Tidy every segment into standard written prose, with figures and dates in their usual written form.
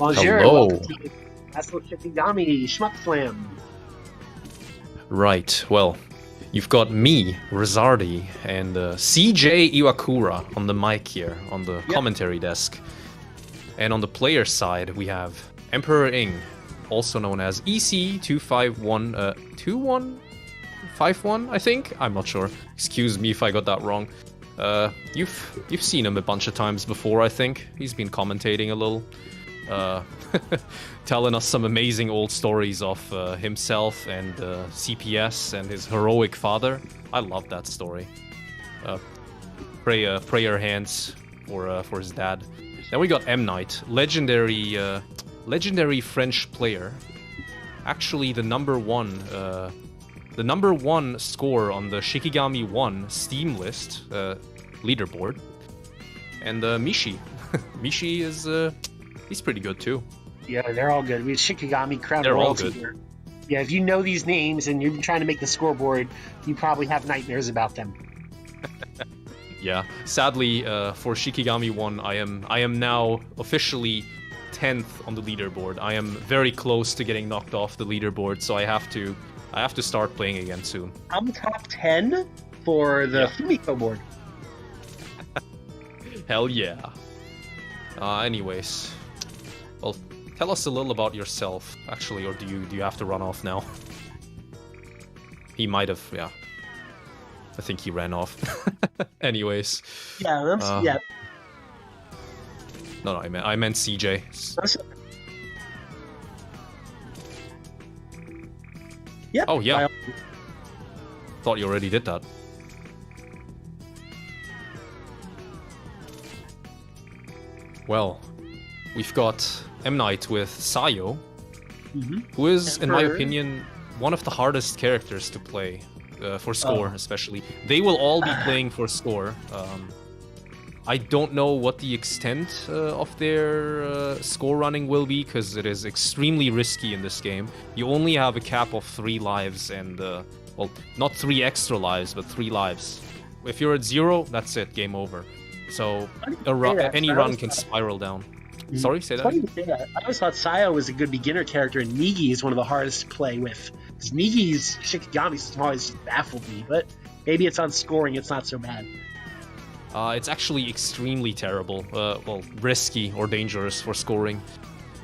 Bonjour, Hello. welcome to Shikigami Shmup Slam. Right, well, you've got me, Rizardi, and CJ Iwakura on the mic here, on the commentary desk. And on the player side, we have Emperor Ing, also known as EC251, I think? I'm not sure. Excuse me if I got that wrong. You've seen him a bunch of times before, I think. He's been commentating a little. Telling us some amazing old stories of himself and CPS and his heroic father. I love that story. Pray your hands for his dad. Then we got M Knight, legendary French player. Actually, the number one score on the Shikigami 1 Steam list leaderboard. And Mishi, Mishi is he's pretty good too. Yeah, they're all good. We have Shikigami, Crown They're all Royalty good. here. Yeah, if you know these names and you've been trying to make the scoreboard, you probably have nightmares about them. Yeah, sadly for Shikigami 1, I am now officially 10th on the leaderboard. I am very close to getting knocked off the leaderboard, so I have to start playing again soon. I'm top 10 for the Fumiko board. Hell yeah. Anyways, well, tell us a little about yourself, actually, or do you have to run off now? He might have, yeah. I think he ran off. Anyways. Yeah, yeah. No, I meant CJ. Yep. Oh yeah. Thought you already did that. Well, we've got M Knight with Sayo, who is, in my opinion, one of the hardest characters to play for score, especially. They will all be playing for score. I don't know what the extent of their score running will be, because it is extremely risky in this game. You only have a cap of 3 lives and, well, not 3 extra lives, but 3 lives. If you're at 0, that's it, game over. So any run can spiral down. Sorry, say that? Funny to say that. I always thought Sayo was a good beginner character, and Nigi is one of the hardest to play with. Because Nigi's Shikigami system always just baffled me, but maybe it's on scoring, it's not so bad. It's actually extremely terrible, well, risky or dangerous for scoring.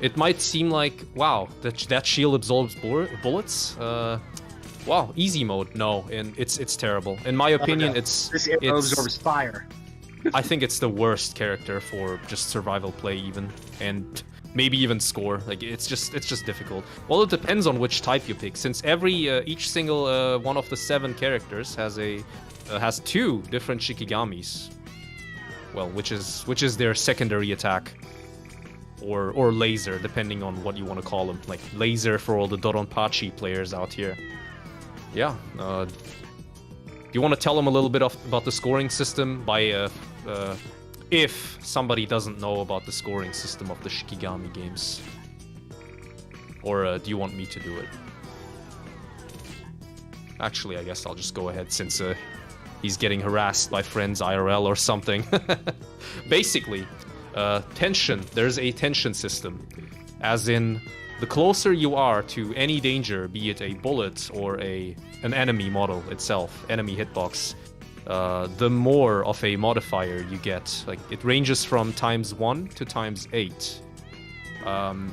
It might seem like, wow, that shield absorbs bullets? Wow, easy mode. No, and it's terrible. In my opinion, This arrow absorbs fire. I think it's the worst character for just survival play even, and maybe even score. Like it's just difficult. Well, it depends on which type you pick, since each single one of the 7 characters has 2 different Shikigamis. Well, which is their secondary attack, or laser, depending on what you want to call them. Like laser for all the Doronpachi players out here. Yeah. Do you want to tell them a little bit about the scoring system if somebody doesn't know about the scoring system of the Shikigami games? Or do you want me to do it? Actually, I guess I'll just go ahead, since he's getting harassed by friends IRL or something. Basically, tension. There's a tension system. As in, the closer you are to any danger, be it a bullet or an enemy model itself, enemy hitbox, the more of a modifier you get. Like, it ranges from ×1 to ×8.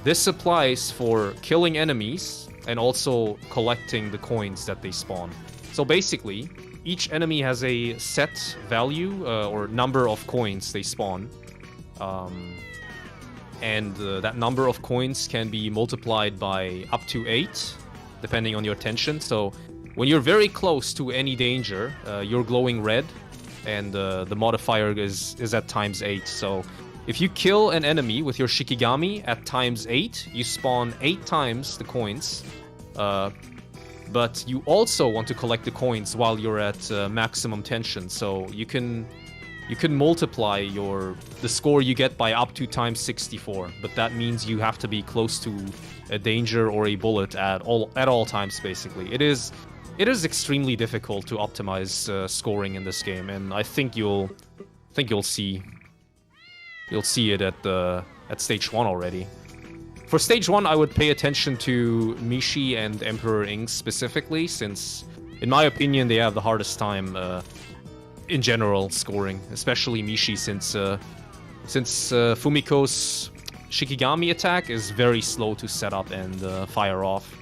This applies for killing enemies and also collecting the coins that they spawn. So basically, each enemy has a set value or number of coins they spawn. And that number of coins can be multiplied by up to 8, depending on your tension. So when you're very close to any danger, you're glowing red, and the modifier is at ×8. So if you kill an enemy with your Shikigami at ×8, you spawn 8 times the coins. But you also want to collect the coins while you're at maximum tension. So you can multiply the score you get by up to ×64, but that means you have to be close to a danger or a bullet at all times. Basically, it is extremely difficult to optimize scoring in this game, and I think you'll see it at stage 1 already. For stage 1, I would pay attention to Mishi and Emperor Ing specifically, since, in my opinion, they have the hardest time in general scoring, especially Mishi, since Fumiko's Shikigami attack is very slow to set up and fire off.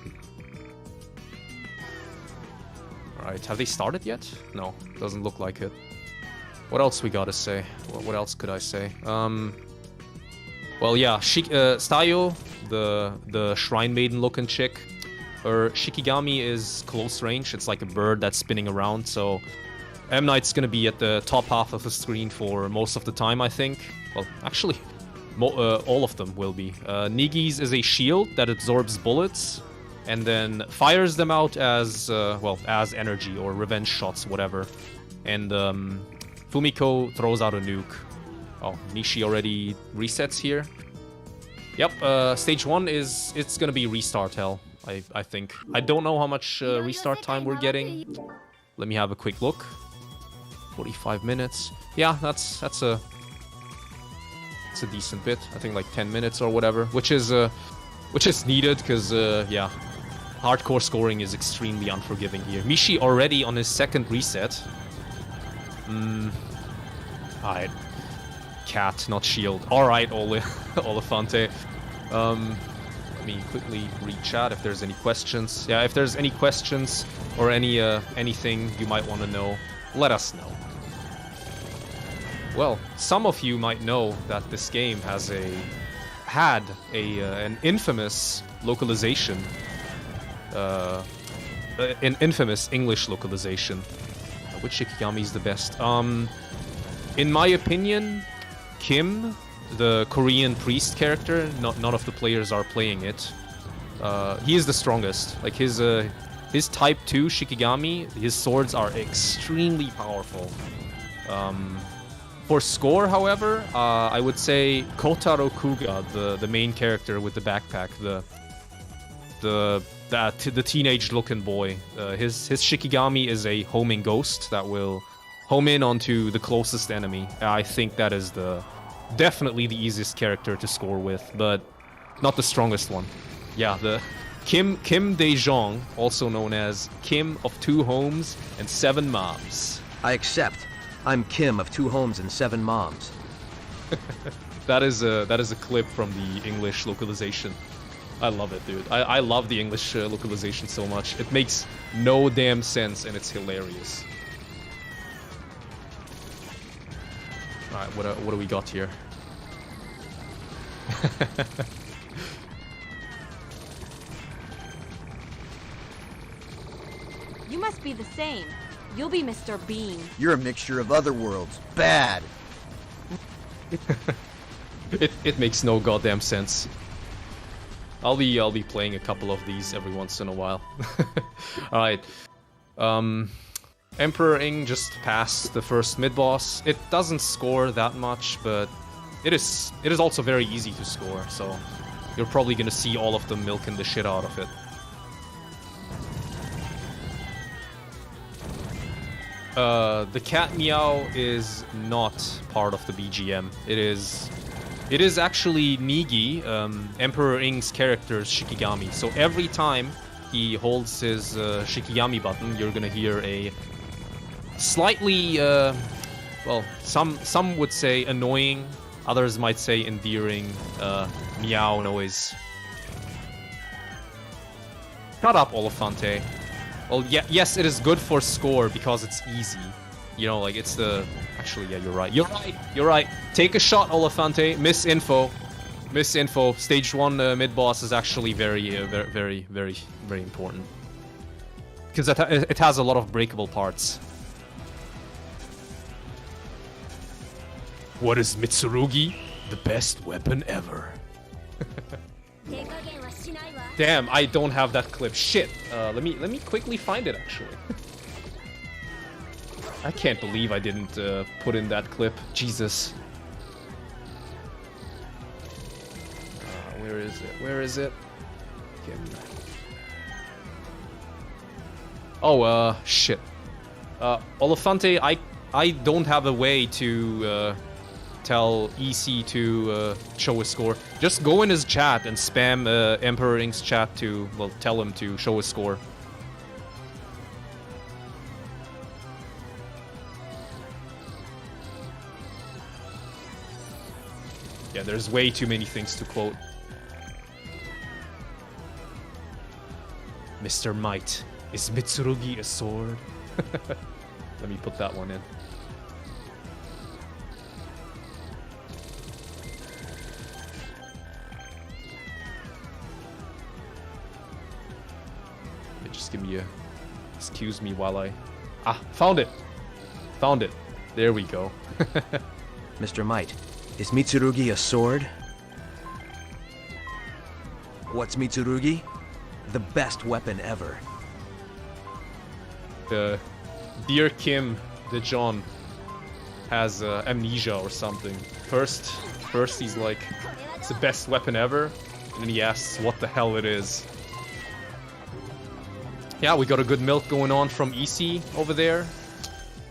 Alright, have they started yet? No, doesn't look like it. What else we gotta say? What else could I say? Well, yeah, Stayo, the Shrine Maiden looking chick, her Shikigami is close range. It's like a bird that's spinning around, so M. Knight's gonna be at the top half of the screen for most of the time, I think. Well, actually, all of them will be. Nigi's is a shield that absorbs bullets and then fires them out as, well, as energy or revenge shots, whatever. And Fumiko throws out a nuke. Oh, Mishi already resets here. Yep, stage 1 it's gonna be restart hell, I think. I don't know how much restart time we're getting. Let me have a quick look. 45 minutes. Yeah, that's a decent bit. I think like 10 minutes or whatever, which is needed because yeah, hardcore scoring is extremely unforgiving here. Mishi already on his second reset. Alright. Cat, not shield. Alright, Olifante. Let me quickly read chat if there's any questions. Yeah, if there's any questions or anything you might want to know, let us know. Well, some of you might know that this game had an infamous localization, an infamous English localization. Which Shikigami is the best? In my opinion, Kim, the Korean priest character, none of the players are playing it. He is the strongest. Like his type 2 Shikigami, his swords are extremely powerful. For score, however, I would say Kotaro Kuga, the main character with the backpack, the teenage-looking boy. His Shikigami is a homing ghost that will home in onto the closest enemy. I think that is definitely the easiest character to score with, but not the strongest one. Yeah, the Kim Daejong, also known as Kim of 2 homes and 7 moms. I accept. I'm Kim of 2 homes and 7 moms. That is a clip from the English localization. I love it, dude. I love the English localization so much. It makes no damn sense and it's hilarious. Alright, what do we got here? You must be the same. You'll be Mr. Bean. You're a mixture of other worlds. Bad. It makes no goddamn sense. I'll be playing a couple of these every once in a while. Alright. Emperor Ing just passed the first mid-boss. It doesn't score that much, but it is also very easy to score, so you're probably gonna see all of them milking the shit out of it. The cat meow is not part of the BGM. It is actually Nigi, Emperor Ing's character's Shikigami. So every time he holds his Shikigami button, you're gonna hear a slightly, well, some would say annoying, others might say endearing meow noise. Shut up, Olifante. Well, yeah, yes, it is good for score because it's easy. You know, like it's the... Actually, yeah, you're right. You're right. Take a shot, Olifante. Misinfo. Stage 1 mid-boss is actually very important. Because it has a lot of breakable parts. What is Mitsurugi? The best weapon ever. Damn, I don't have that clip. Shit. Let me quickly find it, actually. I can't believe I didn't put in that clip. Jesus. Where is it? Where is it? Oh, shit. Olifante, I don't have a way to tell EC to show his score. Just go in his chat and spam Emperor Ink's chat to, well, tell him to show his score. Yeah, there's way too many things to quote. Mr. Might, is Mitsurugi a sword? Let me put that one in. Just give me a... Excuse me while I... Ah, found it! Found it. There we go. Mr. Might, is Mitsurugi a sword? What's Mitsurugi? The best weapon ever. Dear Kim, the John has amnesia or something. First he's like, it's the best weapon ever, and then he asks what the hell it is. Yeah, we got a good milk going on from EC over there.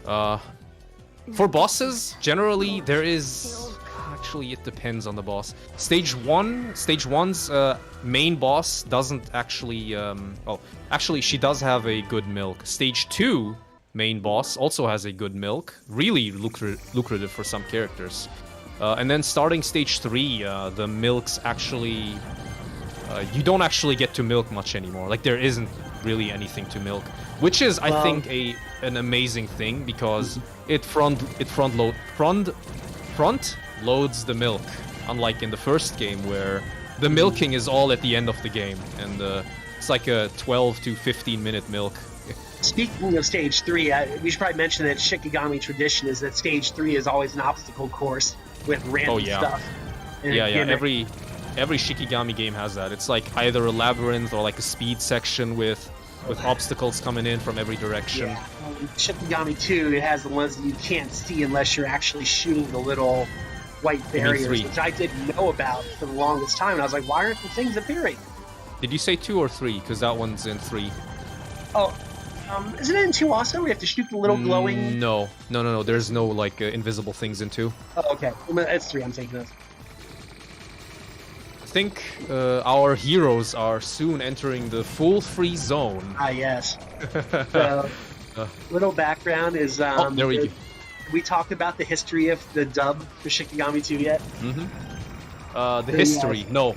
For bosses, generally there is... Actually, it depends on the boss. Stage 1's main boss doesn't actually... well, actually, she does have a good milk. Stage 2 main boss also has a good milk. Really lucrative for some characters. And then starting Stage 3, the milks actually... you don't actually get to milk much anymore. Like, there isn't really anything to milk. Which is, I think, an amazing thing, because it front loads the milk, unlike in the first game where the milking is all at the end of the game, and it's like a 12 to 15 minute milk. Speaking of Stage 3, we should probably mention that Shikigami tradition is that Stage 3 is always an obstacle course with random stuff. Yeah, every Shikigami game has that. It's like either a labyrinth or like a speed section with obstacles coming in from every direction. Yeah. Shikigami 2, it has the ones that you can't see unless you're actually shooting the little white barriers, which I didn't know about for the longest time. And I was like, why aren't the things appearing? Did you say 2 or 3? Because that one's in 3. Oh, isn't it in 2 also? We have to shoot the little glowing... No. There's no, like, invisible things in 2. Oh, okay. Well, it's 3 I'm taking of. I think our heroes are soon entering the full free zone. Ah, yes. So, little background is... there we go. We talked about the history of the dub for Shikigami 2 yet? The history. No.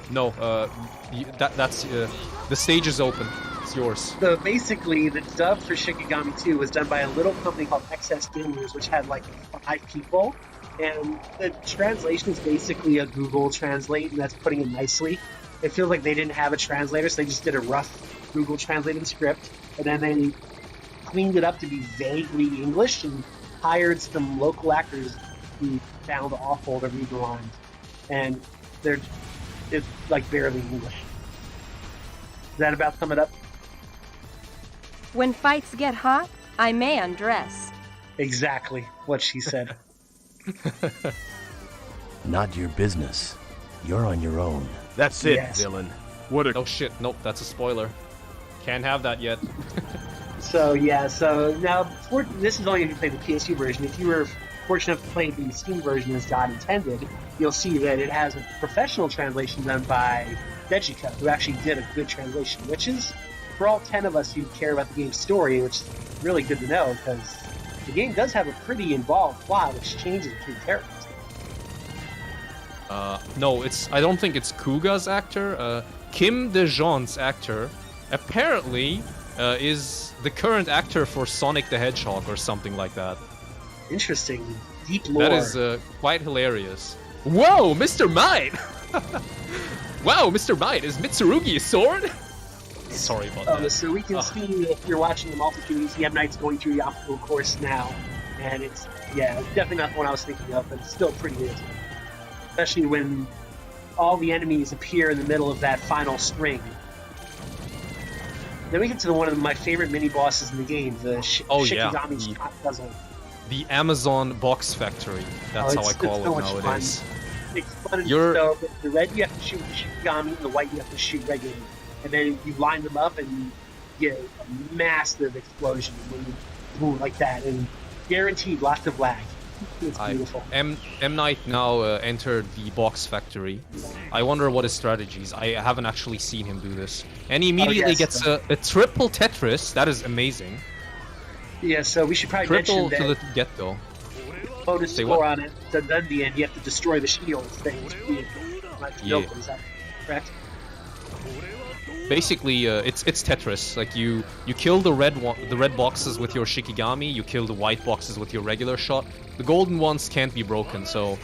That's... the stage is open. It's yours. So basically, the dub for Shikigami 2 was done by a little company called XS Gamers, which had like 5 people. And the translation is basically a Google Translate, and that's putting it nicely. It feels like they didn't have a translator, so they just did a rough Google translated script, and then they cleaned it up to be vaguely English and hired some local actors who found awful to read the lines. And it's like barely English. Does that about sum it up? When fights get hot, I may undress. Exactly what she said. Not your business. You're on your own. That's it, villain. What a... Oh shit, nope, that's a spoiler. Can't have that yet. So now, this is only if you play the PSU version. If you were fortunate enough to play the Steam version as God intended, you'll see that it has a professional translation done by Dejika, who actually did a good translation, which is, for all 10 of us who care about the game's story, which is really good to know, because the game does have a pretty involved plot which changes between characters. No, I don't think it's Kuga's actor. Kim DeJohn's actor apparently is the current actor for Sonic the Hedgehog or something like that. Interesting. Deep lore. That is quite hilarious. Whoa, Mr. Might! Wow, Mr. Might, is Mitsurugi a sword? Sorry about that. So we can see, if you're watching the multitude, you see M. Night's going through the obstacle course now. And it's definitely not the one I was thinking of, but it's still pretty good. Especially when all the enemies appear in the middle of that final string. Then we get to one of my favorite mini-bosses in the game, the Shikigami's Top Puzzle. The Amazon Box Factory. That's how I call it nowadays. It's fun. So the red you have to shoot the Shikigami, and the white you have to shoot regularly. And then you line them up and you get a massive explosion when you move like that. And guaranteed lots of lag. It's beautiful. M Knight now entered the box factory. I wonder what his strategies. I haven't actually seen him do this. And he immediately gets a triple Tetris. That is amazing. Yeah, so we should probably Triple mention to that the get-go. bonus Say score what? on it. The Dundee, and you have to destroy the shields thing. Yeah. Is that correct? Basically, it's Tetris. Like you kill the red boxes with your Shikigami. You kill the white boxes with your regular shot. The golden ones can't be broken. So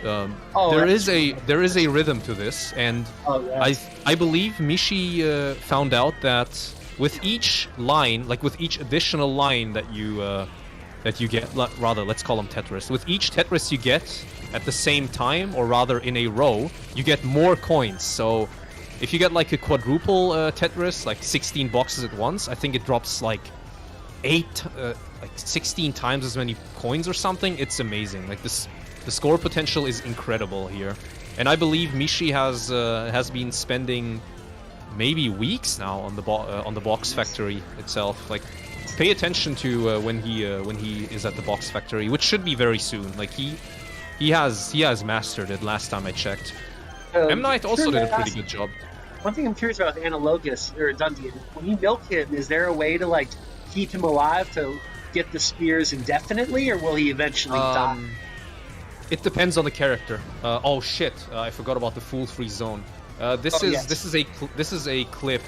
there is a rhythm to this, and I believe Mishi found out that with each line, like with each additional line that you get, rather let's call them Tetris. With each Tetris you get at the same time, or rather in a row, you get more coins. So if you get like a quadruple Tetris, like 16 boxes at once, I think it drops like 16 times as many coins or something. It's amazing. Like the score potential is incredible here, and I believe Mishi has been spending maybe weeks now on the box factory itself. Like, pay attention to when he is at the box factory, which should be very soon. Like he has mastered it. Last time I checked. M Knight also did a pretty good job. One thing I'm curious about with Analogus or Dundee, when you milk him, is there a way to like keep him alive to get the spears indefinitely, or will he eventually die? It depends on the character. Oh shit! I forgot about the fool-free zone. This is a clip,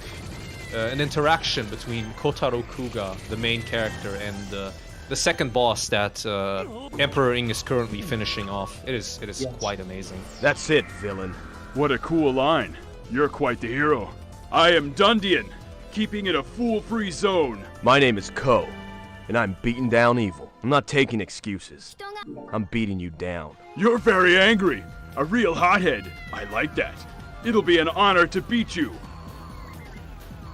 an interaction between Kotaro Kuga, the main character, and the second boss that Emperor Ing is currently finishing off. It is quite amazing. That's it, villain. What a cool line. You're quite the hero. I am Dundian, keeping it a fool-free zone. My name is Ko, and I'm beating down evil. I'm not taking excuses. I'm beating you down. You're very angry. A real hothead. I like that. It'll be an honor to beat you.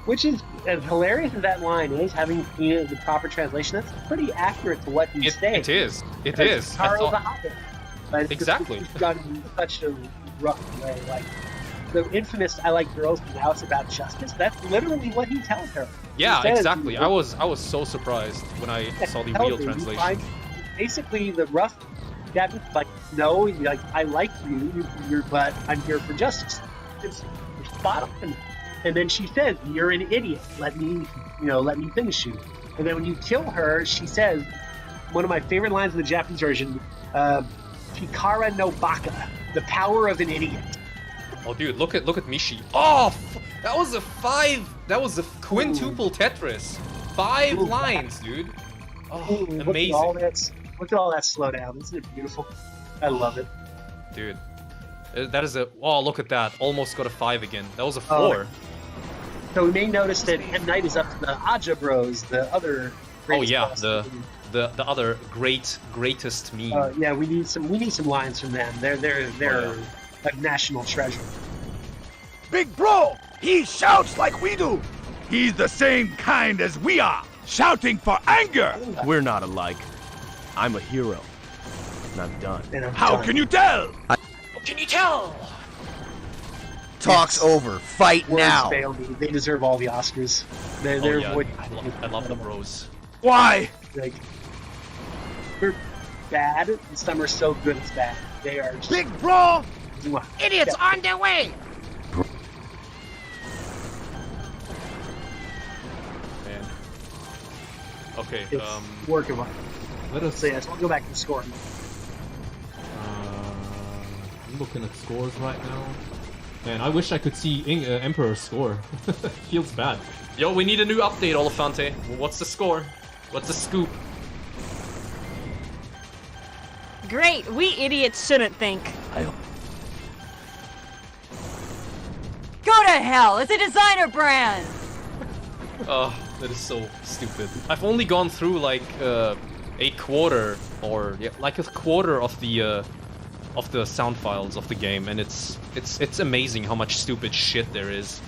Which is as hilarious as that line is, having the proper translation, that's pretty accurate to what he's saying. It is. It is. Carl the Hobbit. But Exactly. It's done in such a rough way. Like, the infamous "I like girls, but now it's about justice." That's literally what he tells her. Yeah, He says, exactly. I was so surprised when I saw the real translation. Basically, the rough Japanese like, no, like, I like you, but I'm here for justice. It's spot on. And then she says, "You're an idiot. Let me finish you." And then when you kill her, she says, one of my favorite lines in the Japanese version, "Pikara no baka," the power of an idiot. Oh, dude, look at Mishi. Oh, that was a quintuple Tetris. 5 lines, dude. Oh, amazing. Look at all that slow down. Isn't it beautiful? I love it. Dude, that is look at that. Almost got a 5 again. That was a 4. So we may notice that M Knight is up to the Aja Bros, the other. Oh yeah, boss. the other greatest meme. Yeah, we need some lines from them. They're a national treasure. Big bro, he shouts like we do. He's the same kind as we are, shouting for anger. We're not alike. I'm a hero, and I'm done. How can you tell? Can you tell? Talk's over. Fight Words now. fail me. They deserve all the Oscars. They're I love the bros. Why? like, they're bad, and some are so good it's bad. They are just, Big bro, idiots on their way. Man. Okay, it's working well. let us So yeah, so we'll go back to the score. I'm looking at scores right now. Man, I wish I could see Emperor's score. Feels bad. Yo, we need a new update, Olafante. What's the score? What's the scoop? Great, we idiots shouldn't think. Go to hell, it's a designer brand! Oh, that is so stupid. I've only gone through like a quarter, or yeah, like a quarter of the sound files of the game, and it's amazing how much stupid shit there is.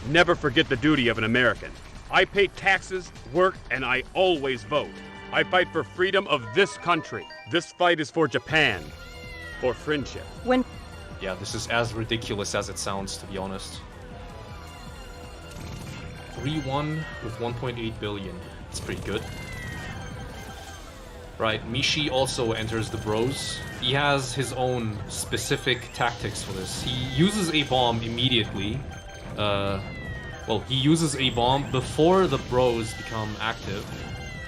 Never forget the duty of an American. I pay taxes, work, and I always vote. I fight for freedom of this country. This fight is for Japan. For friendship. Yeah, this is as ridiculous as it sounds, to be honest. 3-1 with 1.8 billion. It's pretty good. Right, Mishi also enters the bros. He has his own specific tactics for this. He uses a bomb immediately. Well, he uses a bomb before the bros become active,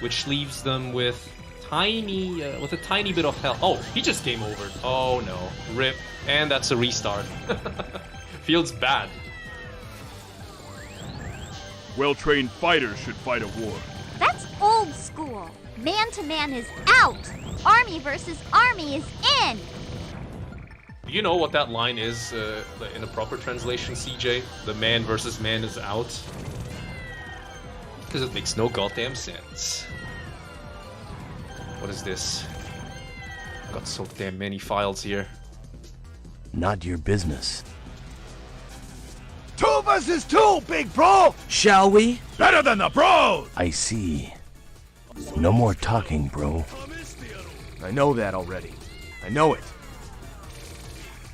which leaves them with a tiny bit of health. Oh, he just game over. Oh no, rip. And that's a restart. Feels bad. Well-trained fighters should fight a war. That's old school. Man-to-man is out. Army versus army is in. Do you know what that line is in a proper translation, CJ? The man versus man is out? Because it makes no goddamn sense. What is this? Got so damn many files here. Not your business. 2 versus 2, big bro! Shall we? Better than the bros! I see. No more talking, bro. I know that already. I know it.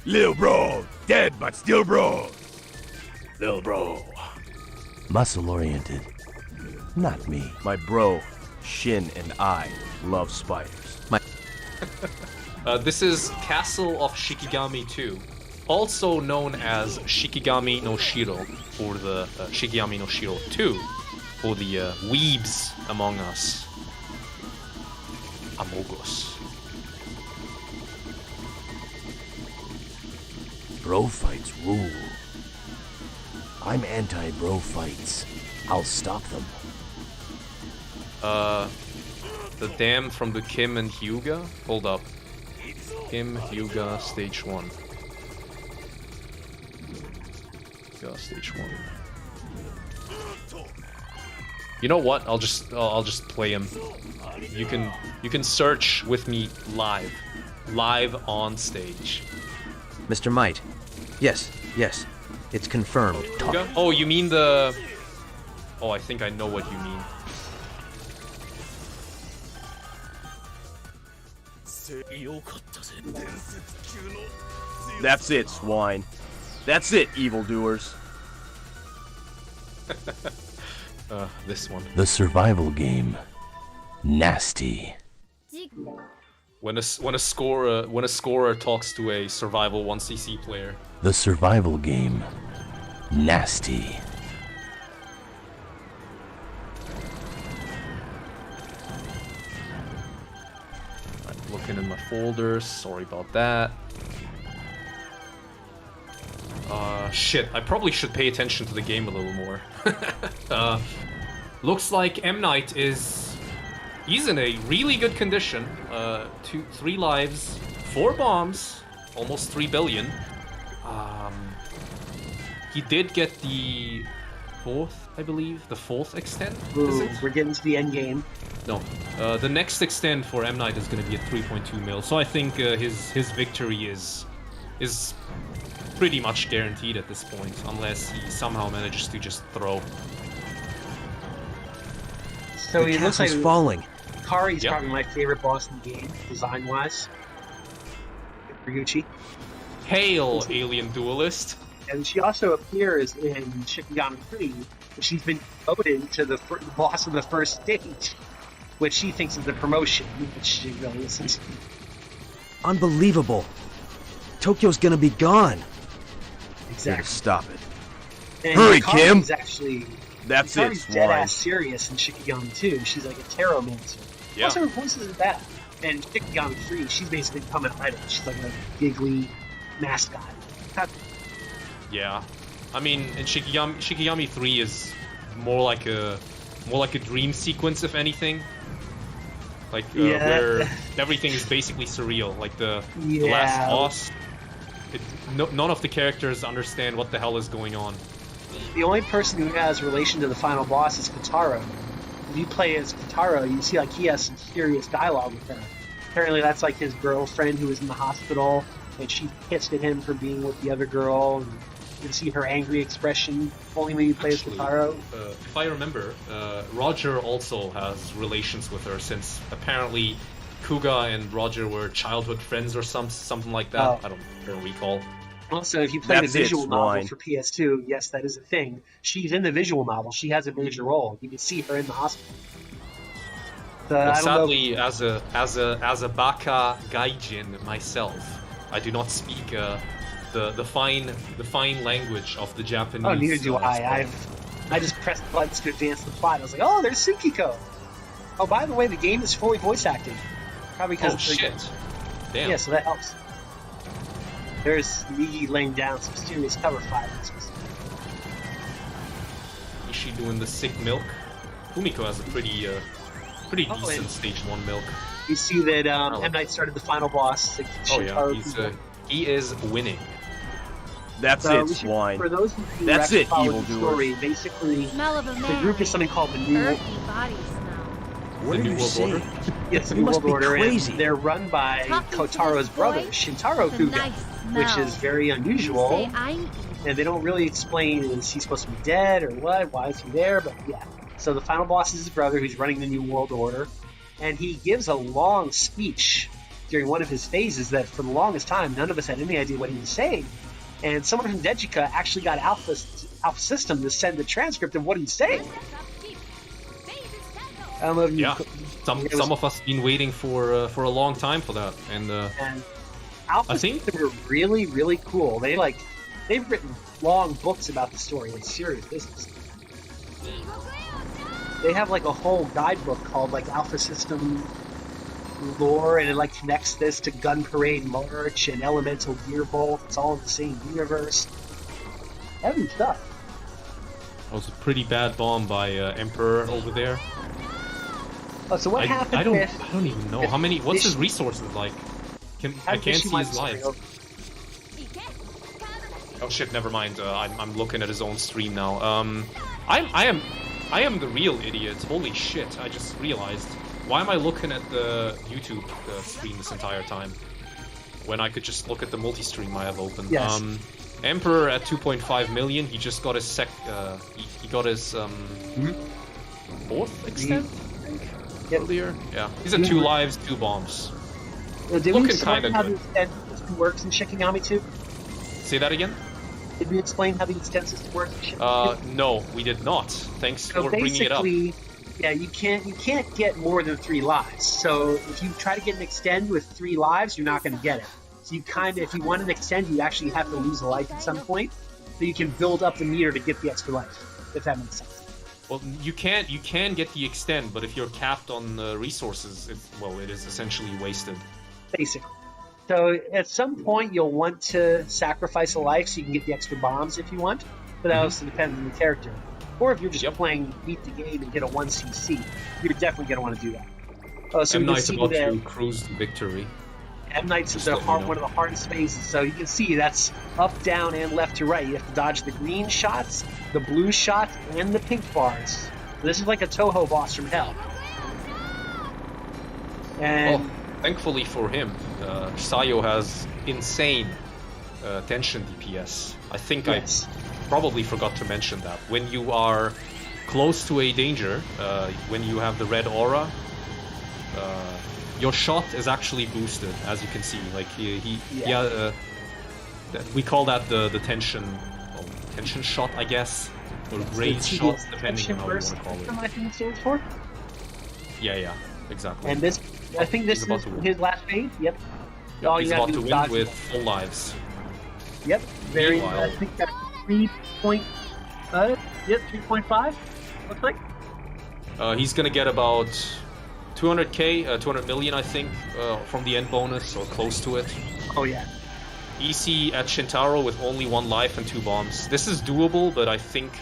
Lil bro, dead but still bro. Lil bro. Muscle-oriented. Not me. My bro, Shin, and I love spiders. This is Castle of Shikigami 2, also known as Shikigami no Shiro, or the Shikigami no Shiro 2, for the weebs among us. Amogos. Bro fights rule. I'm anti-bro fights. I'll stop them. The dam from the Kim and Hyuga? Hold up. Kim, Hyuga, stage 1. Hyuga, stage 1. You know what? I'll just play him. You can search with me live on stage. Mr. Might. Yes. It's confirmed. Hyuga? Oh, you mean the... Oh, I think I know what you mean. That's it, swine. That's it, evildoers. This one. The survival game. Nasty. When a scorer talks to a survival 1cc player. The survival game. Nasty. I'm looking in my folders. Sorry about that. Shit. I probably should pay attention to the game a little more. Looks like M. Night he's in a really good condition. 3 lives, 4 bombs, almost 3 billion. He did get the 4th, I believe, the 4th extend. Is it? We're getting to the end game. No, the next extend for M. Night is going to be at 3.2 mil. So I think his victory is pretty much guaranteed at this point, unless he somehow manages to just throw. So he looks like falling. Kari's probably my favorite boss in the game, design-wise. Ryuchi. Hail, alien duelist! And she also appears in Shikigami 3, but she's been voted to the boss of the first stage, which she thinks is a promotion, which she really isn't. Unbelievable. Tokyo's gonna be gone. Exactly. Stop it. And Hurry, Kari's Kim! Actually, That's it, Kari's swine. dead-ass serious in Shikigami 2. She's like a tarot-mancer. Yeah. Also, her voice isn't bad. And Shikigami 3, she's basically become an idol. She's like a giggly mascot. Yeah, I mean, in Shikigami 3 is more like a dream sequence, if anything. Like where everything is basically surreal. Like the last boss, none of the characters understand what the hell is going on. The only person who has relation to the final boss is Kotaro. If you play as Kotaro, you see like he has some serious dialogue with her. Apparently that's like his girlfriend who was in the hospital, and she's pissed at him for being with the other girl. And you can see her angry expression only when you play as Kotaro. If I remember, Roger also has relations with her, since apparently Kuga and Roger were childhood friends or something like that. Oh. I don't recall. Also, if you play the That's it, visual novel swine. for PS2, yes, that is a thing. She's in the visual novel. She has a major role. You can see her in the hospital. So, But I don't know. sadly, as a Baka Gaijin myself, I do not speak the fine language of the Japanese. Oh, neither do I. spelling. I just pressed buttons to advance the plot. I was like, oh, there's Tsukiko. Oh, by the way, the game is fully voice acted. Probably because Oh shit! Damn. Yeah, so that helps. There's Nigi laying down some serious cover fire. Mishi doing the sick milk. Fumiko has a pretty decent and stage 1 milk. you see that M. Night started the final boss. Like, Oh yeah, Shintaro he is winning. That's So it, we should- swine. For those of you who That's actually it, follow the evildoers. story, basically, Smell of a the man. group is something called the New World. Earthy body smell. What The are New you World saying? Order? Yes, the You New must World be Order, crazy. and they're run by Talking to Kotaro's this brother, boy, Shintaro it's a Kuga, nice which smell. is very You unusual. say I'm evil. And they don't really explain, is he supposed to be dead or what? Why is he there? But yeah. So the final boss is his brother, who's running the New World Order. And he gives a long speech during one of his phases that for the longest time, none of us had any idea what he was saying. And someone from Dejika actually got Alpha System to send the transcript of what he's saying. I don't know if you... Yeah, it was- some of us been waiting for a long time for that, and And Alpha I think- System were really, really cool. They've written long books about the story. It's serious business. They have like a whole guidebook called like Alpha System Lore, and it like connects this to Gun Parade March and Elemental Gearbolt. It's all in the same universe. Heavy stuff. that was a pretty bad bomb by Emperor over there. Oh, so what happened? I don't with even know how many. What's his resources like? I can't see his lives. Oh shit! Never mind. I'm looking at his own stream now. I am the real idiot. Holy shit! I just realized. Why am I looking at the YouTube stream this entire time when I could just look at the multi-stream I have open? Yes. Emperor at 2.5 million. He just got his he got his fourth extent earlier. Yeah. He's at 2 lives, 2 bombs. Did we Looking explain kinda how good. the extend system works in Shikigami 2? Say that again. Did we explain how the extend system works in Shikigami 2? No, we did not. Thanks So for bringing it up. basically, yeah, you can't get more than 3 lives. So if you try to get an extend with 3 lives, you're not going to get it. So you if you want an extend, you actually have to lose a life at some point, so you can build up the meter to get the extra life. If that makes sense. Well, you can get the extend, but if you're capped on resources, it is essentially wasted. Basically. So at some point, you'll want to sacrifice a life so you can get the extra bombs if you want, but that also depends on the character. Or if you're just playing beat the game and get a 1cc, you're definitely going to want to do that. Oh, so M. you can Knight's see about that to cruise to victory. M. Knight's Just the let me know. one of the hardest phases. So you can see that's up, down, and left to right. You have to dodge the green shots, the blue shots, and the pink bars. This is like a Toho boss from hell. And Well, thankfully for him, Sayo has insane tension DPS. I think yes. I probably forgot to mention that. When you are close to a danger, when you have the red aura, your shot is actually boosted, as you can see. Like we call that the tension shot, I guess, or range shots, depending on how you want to call it. I think it stands for. Yeah, exactly. And this, I think this He's about is to win. his last phase. Yep. All He's you about gotta to do is win dodge with it. full lives. Yep. Very. Meanwhile- I think that's 3.5. Looks like. He's gonna get about 200k, 200 million, I think, from the end bonus, or close to it. Oh yeah. EC at Shintaro with only 1 life and 2 bombs. This is doable, but I think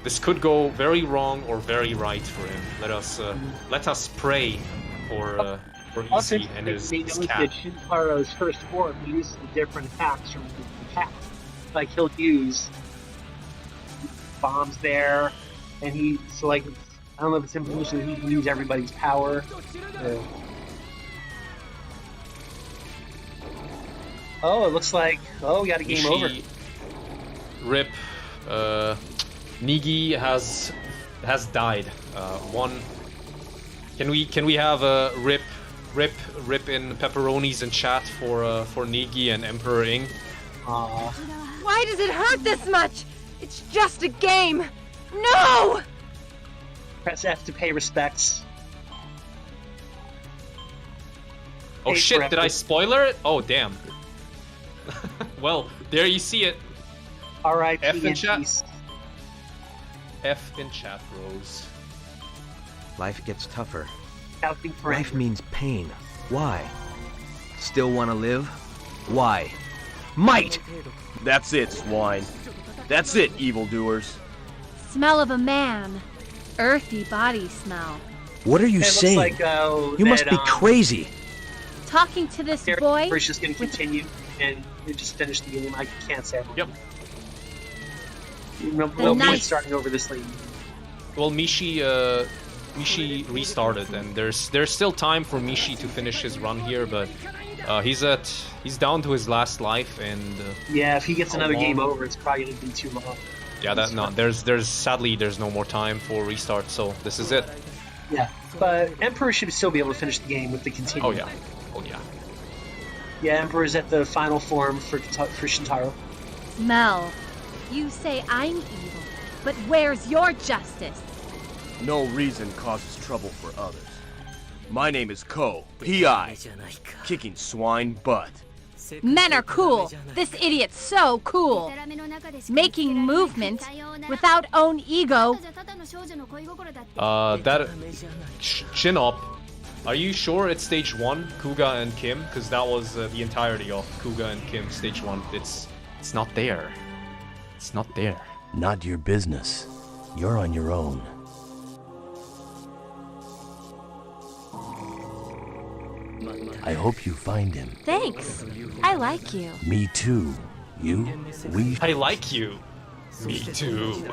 this could go very wrong or very right for him. Let us pray for Also, EC and his they noticed cat. that Shintaro's first form uses the different attacks from the cat. Like he'll use bombs there, and I don't know if it's information he can use everybody's power. Oh, it looks like we got a game over. Mishi, RIP. Nigi has died. Can we have a rip in pepperonis in chat for Nigi and Emperor Ing? Why does it hurt this much? It's just a game. No! Press F to pay respects. Oh Pay shit, for did I effort. spoiler it? Oh damn. Well, there you see it. R.I.P. F in in chat. peace. F in chat, Rose. Life gets tougher. Counting for Life anger. means pain. Why? Still want to live? Why? Might! That's it, swine. That's it, evildoers. Smell of a man. Earthy body smell. What are you It looks saying? like, You must that, be crazy. Talking to this boy. We're just going to continue and we just finish the game. I can't say. Yep. We'll be nice- starting over this lane. Well, Mishi restarted, and there's still time for Mishi to finish his run here, but he's down to his last life, and Yeah, if he gets how another long? game over, it's probably going to be too long. yeah, there's sadly there's no more time for restart, so this is it. Yeah, but Emperor should still be able to finish the game with the continue. Oh yeah, oh yeah. Yeah, Emperor's at the final form for Shintaro. Smell. You say I'm evil, but where's your justice? No reason causes trouble for others. My name is Ko, P.I. Kicking swine butt. Men are cool. This idiot's so cool. Making movement without own ego. That chin up. Are you sure it's stage 1, Kuga and Kim? Because that was the entirety of Kuga and Kim stage 1. It's not there. It's not there. Not your business. You're on your own. I hope you find him. Thanks. I like you. Me too. You? We... I like you. Me too.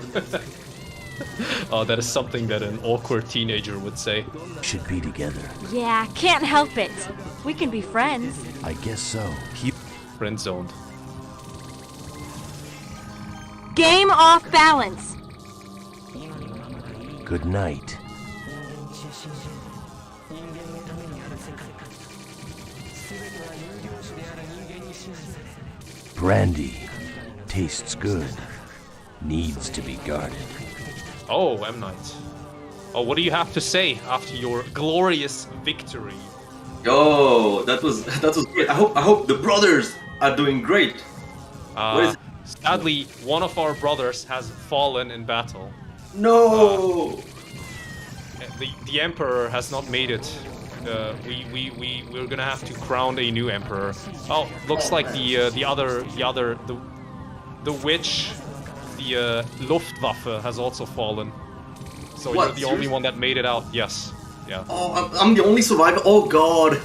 Oh, that is something that an awkward teenager would say. should be together. Yeah, can't help it. We can be friends. I guess so. Keep friend zoned. Game off balance. Good night. Brandy. Tastes good. Needs to be guarded. Oh, M. Night. Oh, what do you have to say after your glorious victory? Oh, that was great. I hope the brothers are doing great. What is it? Sadly, one of our brothers has fallen in battle. No. The emperor has not made it. We're gonna have to crown a new emperor. Oh, looks like the witch, the Luftwaffe has also fallen. So What, you're the only seriously? one that made it out. Yes. Yeah. Oh, I'm the only survivor. Oh God.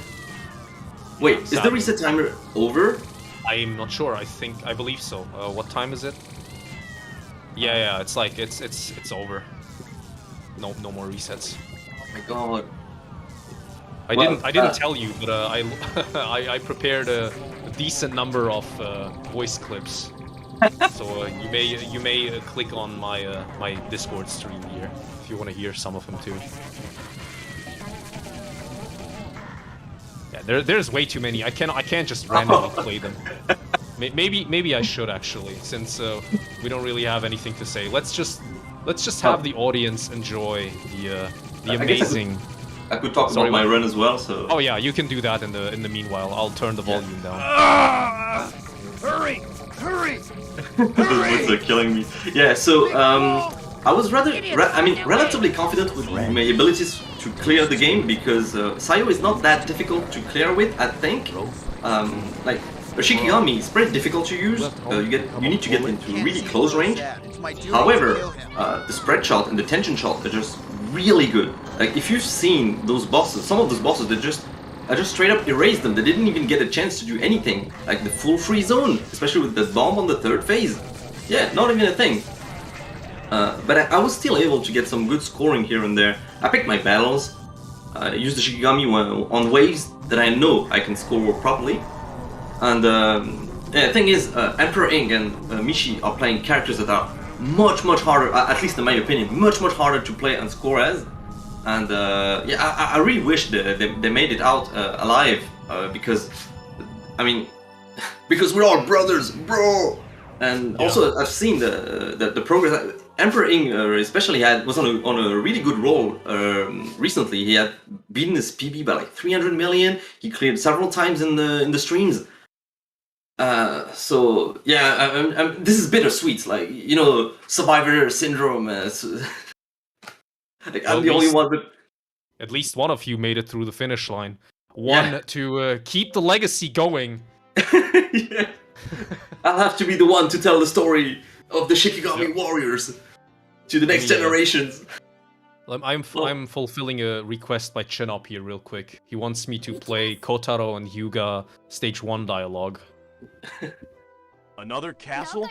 Wait, is the Sadly. reset timer over? I'm not sure. I believe so. What time is it? Yeah. It's like it's over. No more resets. Oh my God. I didn't tell you, but I prepared a decent number of voice clips. So you may click on my my Discord stream here if you want to hear some of them too. Yeah, there's way too many. I can't just randomly play them. Maybe I should actually, since we don't really have anything to say. Let's just have the audience enjoy the amazing. I could talk Sorry, about my what? run as well. So. Oh yeah, you can do that in the meanwhile. I'll turn the volume down. Hurry! Hurry! Those words are killing me. Yeah, so I was relatively confident with my abilities to clear the game because Sayo is not that difficult to clear with, I think. Like Shikigami is pretty difficult to use. You need to get into really close range. However, the spread shot and the tension shot are just really good. Like if you've seen those bosses, some of those bosses, I just straight up erased them. They didn't even get a chance to do anything. Like the full free zone, especially with the bomb on the third phase. Yeah, not even a thing. But I was still able to get some good scoring here and there. I picked my battles. I used the Shikigami on waves that I know I can score properly. And the thing is, Emperor Ing and Mishi are playing characters that are much harder, at least in my opinion, much harder to play and score as. And yeah, I really wish they made it out alive because, I mean, because we're all brothers, bro. And also, I've seen the progress. Emperor Ing, especially, was on a really good roll recently. He had beaten his PB by like 300 million. He cleared several times in the streams. So yeah, this is bittersweet. Like, you know, survivor syndrome. Like, I'm the only one, but at least one of you made it through the finish line. One to keep the legacy going. Yeah. I'll have to be the one to tell the story of the Shikigami warriors to the next generations. I'm fulfilling a request by Chinop here real quick. He wants me to play Kotaro and Hyuga Stage 1 dialogue. Another castle?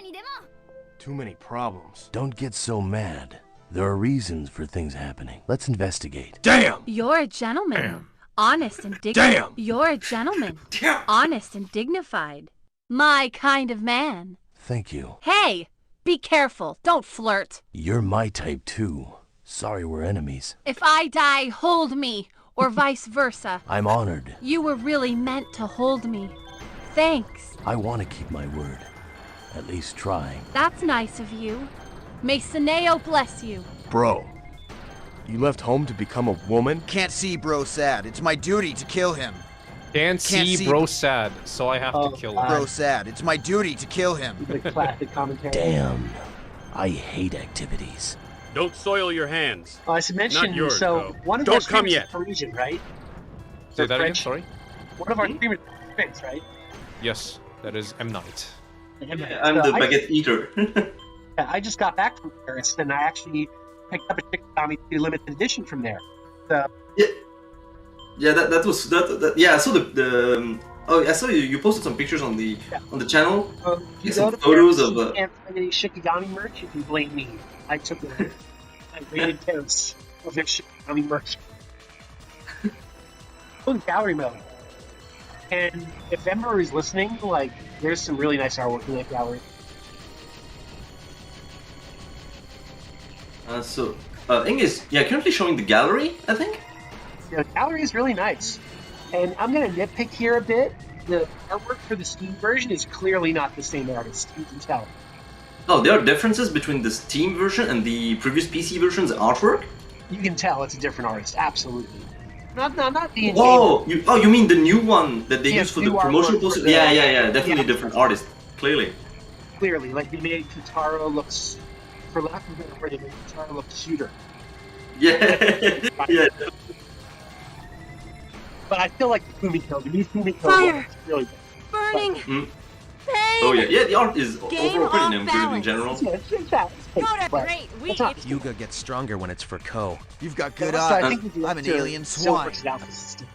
Too many problems. Don't get so mad. There are reasons for things happening. Let's investigate. Damn! You're a gentleman. Damn. Honest and dignified. Damn! You're a gentleman. Damn! Honest and dignified. My kind of man. Thank you. Hey! Be careful. Don't flirt. You're my type too. Sorry we're enemies. If I die, hold me. Or vice versa. I'm honored. You were really meant to hold me. Thanks. I want to keep my word. At least trying. That's nice of you. May Saneo bless you. Bro, you left home to become a woman? Can't see bro sad. It's my duty to kill him. Can't see bro sad, so I have to kill him. Bro sad. It's my duty to kill him. The classic commentary. Damn. I hate activities. Don't soil your hands. I should mention, Not yours, so though. one of Don't our come streamers yet. is Parisian, right? Say that again, French. sorry? One of our streamers is French, right? Yes, that is M. Night. Yeah, I'm the baguette eater. I just got back from Paris, and I actually picked up a Shikigami 2 limited edition from there. So Yeah, that was yeah. I saw I saw you posted some pictures on the channel. you Some go to photos Paris, of you can't find any Shikigami merch. You can blame me. I took it. I raided Paris of their Shikigami merch. In gallery mode. And if Ember is listening, like, there's some really nice artwork in that gallery. Ing is currently showing the gallery, I think. Yeah, the gallery is really nice. And I'm gonna nitpick here a bit. The artwork for the Steam version is clearly not the same artist. You can tell. Oh, there are differences between the Steam version and the previous PC version's artwork? You can tell it's a different artist, absolutely. Not the Whoa! You mean the new one that they used for the new promotional artwork poster? for Yeah, definitely a different artist, clearly. Clearly, like they made Kotaro looks, for lack of a better word, they made Kotaro look cuter. Yeah, yeah. But I feel like the Fumiko, the new Fumiko Fire! looks really good. Burning! Mm. Pain! Oh yeah, the art is Game overall pretty off damn good in balance. general. Hyuga gets stronger when it's for Ko. You've got good So I eyes. think if you I'm look an to alien Silver swine. Alpha System,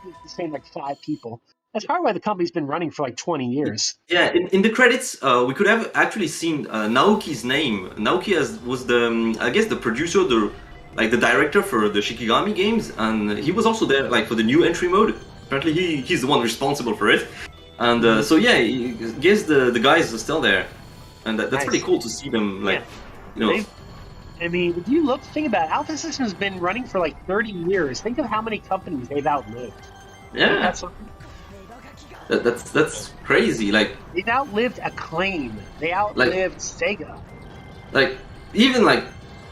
it's the same like 5 people. That's probably why the company's been running for like 20 years. Yeah, in the credits, we could have actually seen Naoki's name. Naoki was the, I guess, the producer, the director for the Shikigami games, and he was also there like for the new entry mode. Apparently, he's the one responsible for it. And so yeah, I guess the guys are still there, and that's Nice. pretty cool to see them like, you know. I mean, if you think about it, Alpha System's been running for like 30 years. Think of how many companies they've outlived. Yeah, that's crazy. Like they've outlived Acclaim. They outlived Sega. Like even like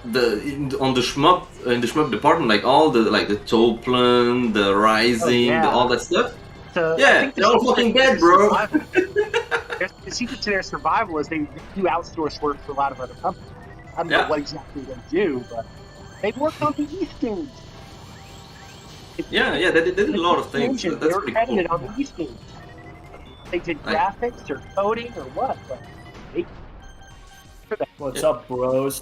in the shmup department, like all the Toplan, the Rising, all that stuff. They're all fucking dead, bro. The secret to their survival is they do outsource work for a lot of other companies. I don't know what exactly they do, but they work on the East games. Yeah, they did a lot of things. They That's were pretty credited cool. on the East games. They did graphics or coding or what, but they... What's up, bros?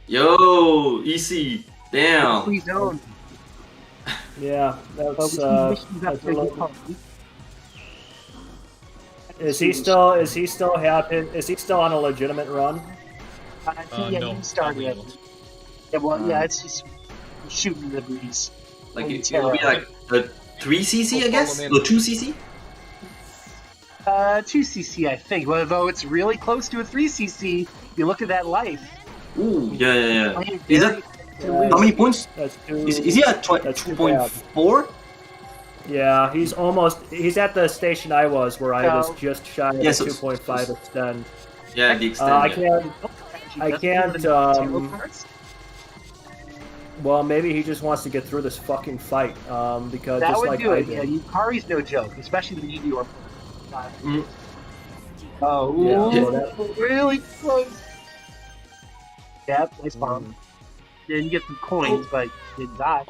Yo, EC, damn. Please don't. Yeah, that's Is he still happy? Is he still on a legitimate run? I think he started it. Yeah, well, it's just shooting the breeze. Like it'll be like a 3cc, I guess, or 2cc. 2cc, I think. Well, though it's really close to a 3cc. You look at that life. Ooh, yeah. Is that how many points? That's is he at 2.4? Yeah, he's at the station I was, where I was just shy of 2.5 extend. Yeah, the extend. I can't. Well, maybe he just wants to get through this fucking fight. Because that just would like do I it. did. Yeah, Yukari's no joke, especially the meteor. Oh, Yeah, really close. Yep, nice bomb. Then you get some coins, but you didn't die.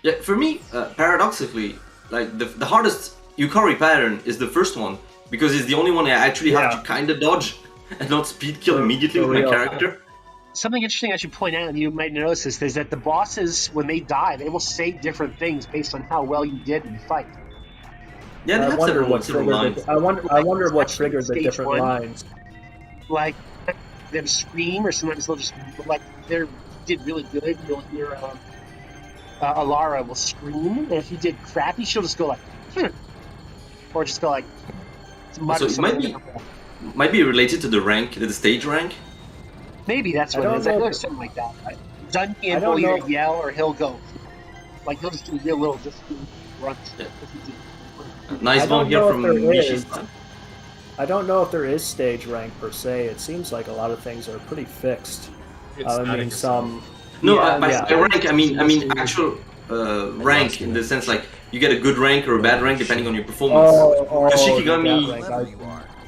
Yeah, for me, paradoxically, like the hardest Yukari pattern is the first one because it's the only one I actually have to kind of dodge and not speed kill immediately with my character. Something interesting I should point out, and you might notice this, is that the bosses, when they die, they will say different things based on how well you did in the fight. Yeah, they have several lines. I wonder what triggered the different lines. Like them scream, or sometimes they'll just like they did really good. You'll hear Alara will scream, and if you did crappy, she'll just go like, or just go like. So it might be related to the rank, the stage rank. Maybe that's what it is. I know there's something like that. Duncan will either yell or he'll go. Like he'll just do a little grunt. Nice one here from Mishi. I don't know if there is stage rank per se. It seems like a lot of things are pretty fixed. I mean, some. No, by rank I mean actual rank in the sense like you get a good rank or a bad rank depending on your performance. Because Shikigami.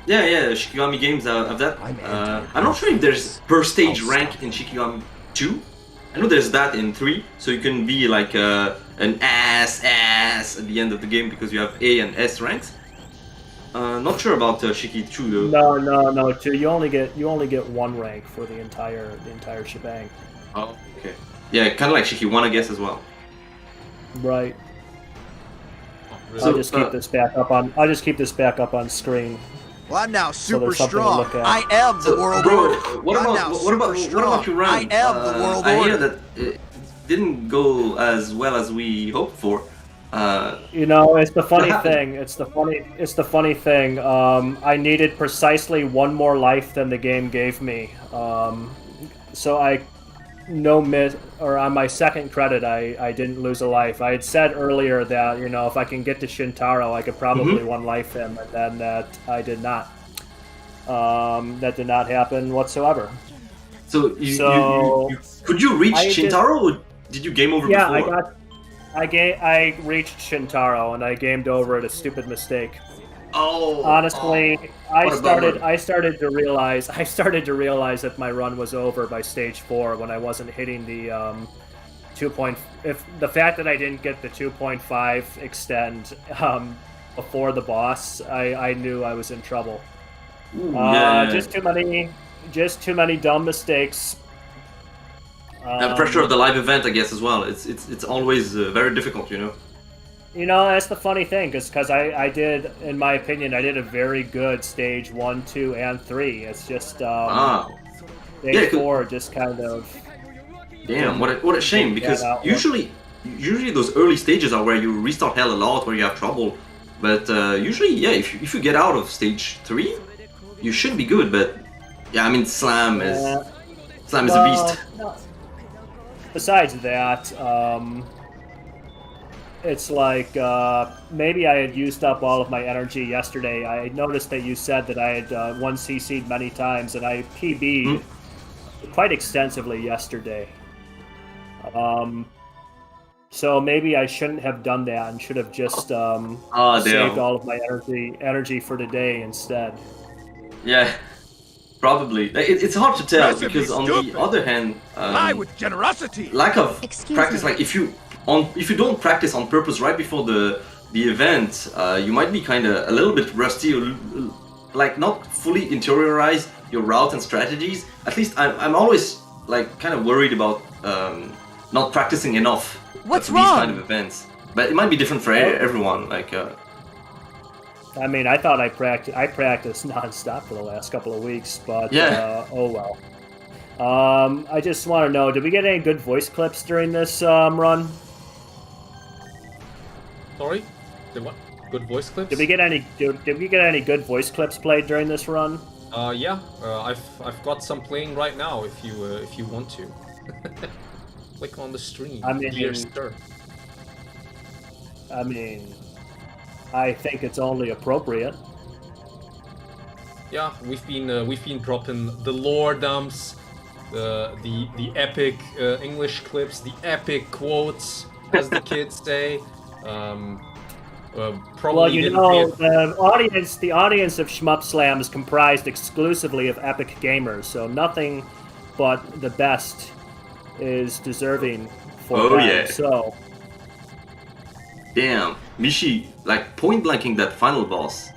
Yeah, Shikigami games have that. I'm not sure if there's per stage rank in Shikigami 2. I know there's that in 3, so you can be like an ass at the end of the game because you have A and S ranks. Not sure about Shiki 2 though. No. 2. You only get one rank for the entire shebang. Oh, okay. Yeah, kind of like Shiki 1, I guess, as well. Right. So, I'll just keep this back up on. I'll just keep this back up on screen. Well, I'm now super so strong. I am the world order. What about your run? I am the world I order. hear that it didn't go as well as we hoped for. You know, it's the funny thing. It's the funny thing. I needed precisely one more life than the game gave me. So on my second credit, I didn't lose a life. I had said earlier that, you know, if I can get to Shintaro, I could probably one life him, and then that I did not. That did not happen whatsoever. So could you reach Shintaro, or did you game over before? I reached Shintaro, and I gamed over at a stupid mistake. Honestly, I started to realize that my run was over by stage 4 when I wasn't hitting the 2. If the fact that I didn't get the 2.5 extend before the boss, I knew I was in trouble. Just too many dumb mistakes. The pressure of the live event, I guess, as well. It's always very difficult, you know. You know, that's the funny thing, because I did, in my opinion, I did a very good stage 1, 2, and 3. It's just stage 4 just kind of. Damn, what a shame, because usually those early stages are where you restart hell a lot, where you have trouble. But usually, yeah, if you get out of stage 3, you should be good. But yeah, I mean, Slam is a beast. Besides that, it's like maybe I had used up all of my energy yesterday. I noticed that you said that I had 1cc'd many times, and I PB'd quite extensively yesterday. So maybe I shouldn't have done that and should have just saved all of my energy for today instead. Yeah, probably. It's hard to tell because on the other hand, with generosity. Lack of practice. Like if you don't practice on purpose right before the event, you might be kind of a little bit rusty, or like not fully interiorize your route and strategies. At least I'm always like kind of worried about not practicing enough for these kind of events. But it might be different for everyone. Like. I mean, I thought I practiced nonstop for the last couple of weeks, but oh well. I just want to know, did we get any good voice clips during this run? Sorry, what? Good voice clips? Did we get any good voice clips played during this run? Yeah. I've got some playing right now. If you want to, click on the stream. I mean, I think it's only appropriate. Yeah, we've been dropping the lore dumps, the epic English clips, the epic quotes, as the kids say. Probably well, you know, the audience of Shmup Slam is comprised exclusively of epic gamers, so nothing but the best is deserving for them. Yeah. So, damn, Mishi, like point blanking that final boss.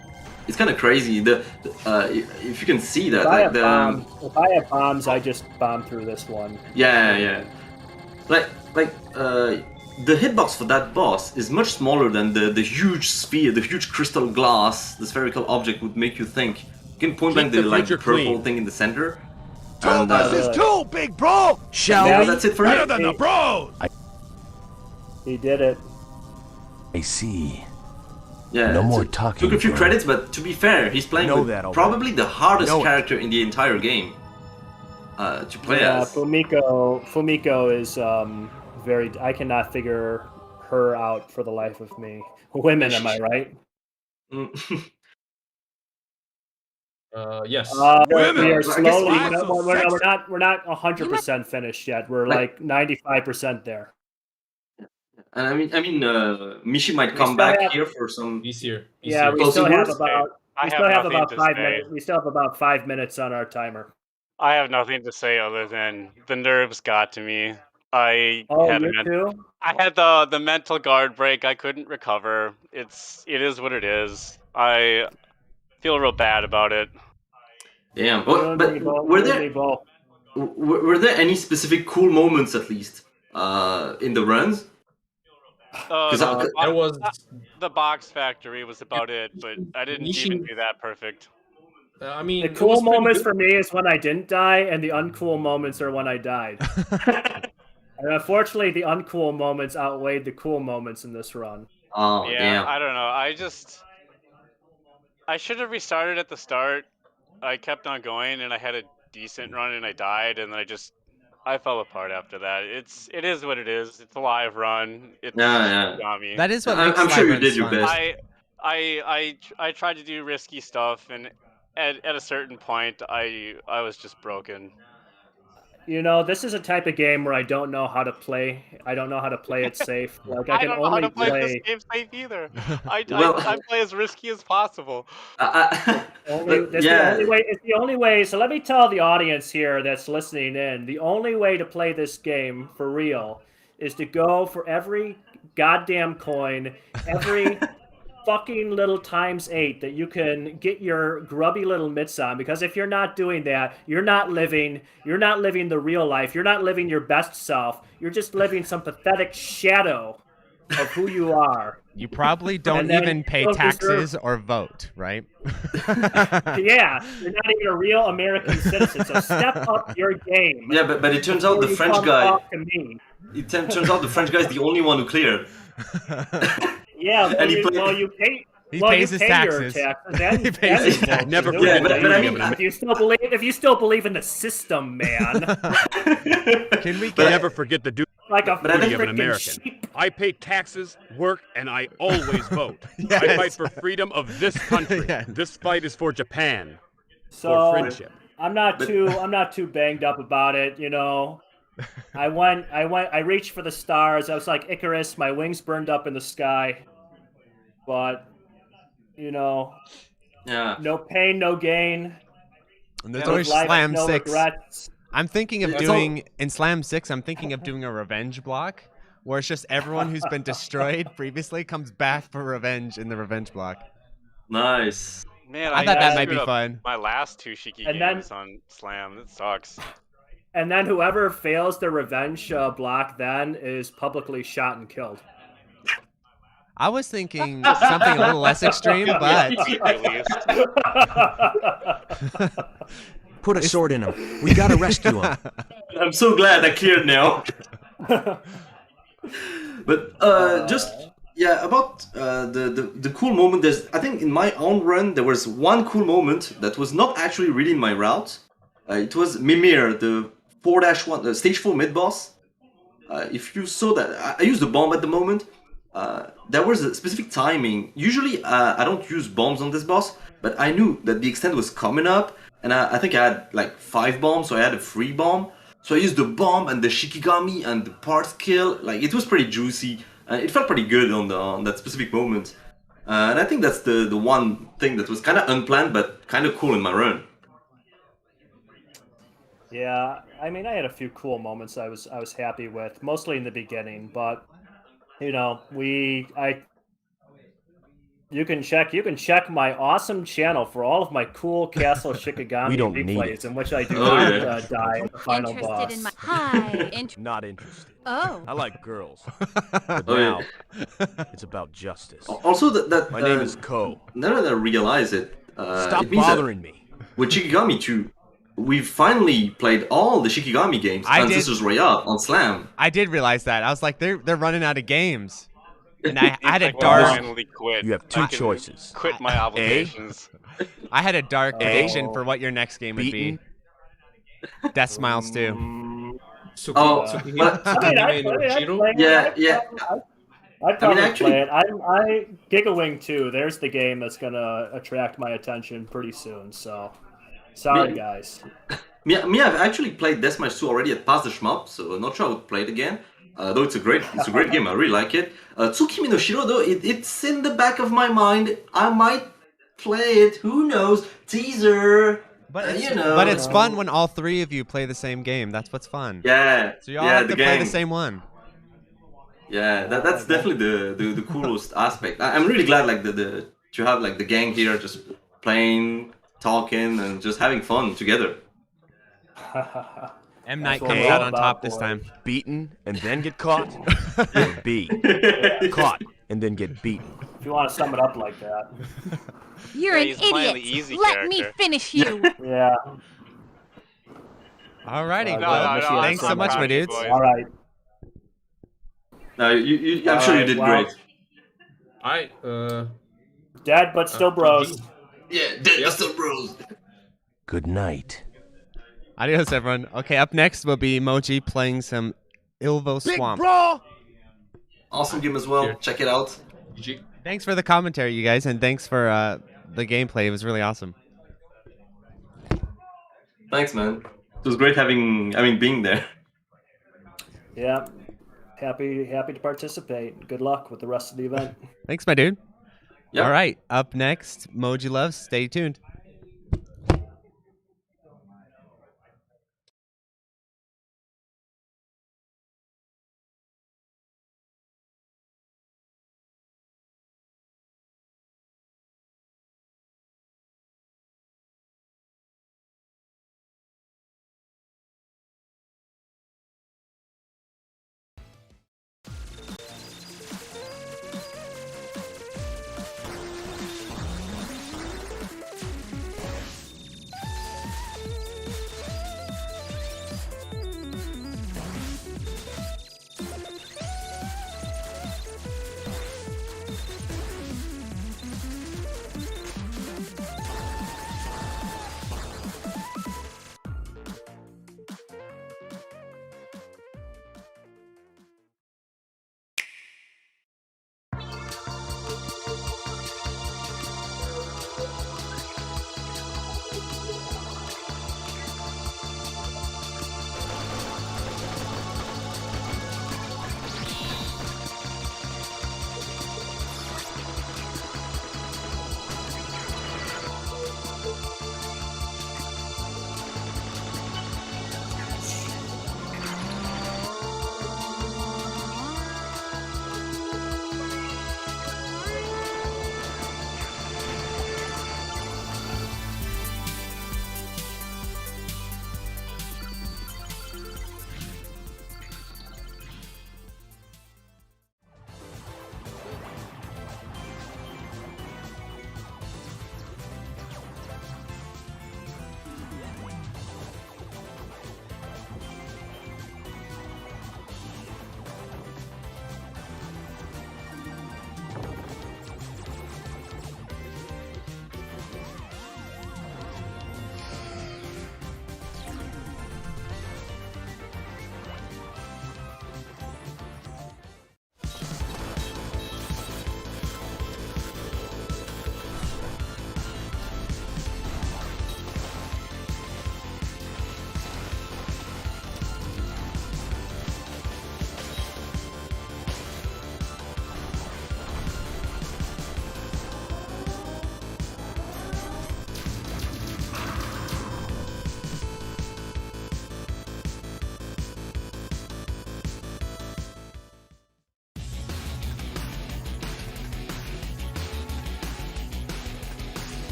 It's kind of crazy. If you can see that, if I have bombs, I just bomb through this one. Yeah. The hitbox for that boss is much smaller than the huge sphere, the huge crystal glass, the spherical object would make you think. You can point blank the purple thing in the center. Two versus two, big bro! Shall we? That's it for Better him. than the bros! He did it. I see. Yeah, no more talking. Took a few bro. credits, but to be fair, he's playing with probably the hardest character in the entire game to play as. Fumiko is very. I cannot figure her out for the life of me. Women, am I right? Yes. We are slowly. We're not 100% finished yet. We're like 95% there. And I mean, Mishi might come back here for some. He's here. Yeah, we still have about. I We still have nothing about to 5 say. minutes. We still have about 5 minutes on our timer. I have nothing to say other than the nerves got to me. I Oh, had you too? I had the mental guard break. I couldn't recover. It is what it is. I feel real bad about it. Damn, but were there any specific cool moments at least in the runs? The box factory was about it, but I didn't even do that perfect. I mean, The cool moments for me is when I didn't die, and the uncool moments are when I died. And unfortunately, the uncool moments outweighed the cool moments in this run. Oh, yeah, damn. I don't know. I should have restarted at the start. I kept on going, and I had a decent run, and I died, and then I fell apart after that. It is what it is. It's a live run. It's Shikigami. That is what makes I'm sure you live did your runs best. I tried to do risky stuff, and at a certain point, I was just broken. You know, this is a type of game where I don't know how to play. I don't know how to play it safe. Like I can don't know only how to play this game safe either. I play as risky as possible. It's the only way. So let me tell the audience here that's listening in, the only way to play this game for real is to go for every goddamn coin, every fucking little ×8 that you can get your grubby little mitts on, because if you're not doing that, you're not living the real life. You're not living your best self. You're just living some pathetic shadow of who you are. You probably don't even pay taxes or vote, right? Yeah, you're not even a real American citizen, so step up your game. Yeah, but it turns out the French guy. It turns out the French guy is the only one who cleared. Yeah, And you pay. He well, pays you his pay taxes. Your taxes. He pays his taxes. Never Yeah, but I mean, if you still believe in the system, man. Can we never forget the duty like a of an freaking American? sheep. I pay taxes, work, and I always vote. I fight for freedom of this country. This fight is for Japan. So for friendship. I'm not too banged up about it, you know. I reached for the stars. I was like Icarus, my wings burned up in the sky. But you know, no pain, no gain. And there's always Slam 6. Regrets. I'm thinking of doing in Slam 6. I'm thinking of doing a revenge block where it's just everyone who's been destroyed previously comes back for revenge in the revenge block. Nice. Man, I thought that might be screwed up fun. My last 2 Shiki games on Slam. That sucks. And then whoever fails the revenge block then is publicly shot and killed. I was thinking something a little less extreme, but put a sword in him. We gotta rescue him. I'm so glad I cleared now. But about the cool moment. I think in my own run there was one cool moment that was not actually really in my route. It was Mimir, the 4-1, the stage 4 mid boss. If you saw that, I used the bomb at the moment. There was a specific timing. Usually I don't use bombs on this boss, but I knew that the extent was coming up, and I think I had like 5 bombs, so I had a free bomb. So I used the bomb and the Shikigami and the part skill. Like it was pretty juicy. It felt pretty good on that specific moment. And I think that's the one thing that was kind of unplanned but kind of cool in my run. Yeah, I mean, I had a few cool moments I was happy with, mostly in the beginning, but you know, you can check my awesome channel for all of my cool Castle Shikigami replays in which I do not die at the final boss. Not interested. Oh. I like girls. But now, it's about justice. Also, that my name is Ko. Now that I realize it, Stop it means bothering me. With Shikigami 2, we've finally played all the Shikigami games and Sisters Royale on Slam. I did realize that. I was like, they're running out of games. And I had a Well, dark. finally quit. You have two choices. Quit my obligations. I had a dark prediction for what your next game would be. Death Smiles 2. Yeah. I'd probably play it. Gigawing 2, there's the game that's gonna attract my attention pretty soon. So, sorry guys. Me, I've actually played Death Smash 2 already at past the Shmup, so I'm not sure I would play it again. Though it's a great game, I really like it. Tsukimi no Shiro, though, it's in the back of my mind. I might play it. Who knows? Teaser. But it's fun when all three of you play the same game. That's what's fun. Yeah. So you all have to play the same one. Yeah, that's definitely the coolest aspect. I'm really glad like to have like the gang here just playing, talking, and just having fun together. M. Night comes out on top this time. Beaten and then get caught? Or B. Caught and then get beaten. If you want to sum it up like that. You're an idiot. Let me finish you. Yeah. Alrighty. Well, thanks so much, my dudes. All right. No, I'm sure you did great. Dead but still bros. Yeah, dead but still bros. Good night. Adios, everyone. Okay, up next will be Moji playing some Illvelo Swamp. Awesome game as well. Check it out. Thanks for the commentary, you guys, and thanks for the gameplay. It was really awesome. Thanks, man. It was great being there. Yeah. Happy to participate. Good luck with the rest of the event. Thanks, my dude. Yep. All right, up next, Mojilove. Stay tuned.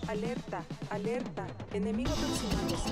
Alerta, alerta, enemigo aproximándose.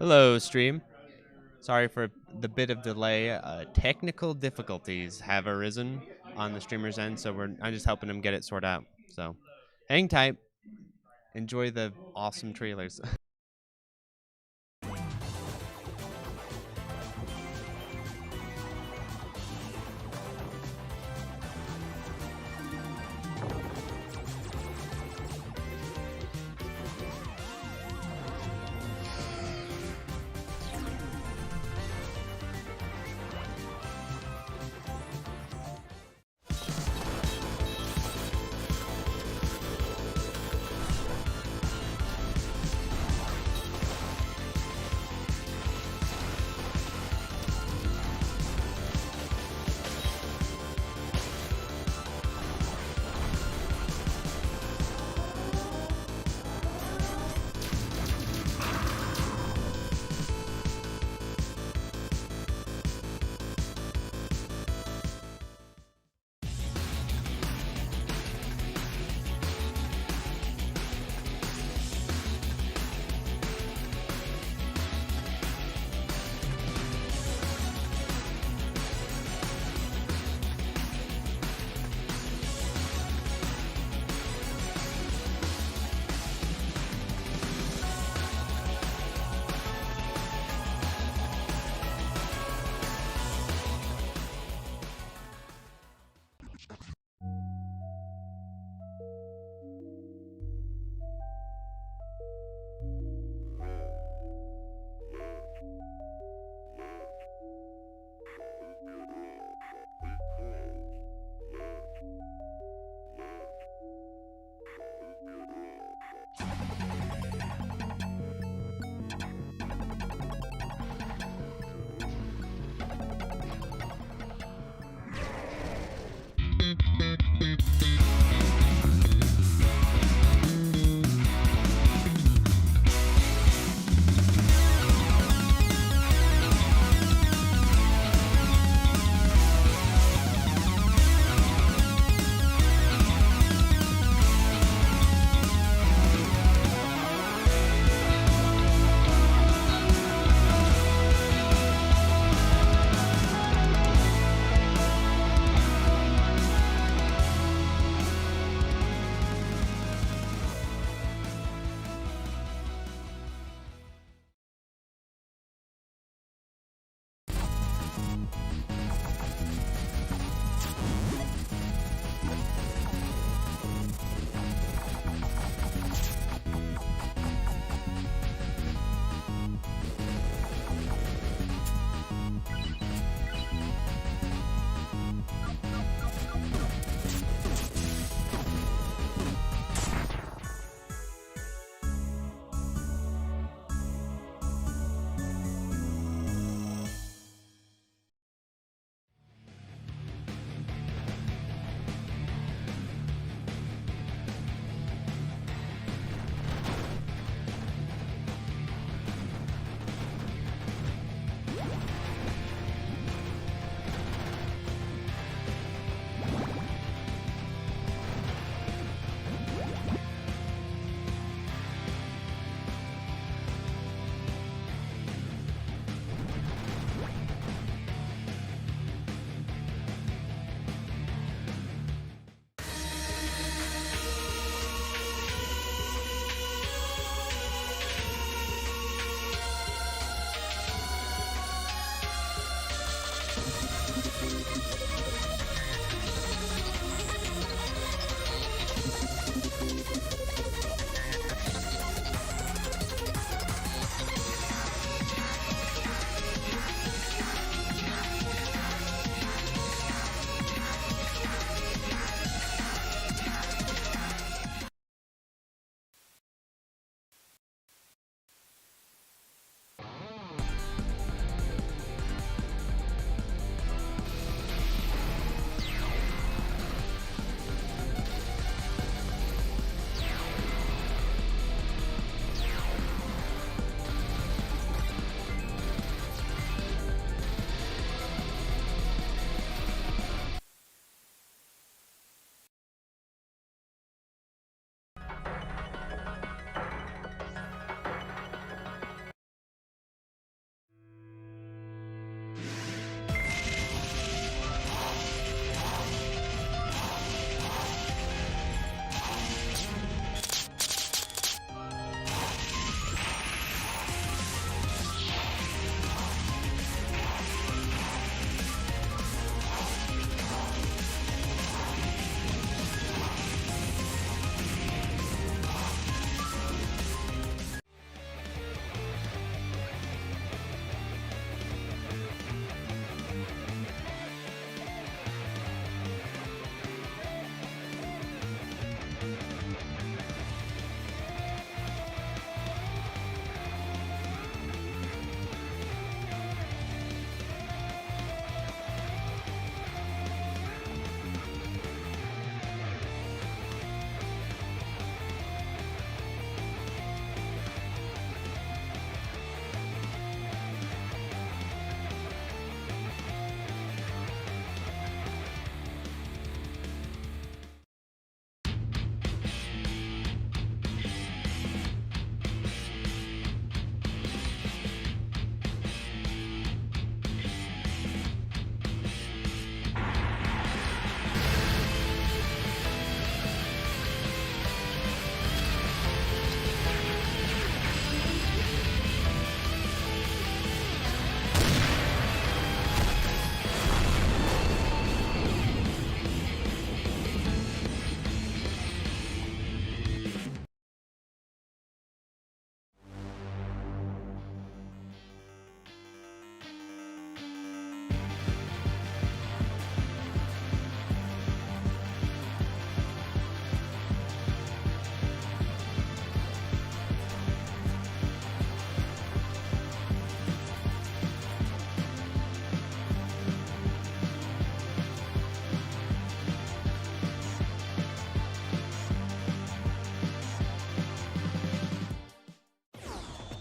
Hello, stream. Sorry for the bit of delay. Technical difficulties have arisen on the streamer's end, so I'm just helping him get it sorted out. So, hang tight. Enjoy the awesome trailers.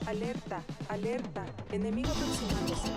Alerta, alerta, enemigo aproximándose.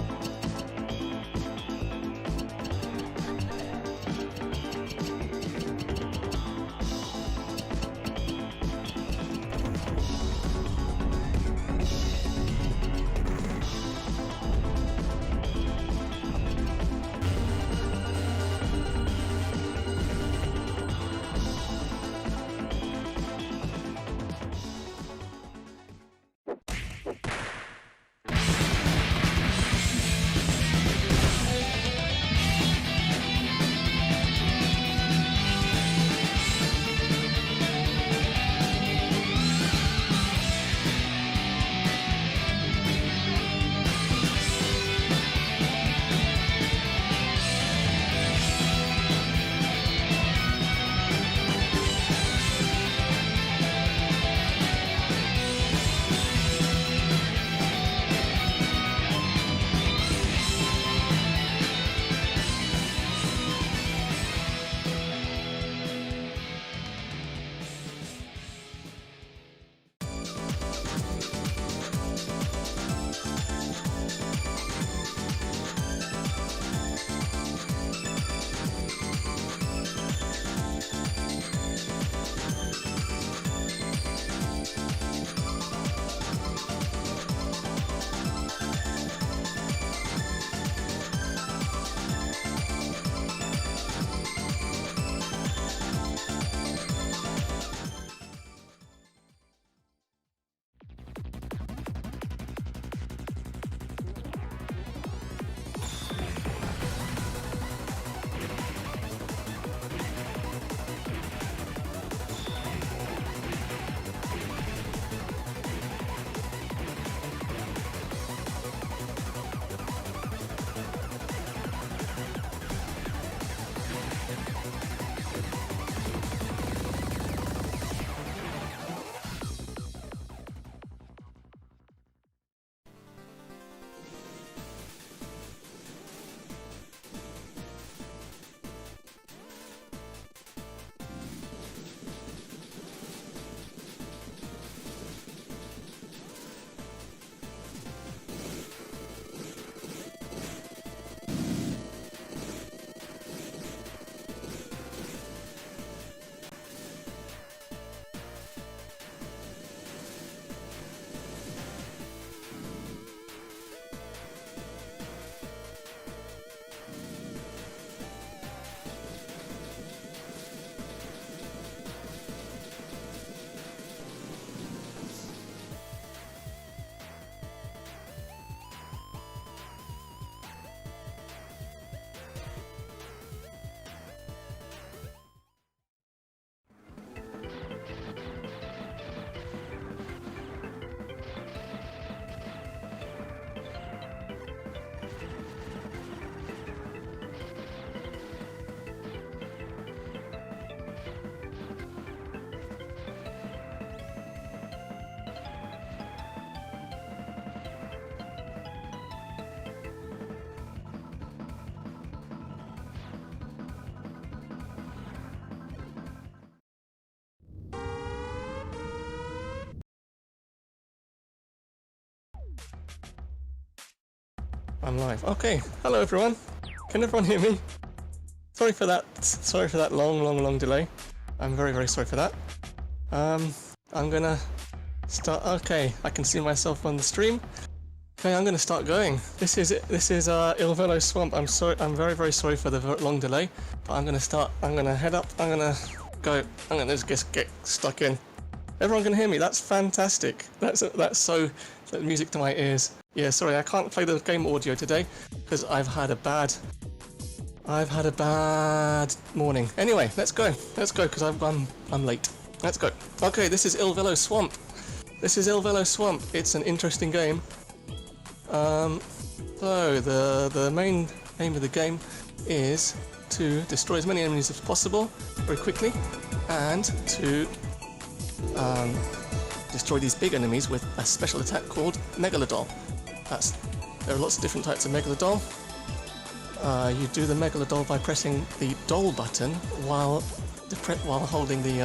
I'm live. Okay, hello everyone. Can everyone hear me? Sorry for that long delay. I'm very sorry for that. I'm gonna start. Okay, I can see myself on the stream. Okay, I'm gonna start going. This is Illvelo Swamp. I'm very sorry for the long delay, but I'm gonna start. I'm gonna head up. I'm gonna go. I'm gonna just get stuck in. Everyone can hear me. That's fantastic. That's music to my ears. Yeah, sorry, I can't play the game audio today because I've had a bad morning. Anyway, let's go because I'm late. Let's go. Okay, this is Illvelo Swamp. It's an interesting game. So the main aim of the game is to destroy as many enemies as possible very quickly, and to destroy these big enemies with a special attack called Megalodol. There are lots of different types of Megalodol. You do the Megalodol by pressing the Dol button while holding the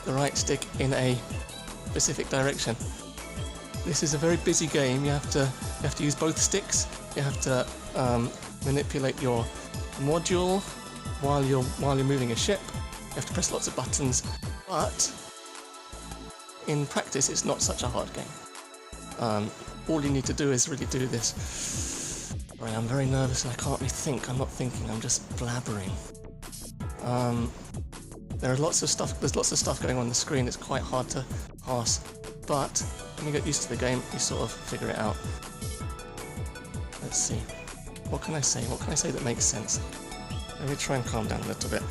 right stick in a specific direction. This is a very busy game. You have to use both sticks. You have to manipulate your module while you're moving a ship. You have to press lots of buttons, but in practice, it's not such a hard game. All you need to do is really do this. Sorry, I'm very nervous and I can't really think. I'm not thinking. I'm just blabbering. There's lots of stuff going on the screen. It's quite hard to pass, but when you get used to the game, you sort of figure it out. Let's see. What can I say? What can I say that makes sense? Let me try and calm down a little bit.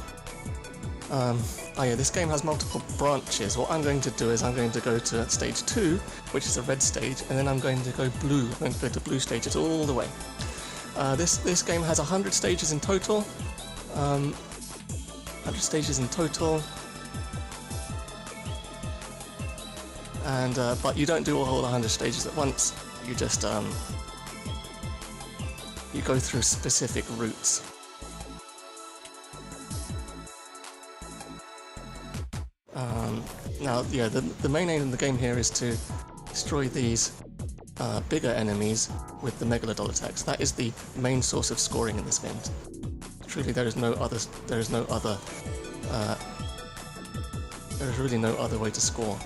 Oh yeah, this game has multiple branches. What I'm going to do is I'm going to go to stage 2, which is a red stage, and then I'm going to go blue. I'm going to go to blue stages all the way. This game has 100 stages in total. 100 stages in total. And but you don't do all 100 stages at once. You just you go through specific routes. Now, yeah, the main aim of the game here is to destroy these bigger enemies with the Megalodon attacks. That is the main source of scoring in this game. Truly, there is really no other way to score.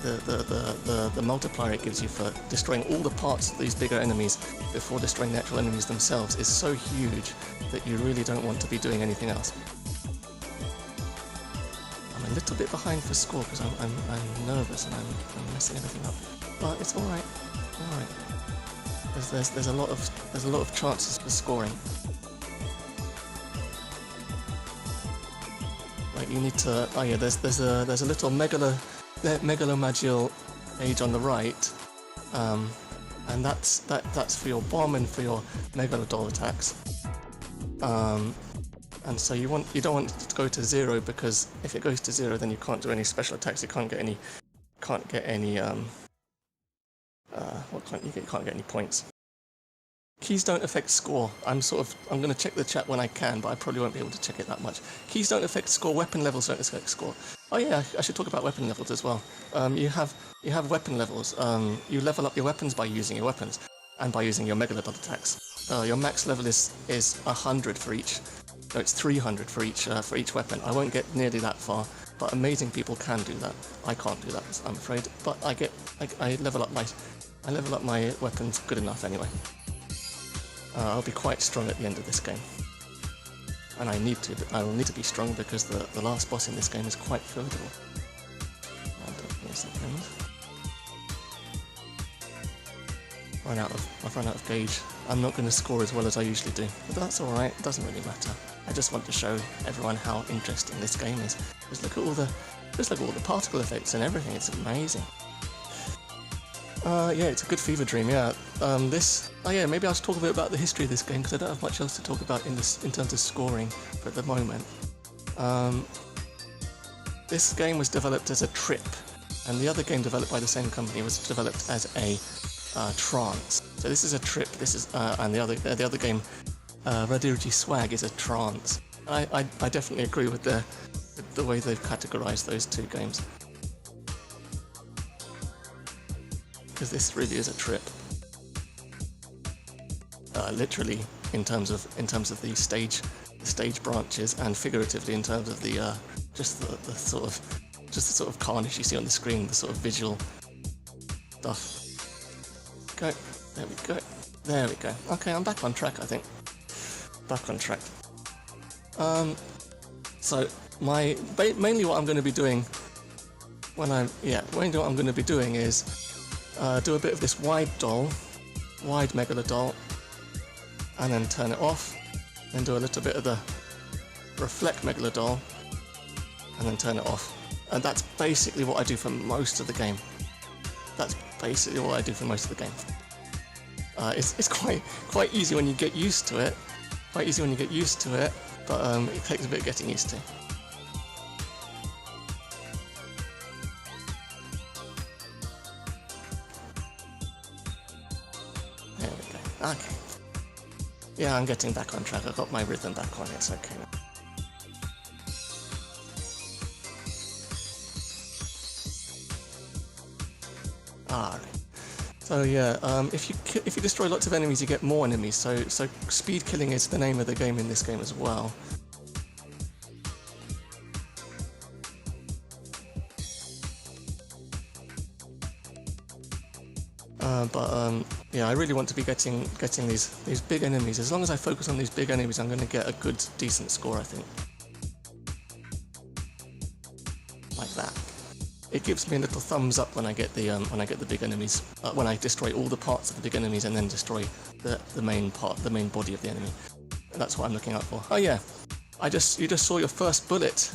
The multiplier it gives you for destroying all the parts of these bigger enemies before destroying the actual enemies themselves is so huge that you really don't want to be doing anything else. I'm a little bit behind for score because I'm nervous and I'm messing everything up, but it's all right. All right. There's a lot of chances for scoring. Like you need to. Oh yeah, there's a little megalomagil page on the right, and that's for your bomb and for your megalodon attacks. And so you don't want it to go to 0 because if it goes to 0, then you can't do any special attacks. You can't get any. You can't get any points. Keys don't affect score. I'm going to check the chat when I can, but I probably won't be able to check it that much. Keys don't affect score. Weapon levels don't affect score. Oh yeah, I should talk about weapon levels as well. You have weapon levels. You level up your weapons by using your weapons and by using your megalodon attacks. Your max level is 100 for each. No, it's 300 for each weapon. I won't get nearly that far, but amazing people can do that. I can't do that, I'm afraid. But I level up my weapons good enough anyway. I'll be quite strong at the end of this game, and I will need to be strong because the last boss in this game is quite formidable. Give me a second. I've run out of gauge. I'm not going to score as well as I usually do, but that's all right. It doesn't really matter. I just want to show everyone how interesting this game is. Just look at all the particle effects and everything. It's amazing. Yeah, it's a good fever dream. Yeah. Maybe I'll talk a bit about the history of this game because I don't have much else to talk about in terms of scoring at the moment. This game was developed as a trip, and the other game developed by the same company was developed as a trance. So this is a trip. This is and the other game, Radirji Swag, is a trance. I definitely agree with the way they've categorized those two games. Because this really is a trip, literally in terms of the stage branches, and figuratively in terms of the just the sort of carnage you see on the screen, the sort of visual stuff. There we go. Okay, I'm back on track. I think back on track. So mainly what I'm going to be doing is do a bit of this wide megalodon, and then turn it off, then do a little bit of the reflect megalodon, and then turn it off. And that's basically what I do for most of the game. It's quite easy when you get used to it. But it takes a bit of getting used to. There we go. Okay. Yeah, I'm getting back on track. I got my rhythm back on. It's okay now. Alright. So yeah, if you destroy lots of enemies, you get more enemies. So speed killing is the name of the game in this game as well. Yeah, I really want to be getting these big enemies. As long as I focus on these big enemies, I'm going to get a good, decent score, I think. Like that. It gives me a little thumbs up when I get the big enemies. When I destroy all the parts of the big enemies and then destroy the main body of the enemy. And that's what I'm looking out for. Oh yeah, you just saw your first bullet.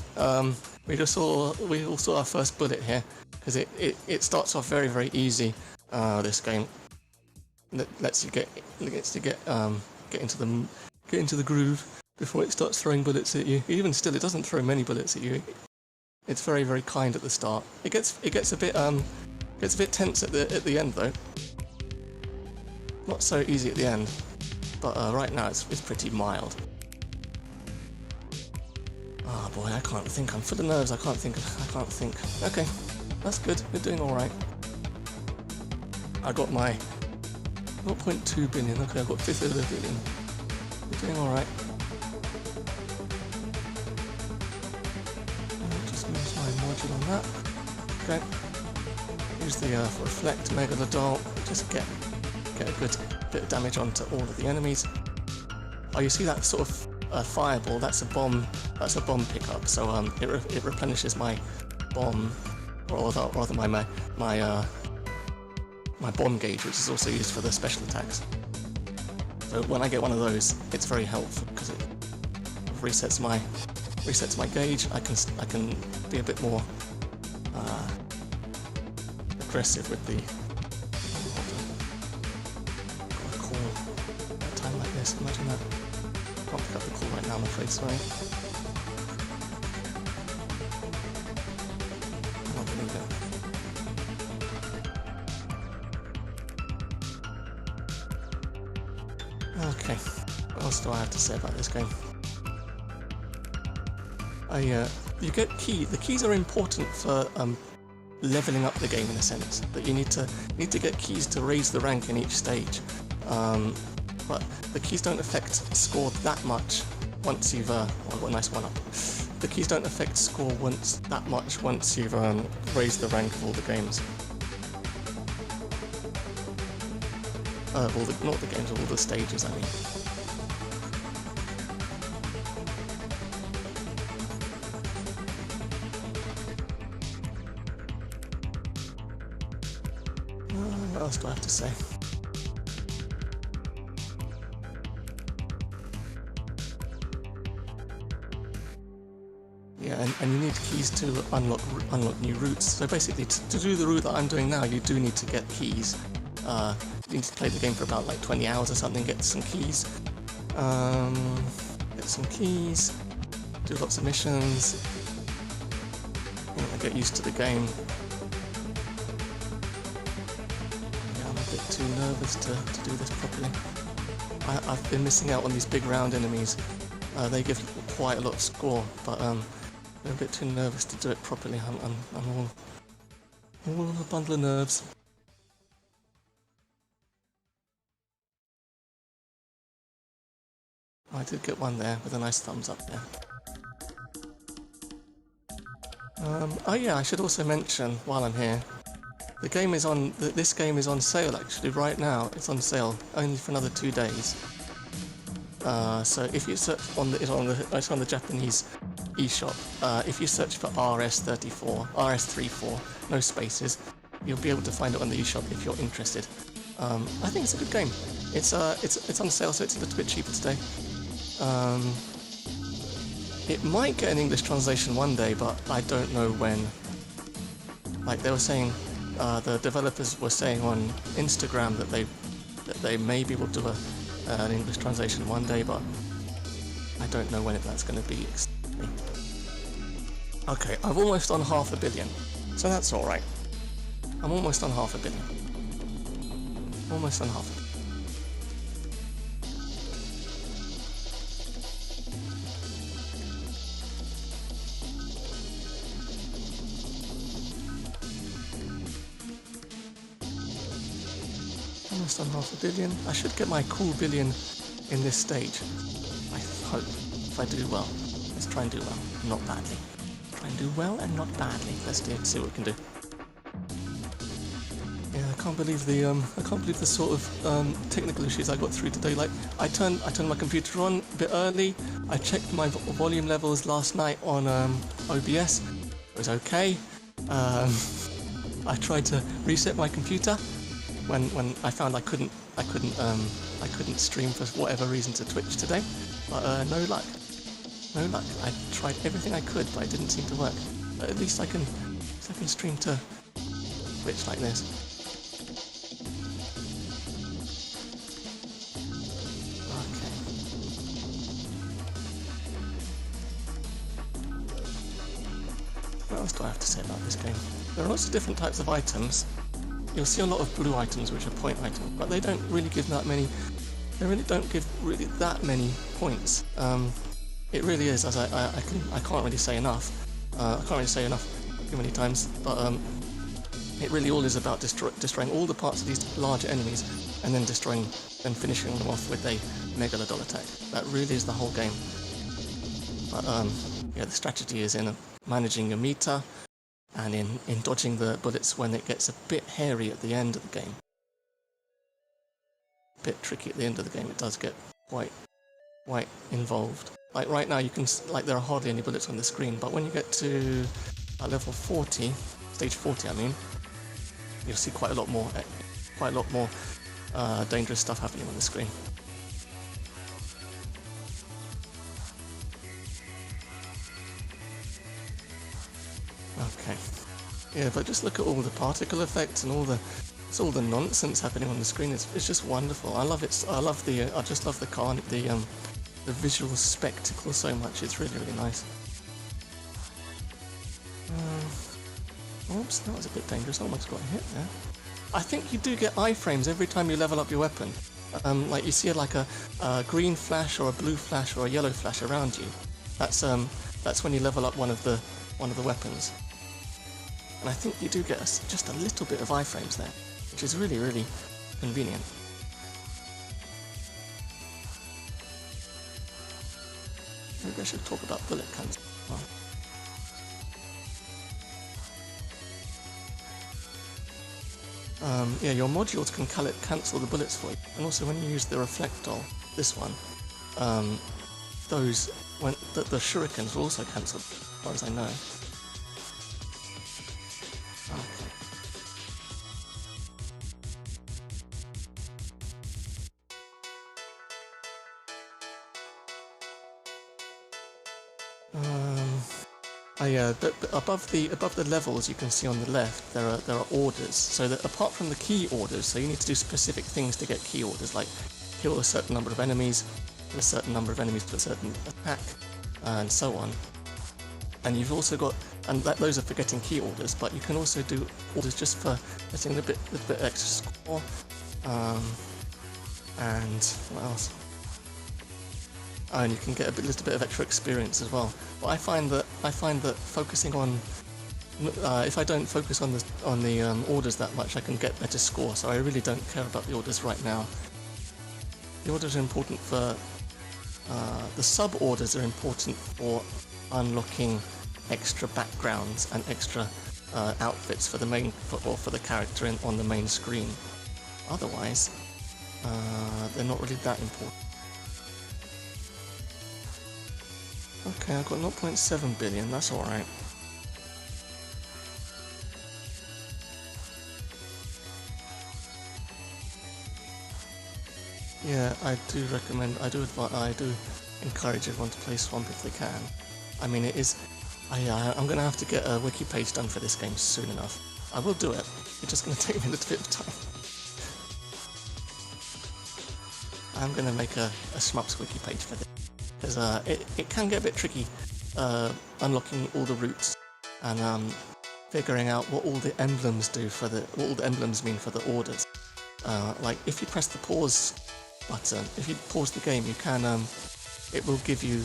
We all saw our first bullet here because it starts off very, very easy. This game lets you get into the groove before it starts throwing bullets at you. Even still, it doesn't throw many bullets at you. It's very, very kind at the start. It gets a bit tense at the end though. Not so easy at the end, but right now it's pretty mild. Oh boy, I can't think. I'm full of nerves. I can't think. Okay, that's good. We're doing all right. I got my 0.2 billion. Okay, I got 1/5 of a billion. We're doing all right. Just use my module on that. Okay. Use the reflect megalodon. Just get a good bit of damage onto all of the enemies. Oh, you see that sort of fireball? That's a bomb. That's a bomb pickup. So it replenishes my bomb, or rather my bomb gauge, which is also used for the special attacks. So when I get one of those, it's very helpful because it resets my gauge. I can be a bit more aggressive with the call at a time like this. Imagine that. Can't pick up the call right now, I'm afraid. Sorry. I can't believe it. Okay, what else do I have to say about this game? You get the keys are important for leveling up the game in a sense. That you need to get keys to raise the rank in each stage. But the keys don't affect score that much once you've I got a nice one up. The keys don't affect score that much once you've raised the rank of all the games. Not the games, all the stages, I mean. What else do I have to say? Yeah, and you need keys to unlock new routes. So basically, to do the route that I'm doing now, you do need to get keys. You need to play the game for about like 20 hours or something, get some keys, do lots of missions, get used to the game. Yeah, I'm a bit too nervous to do this properly. I've been missing out on these big round enemies. They give quite a lot of score, but I'm a bit too nervous to do it properly. I'm all a bundle of nerves. I did get one there with a nice thumbs up there. Oh yeah, I should also mention while I'm here, the game is on. This game is on sale actually right now. It's on sale only for another 2 days. So if you search it's on the Japanese eShop. If you search for RS34, no spaces, you'll be able to find it on the eShop if you're interested. I think it's a good game. It's on sale, so it's a little bit cheaper today. It might get an English translation one day, but I don't know when. Like they were saying, the developers were saying on Instagram that they maybe will do an English translation one day, but I don't know when that's going to be. Okay, I've almost on 500 million, so that's all right. I'm almost on 500 million. Almost on 500 million. Almost on half a billion. I should get my cool billion in this stage. I hope. If I do well. Let's try and do well. Not badly. Try and do well and not badly. Let's see what we can do. Yeah, I can't believe the sort of technical issues I got through today. Like, I turned my computer on a bit early. I checked my volume levels last night on OBS. It was okay. I tried to reset my computer when I found I couldn't stream for whatever reason to Twitch today. But no luck. No luck. I tried everything I could, but it didn't seem to work. But at least I can stream to Twitch like this. What else do I have to say about this game? There are lots of different types of items. You'll see a lot of blue items, which are point items, but they don't really give that many. They really don't give that many points. It really is, as I can't really say enough. I can't really say enough too many times, but it really all is about destroying all the parts of these larger enemies, and then finishing them off with a Megalodon attack. That really is the whole game. But yeah, the strategy is in managing your meter, and in dodging the bullets when it gets a bit hairy at the end of the game. A bit tricky at the end of the game. It does get quite involved. Like right now, there are hardly any bullets on the screen, but when you get to level 40, stage 40, I mean, you'll see quite a lot more dangerous stuff happening on the screen. Okay. Yeah, but just look at all the particle effects and all the nonsense happening on the screen. It's just wonderful. I love it. I just love the visual spectacle so much. It's really, really nice. Oops, that was a bit dangerous. I almost got hit there. I think you do get iframes every time you level up your weapon. Like you see like a green flash or a blue flash or a yellow flash around you. That's when you level up one of the weapons. And I think you do get just a little bit of iframes there, which is really, really convenient. Maybe I should talk about bullet cancel. Yeah, your modules can cancel the bullets for you, and also when you use the reflectol, this one, the shurikens will also cancel, as far as I know. Above the levels you can see on the left there are orders. So that apart from the key orders, so you need to do specific things to get key orders, like kill a certain number of enemies, kill a certain number of enemies to a certain attack, and so on. And you've also got, those are for getting key orders, but you can also do orders just for getting a bit extra score. And what else? And you can get a little bit of extra experience as well. But I find that focusing on, if I don't focus on the orders that much, I can get better score. So I really don't care about the orders right now. The orders are important for the sub orders are important for unlocking extra backgrounds and extra outfits for the for the character on the main screen. Otherwise, they're not really that important. Okay, I've got 0.7 billion, that's alright. Yeah, I do encourage everyone to play Swamp if they can. I mean, it is... I'm going to have to get a wiki page done for this game soon enough. I will do it, it's just going to take me a little bit of time. I'm going to make a Shmups wiki page for this. Because it can get a bit tricky unlocking all the routes and figuring out what all the emblems do what all the emblems mean for the orders. Like if you press the pause button, if you pause the game, you can it will give you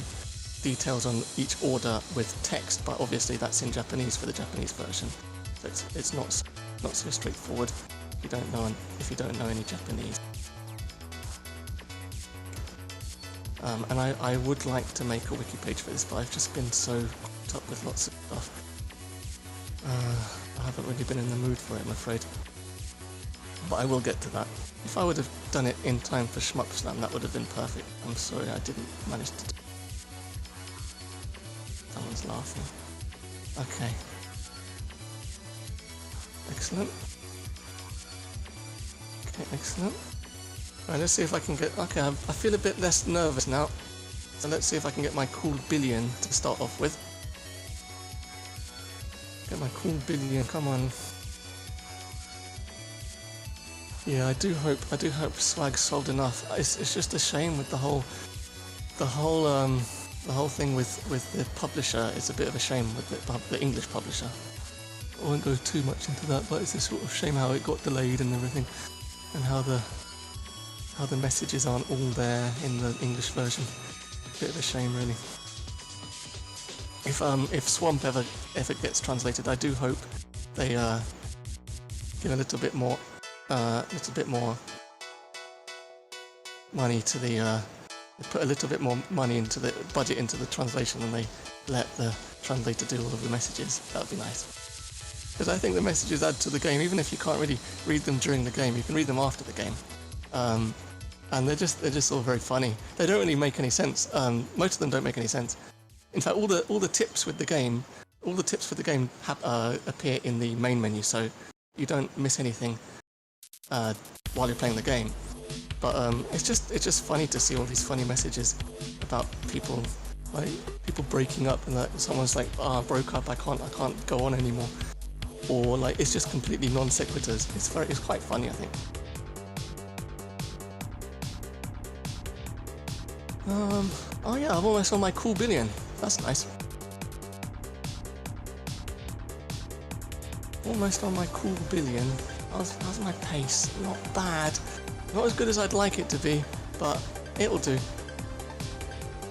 details on each order with text, but obviously that's in Japanese for the Japanese version, so it's not so straightforward. if you don't know any Japanese. And I would like to make a wiki page for this, but I've just been so caught up with lots of stuff. I haven't really been in the mood for it, I'm afraid. But I will get to that. If I would have done it in time for Shmup Slam, that would have been perfect. I'm sorry I didn't manage to do it. Someone's laughing. Okay. Excellent. Okay, excellent. Right, let's see if I can get... Okay, I feel a bit less nervous now. So let's see if I can get my cool billion to start off with. Get my cool billion, come on. Yeah, I do hope Swag sold enough. It's just a shame with the whole thing with the publisher. It's a bit of a shame with the English publisher. I won't go too much into that, but it's a sort of shame how it got delayed and everything, and how the messages aren't all there in the English version. Bit of a shame, really. If Swamp ever gets translated, I do hope they give a little bit more money to the they put a little bit more money into the budget into the translation, and they let the translator do all of the messages. That would be nice. Because I think the messages add to the game, even if you can't really read them during the game, you can read them after the game. And they're just all very funny. They don't really make any sense. Most of them don't make any sense. In fact, all the tips with the game, all the tips for the game appear in the main menu, so you don't miss anything while you're playing the game. But it's just funny to see all these funny messages about people breaking up, and that someone's like, "Ah, broke up. I can't go on anymore," or like it's just completely non sequiturs. It's quite funny, I think. Oh yeah, I've almost on my cool billion. That's nice. Almost on my cool billion. How's my pace? Not bad. Not as good as I'd like it to be, but it'll do.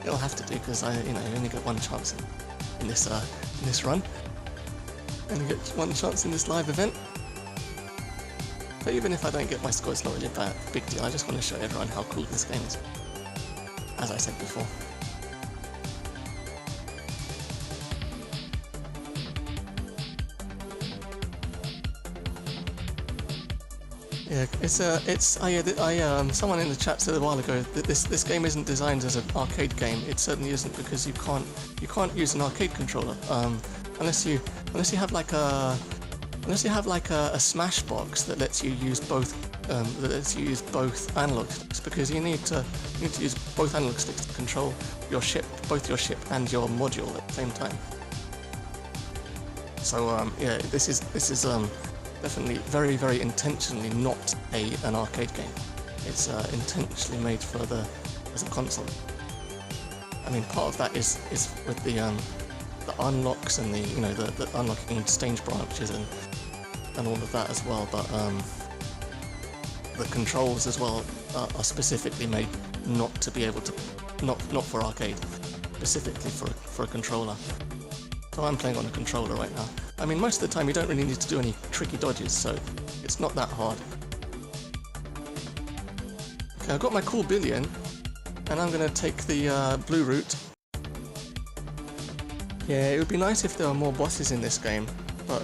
It'll have to do, because I only get one chance in this run. Only get one chance in this live event. But even if I don't get my score, it's not really a big deal. I just want to show everyone how cool this game is. As I said before. Yeah, someone in the chat said a while ago that this game isn't designed as an arcade game. It certainly isn't, because you can't use an arcade controller unless you have like a Smash box that lets you use both analog sticks, because you need to use both analog sticks to control your ship, both your ship and your module at the same time. So yeah, this is definitely very, very intentionally not an arcade game. It's intentionally made as a console. I mean, part of that is with the unlocks and the unlocking stage branches and all of that as well. But the controls as well are specifically made not to be able to not for arcade, specifically for a controller. So I'm playing on a controller right now. I mean, most of the time you don't really need to do any tricky dodges, so it's not that hard. Okay, I've got my cool billion, and I'm going to take the blue route. Yeah, it would be nice if there were more bosses in this game, but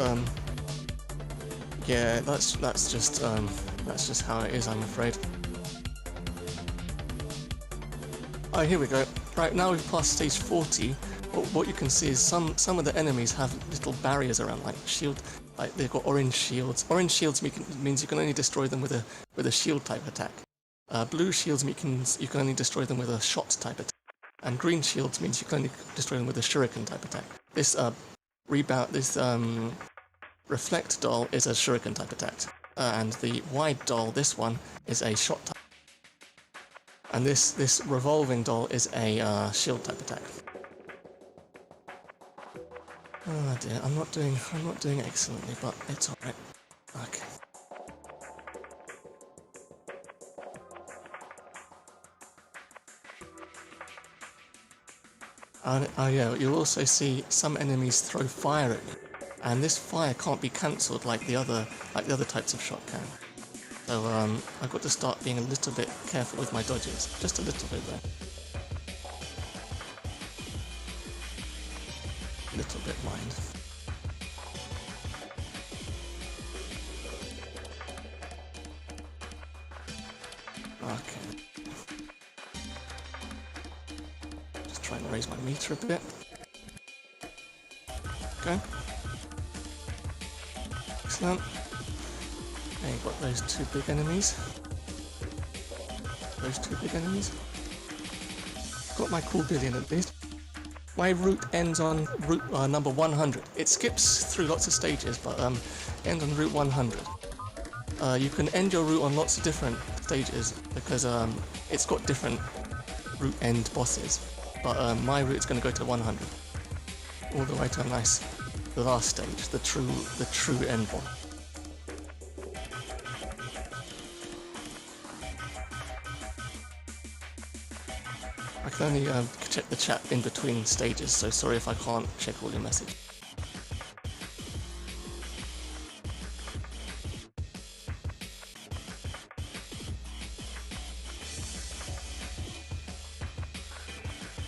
yeah, that's just how it is, I'm afraid. Oh, here we go. Right, now we've passed stage 40. What you can see is some of the enemies have little barriers around, like shield, like they've got orange shields. Orange shields means you can only destroy them with a shield type attack. Blue shields means you can only destroy them with a shot type attack, and green shields means you can only destroy them with a shuriken type attack. This reflect doll is a shuriken type attack, and the wide doll, this one, is a shot type, and this revolving doll is a shield type attack. Oh dear, I'm not doing excellently, but it's alright. Okay. Oh yeah, you'll also see some enemies throw fire at you, and this fire can't be cancelled like the other types of shot can. So I've got to start being a little bit careful with my dodges. Just a little bit there. Little bit mind. Okay. Just trying to raise my meter a bit. Okay. Excellent. Okay, got those two big enemies. Got my cool billion at least. My route ends on route number 100. It skips through lots of stages, but ends on route 100. You can end your route on lots of different stages because it's got different route end bosses. But my route's going to go to 100, all the way to the last stage, the true end boss. I can only check the chat in between stages, so sorry if I can't check all your messages.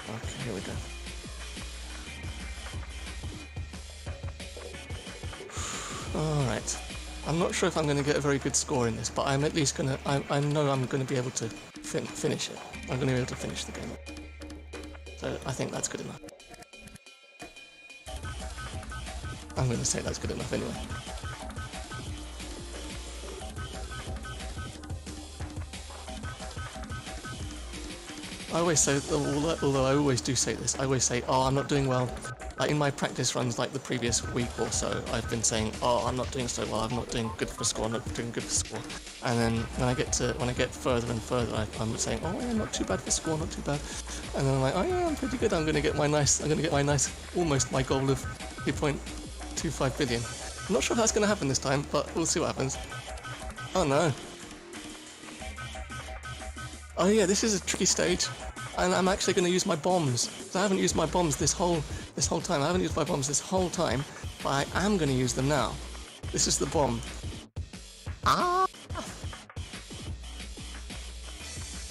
Okay, here we go. Alright. I'm not sure if I'm going to get a very good score in this, but I'm at least going to... I know I'm going to be able to finish it. I'm going to be able to finish the game. So I think that's good enough. I'm going to say that's good enough anyway. I always say, although I always do say this, I always say, oh, I'm not doing well. Like in my practice runs like the previous week or so, I've been saying, oh, I'm not doing so well, I'm not doing good for score, I'm not doing good for score. And then when I get further and further, I'm saying, oh yeah, not too bad for score, not too bad. And then I'm like, oh yeah, I'm pretty good, I'm gonna get my nice, almost my goal of 2.25 billion. I'm not sure if that's gonna happen this time, but we'll see what happens. Oh no. Oh yeah, this is a tricky stage. And I'm actually going to use my bombs. So I haven't used my bombs this whole time. I haven't used my bombs this whole time, but I am going to use them now. This is the bomb. Ah!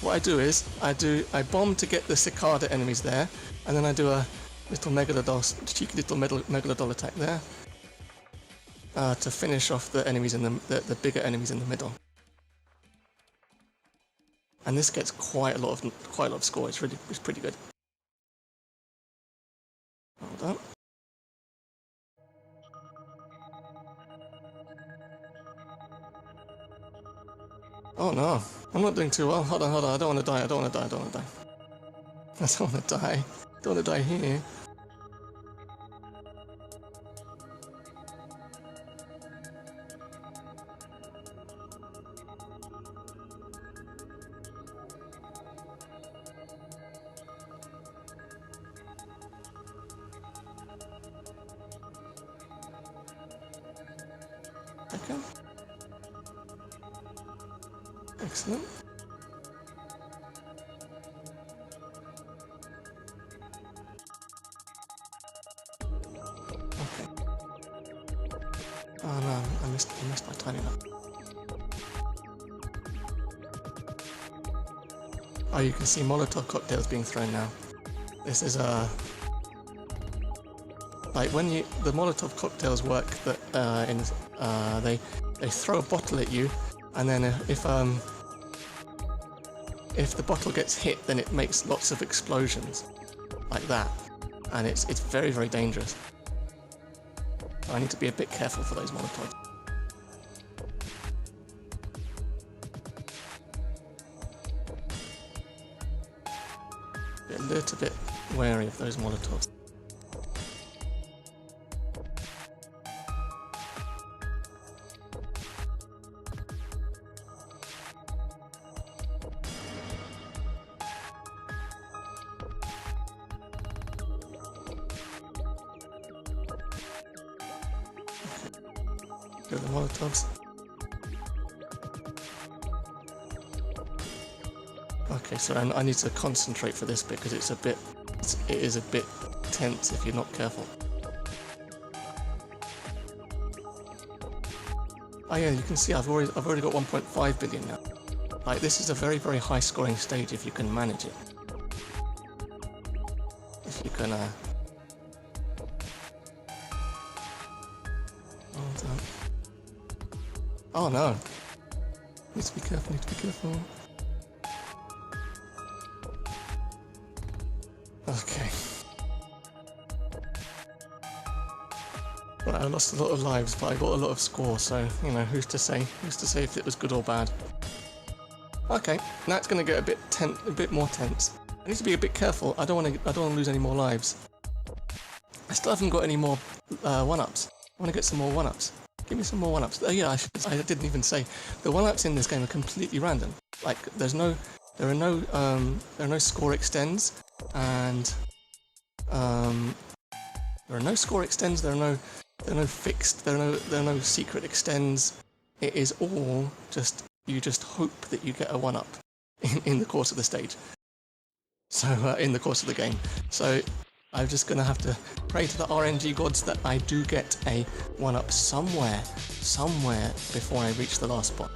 What I do is, I bomb to get the cicada enemies there, and then I do a little cheeky little megalodol attack there, to finish off the enemies in the bigger enemies in the middle. And this gets quite a lot of score. It's pretty good. Hold on. Oh no, I'm not doing too well. Hold on. I don't want to die. I don't want to die. I don't want to die here. Okay. Excellent. Okay. Oh no, I missed my timing up. Oh, you can see Molotov cocktails being thrown now. This is like when the Molotov cocktails work that they throw a bottle at you, and then if the bottle gets hit, then it makes lots of explosions like that, and it's very, very dangerous. So I need to be a bit careful for those Molotovs. Be a little bit wary of those Molotovs. Go the Molotovs. Okay, so I need to concentrate for this bit because it is a bit tense if you're not careful. Oh yeah, you can see I've already got 1.5 billion now. Like, this is a very, very high scoring stage if you can manage it. If you can, hold on. Oh no! Need to be careful, need to be careful. Okay. Right, I lost a lot of lives, but I got a lot of score, so, you know, who's to say? Who's to say if it was good or bad? Okay, now it's going to get a bit more tense. I need to be a bit careful. I don't want to lose any more lives. I still haven't got any more one-ups. I want to get some more one-ups. Give me some more one-ups. Oh yeah, I didn't even say the one-ups in this game are completely random. Like, there are no score extends, and there are no score extends. There are no fixed. There are no secret extends. It is all just, you just hope that you get a one-up in the course of the stage. So in the course of the game. So I'm just gonna have to pray to the RNG gods that I do get a one-up somewhere before I reach the last boss.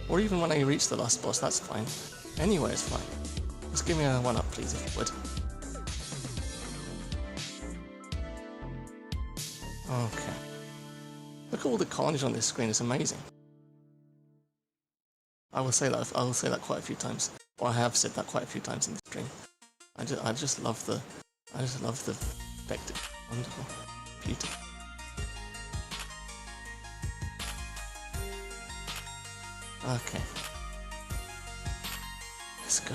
Or even when I reach the last boss, that's fine. Anywhere is fine. Just give me a one-up, please, if you would. Okay. Look at all the carnage on this screen, it's amazing. I will say that quite a few times. Or I have said that quite a few times in the stream. I just love the spectacle. Wonderful. Beautiful. Okay. Let's go.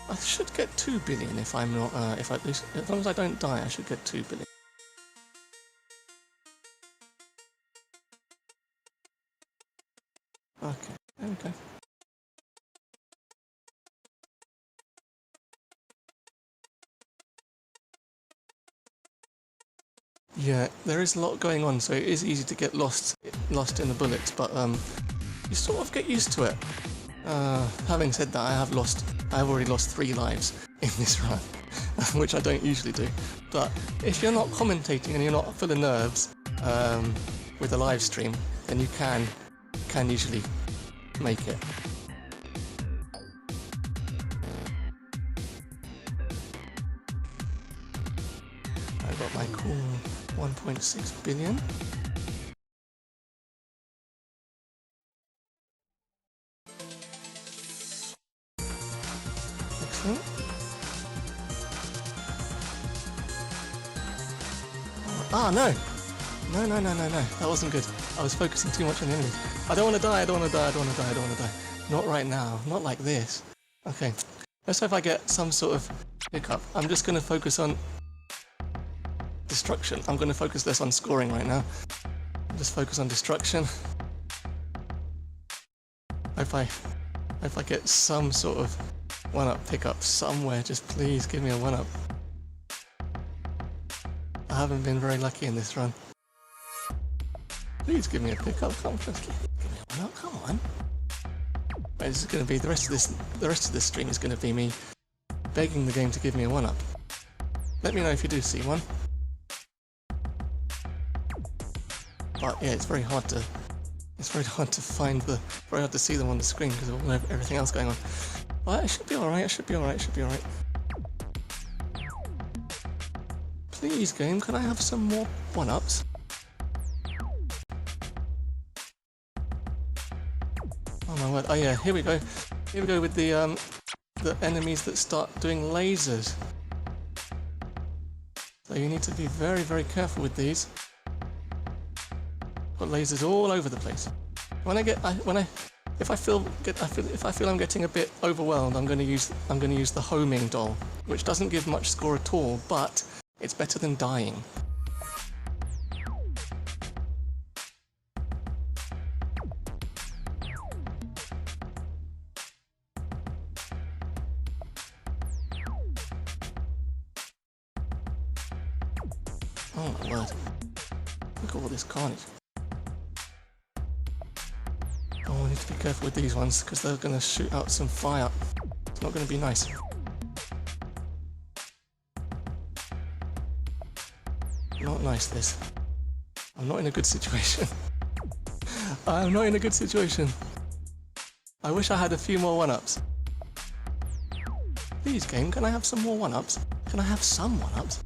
I should get 2 billion if I'm not, as long as I don't die, I should get 2 billion. Okay, there we go. Yeah, there is a lot going on, so it is easy to get lost in the bullets, but you sort of get used to it. Having said that, I have already lost 3 lives in this run, which I don't usually do. But if you're not commentating and you're not full of nerves with a live stream, then you can usually make it. I got my cool 1.6 billion. Excellent. Ah, no! No, that wasn't good. I was focusing too much on the enemies. I don't want to die, I don't want to die. Not right now, not like this. Okay, let's hope I get some sort of hiccup. I'm just going to focus on destruction. I'm going to focus less on scoring right now. Just focus on destruction. If I get some sort of one-up pickup somewhere, just please give me a one-up. I haven't been very lucky in this run. Please give me a pickup. Come on, just give me a one-up. Come on. Right, this is going to be the rest of this stream is going to be me begging the game to give me a one-up. Let me know if you do see one. But yeah, it's very hard to see them on the screen because of everything else going on. But it should be alright, it should be alright. Please, game, can I have some more one-ups? Oh my word, oh yeah, here we go. Here we go with the enemies that start doing lasers. So you need to be very, very careful with these. Got lasers all over the place. If I feel I'm getting a bit overwhelmed, I'm going to use the homing doll, which doesn't give much score at all, but it's better than dying. Oh my word! Look at all this carnage. Oh, I need to be careful with these ones because they're going to shoot out some fire. It's not going to be nice. Not nice, this. I'm not in a good situation. I'm not in a good situation. I wish I had a few more one-ups. Please, game, can I have some more one-ups? Can I have some one-ups?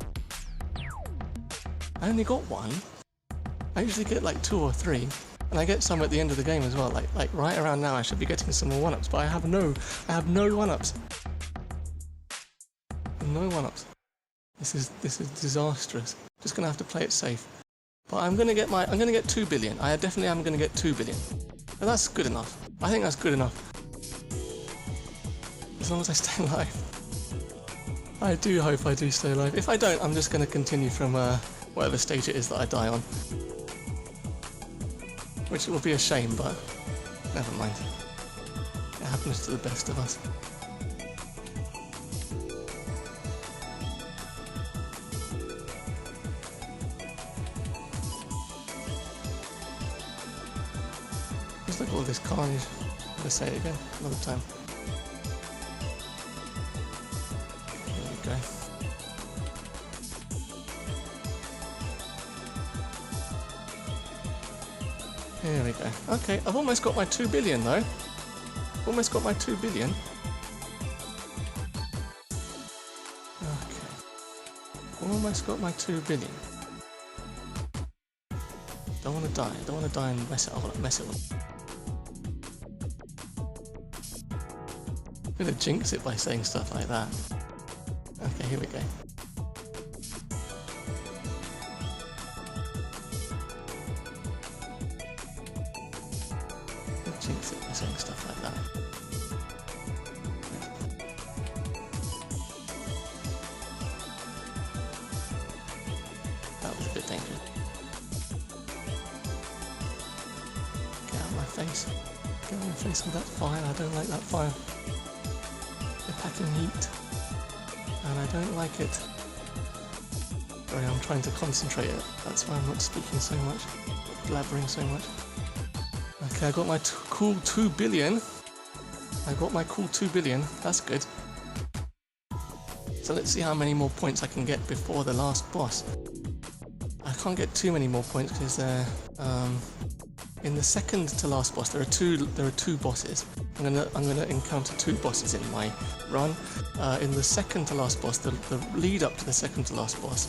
I only got one. I usually get like 2 or 3, and I get some at the end of the game as well. Like right around now, I should be getting some more one-ups, but I have no one-ups. No one-ups. This is disastrous. Just gonna have to play it safe. But I'm gonna get 2 billion. I definitely am gonna get 2 billion. And that's good enough. I think that's good enough. As long as I stay alive. I do hope I do stay alive. If I don't, I'm just gonna continue from whatever stage it is that I die on. Which will be a shame, but never mind. It happens to the best of us. Just look at all this carnage. I'm gonna say it again another time. Here we go. Here we go. Okay, I've almost got my 2 billion though. Almost got my 2 billion. Okay. Almost got my 2 billion. Don't want to die. Don't want to die and mess it up. I'm gonna jinx it by saying stuff like that. Okay, here we go. Jinx it by saying stuff like that. That was a bit dangerous. Get out of my face. Get out of my face with that fire. I don't like that fire. They're packing heat. And I don't like it. Sorry, I'm trying to concentrate it. That's why I'm not speaking so much. Blabbering so much. Okay, I got my cool 2 billion. I got my cool 2 billion. That's good. So let's see how many more points I can get before the last boss. I can't get too many more points because they're in the second to last boss. There are two bosses. I'm gonna encounter 2 bosses in my run. In the second to last boss, the lead up to the second to last boss,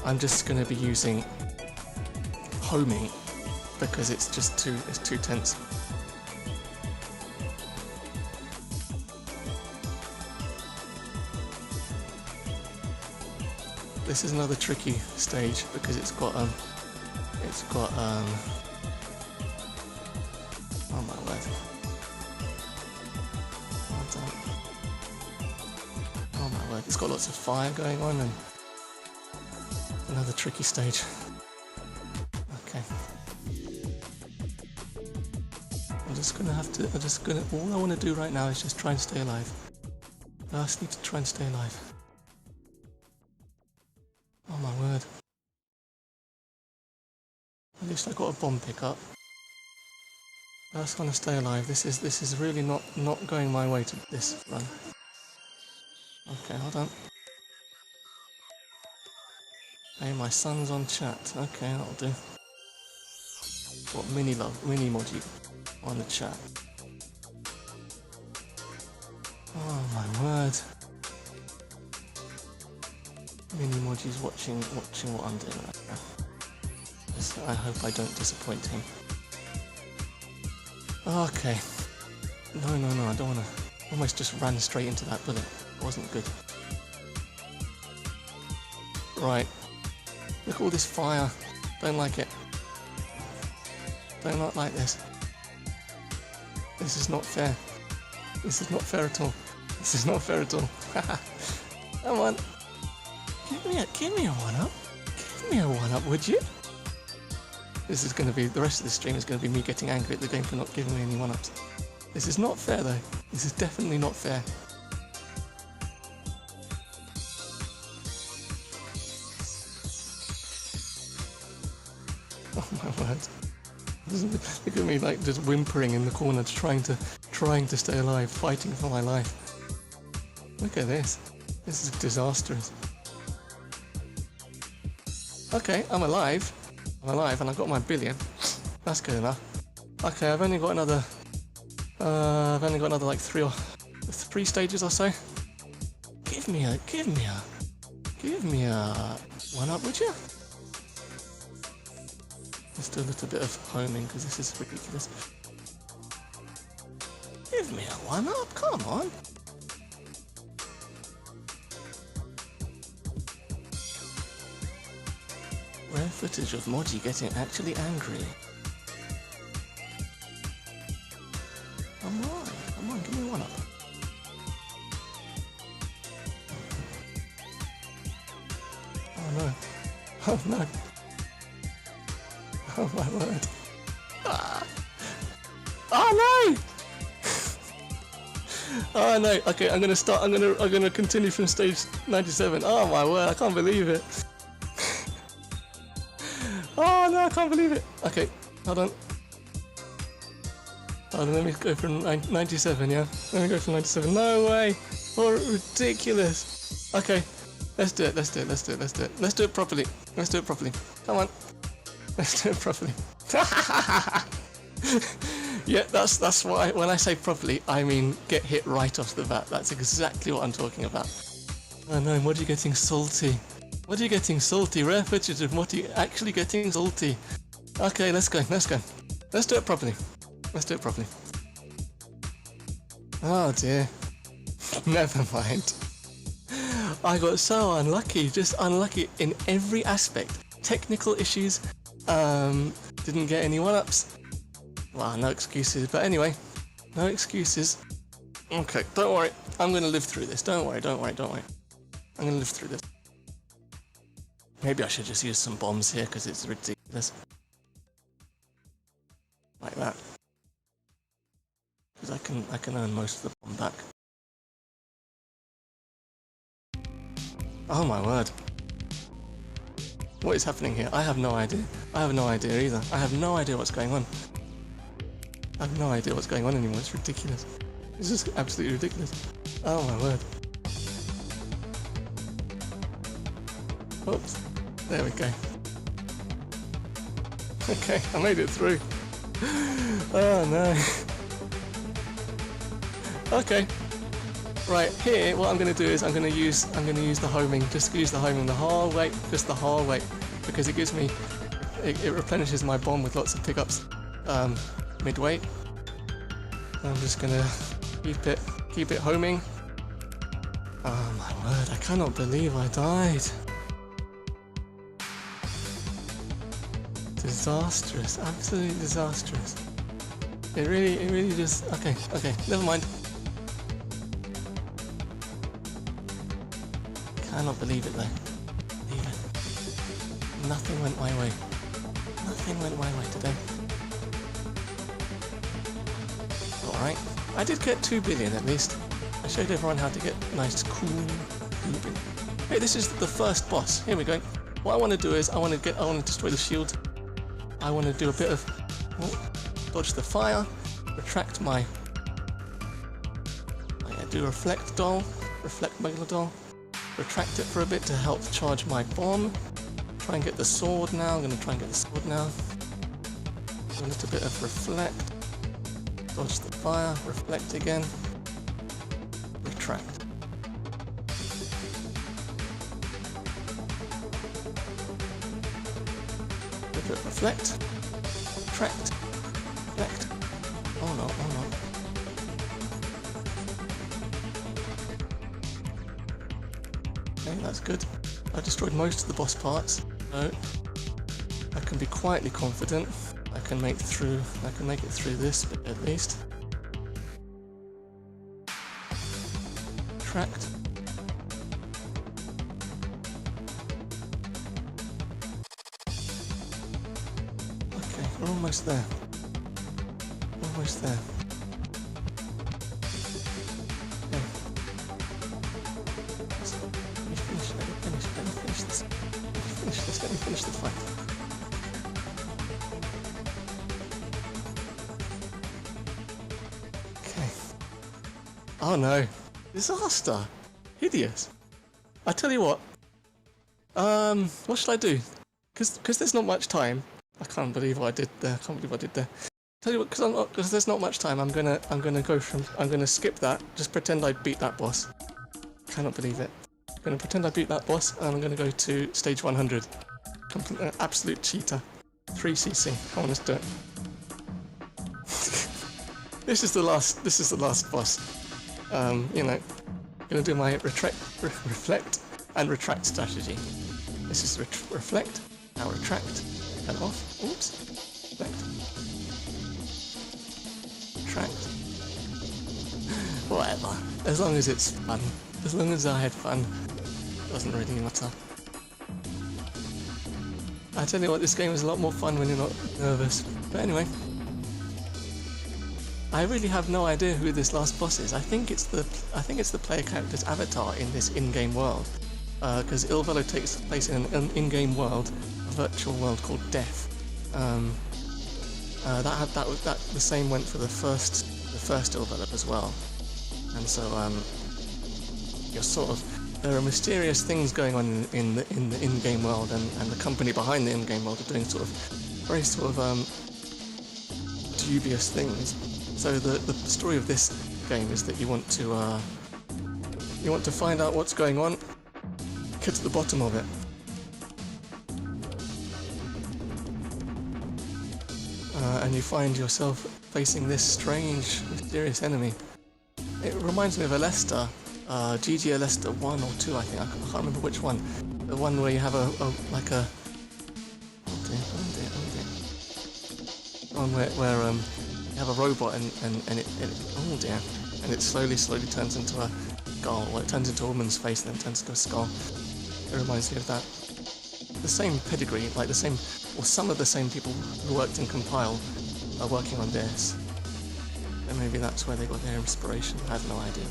I'm just gonna be using homing because it's too tense. This is another tricky stage because it's got oh my word. Oh my word, it's got lots of fire going on and another tricky stage. Okay. All I want to do right now is just try and stay alive. I just need to try and stay alive. Oh my word. At least I got a bomb pickup. I just want to stay alive. This is really not going my way to this run. Okay, hold on. Hey, my son's on chat. Okay, that'll do. Got mini emoji on the chat. Oh my word. Mini emoji's watching what I'm doing right now. I hope I don't disappoint him. Okay. No, I don't wanna. Almost just ran straight into that bullet. It wasn't good. Right. Look at all this fire. Don't like it. Do not like this. This is not fair. This is not fair at all. This is not fair at all. Come on. Give me a one-up. Give me a one-up, would you? This is going to be, the rest of the stream is going to be me getting angry at the game for not giving me any one-ups. This is not fair though. This is definitely not fair. Oh my word. Look at me like just whimpering in the corner trying to stay alive, fighting for my life. Look at this. This is disastrous. Okay, I'm alive. I'm alive, and I've got my billion. That's good enough. Okay, I've only got another like three stages or so. Give me a 1-up, would you? Let's do a little bit of homing because this is ridiculous. Give me a 1-up, come on. Rare footage of Moji getting actually angry. Come on, give me 1-up. Oh no. Oh no. Oh my word. Ah. Oh no! Oh no, okay, I'm gonna continue from stage 97. Oh my word, I can't believe it. Oh no, I can't believe it. Okay, hold on. Let me go from 97, yeah? Let me go from 97. No way! Oh, ridiculous. Okay, let's do it. Let's do it properly. Come on. Let's do it properly. Yeah, that's why when I say properly, I mean get hit right off the bat. That's exactly what I'm talking about. Oh no, Moji getting salty. Moji getting salty. Rare footage of Moji actually getting salty. Okay, let's go. Let's do it properly. Oh dear. Never mind. I got so unlucky, just unlucky in every aspect. Technical issues, didn't get any 1-ups. Well, no excuses, but anyway, no excuses. Okay, don't worry, I'm gonna live through this. Don't worry. I'm gonna live through this. Maybe I should just use some bombs here because it's ridiculous. Like that. Because I can earn most of the bomb back. Oh my word. What is happening here? I have no idea. I have no idea either. I have no idea what's going on. I have no idea what's going on anymore. It's ridiculous. It's just absolutely ridiculous. Oh my word. Oops. There we go. Okay, I made it through. Oh no. Okay. Right, here what I'm gonna do is I'm gonna use the homing, just use the homing the whole way, just the whole way. Because it gives me it replenishes my bomb with lots of pickups midway. I'm just gonna keep it homing. Oh my word, I cannot believe I died. Disastrous, absolutely disastrous. It really just okay, never mind. Cannot believe it though. Believe it. Nothing went my way. Nothing went my way today. Alright. I did get 2 billion at least. I showed everyone how to get nice cool looping. Hey, this is the first boss. Here we go. What I want to do is I want to destroy the shield. I want to do a bit of dodge the fire, retract my do reflect megalodon. Retract it for a bit to help charge my bomb. Try and get the sword now. I'm going to try and get the sword now. Do a little bit of reflect. Dodge the fire. Reflect again. Retract. A bit of reflect. Retract. Reflect. Oh no, oh no. Okay, that's good. I destroyed most of the boss parts, so I can be quietly confident I can make it through this bit at least. Tracked. Okay, we're almost there. Almost there. Let me finish the fight. Okay. Oh no. Disaster. Hideous. I tell you what. What should I do? because there's not much time. I can't believe what I did there. Tell you what, because there's not much time. I'm gonna skip that. Just pretend I beat that boss. Cannot believe it. I'm gonna pretend I beat that boss, and I'm gonna go to stage 100. Absolute cheater. 3cc. Come on, let's do it. This is the last boss. You know, gonna do my reflect and retract strategy. This is reflect, now retract, and off. Oops. Reflect. Retract. Whatever. As long as it's fun. As long as I had fun. Doesn't really matter. I tell you what, this game is a lot more fun when you're not nervous. But anyway. I really have no idea who this last boss is. I think it's the player character's avatar in this in-game world. Because Illvelo takes place in an in-game world, a virtual world called Death. The same went for the first Illvelo as well. And so you're sort of, there are mysterious things going on in the in-game world, and the company behind the in-game world are doing sort of very sort of dubious things. So the story of this game is that you want to find out what's going on, get to the bottom of it. And you find yourself facing this strange, mysterious enemy. It reminds me of Alesta, GG Alesta 1 or 2, I think. I can't remember which one. The one where you have a like a... Oh dear. One where you have a robot and it oh dear, and it slowly turns into a skull. Well, it turns into a woman's face and then turns into a skull. It reminds me of that. The same pedigree, like the same, or some of the same people who worked in Compile are working on this. And maybe that's where they got their inspiration. I have no idea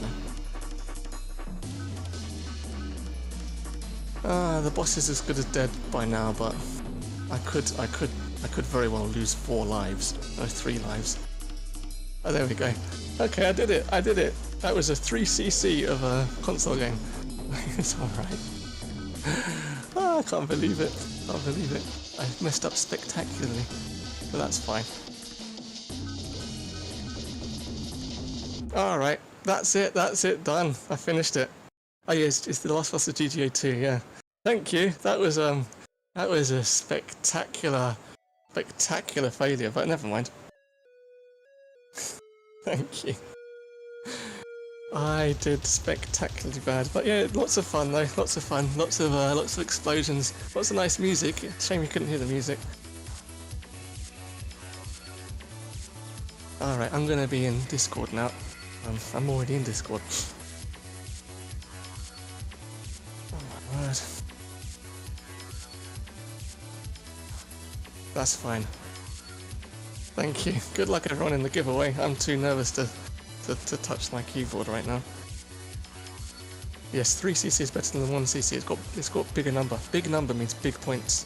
though. The boss is as good as dead by now, but I could very well lose 4 lives, no 3 lives. Oh, there we go. Okay, I did it. That was a 3cc of a console game. It's alright. Oh, I can't believe it. I messed up spectacularly, but that's fine. Alright, that's it, done. I finished it. Oh yes, it's the last boss of GTA 2, yeah. Thank you. That was a spectacular failure, but never mind. Thank you. I did spectacularly bad, but yeah, lots of fun though. Lots of fun. Lots of explosions. Lots of nice music. Shame you couldn't hear the music. All right, I'm gonna be in Discord now. I'm already in Discord. Oh my word. That's fine. Thank you. Good luck everyone in the giveaway. I'm too nervous to touch my keyboard right now. Yes, 3cc is better than 1cc. It's got bigger number. Big number means big points.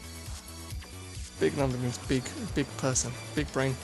Big number means big person, big brain.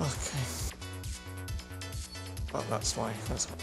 Okay. Oh, that's why. That's why.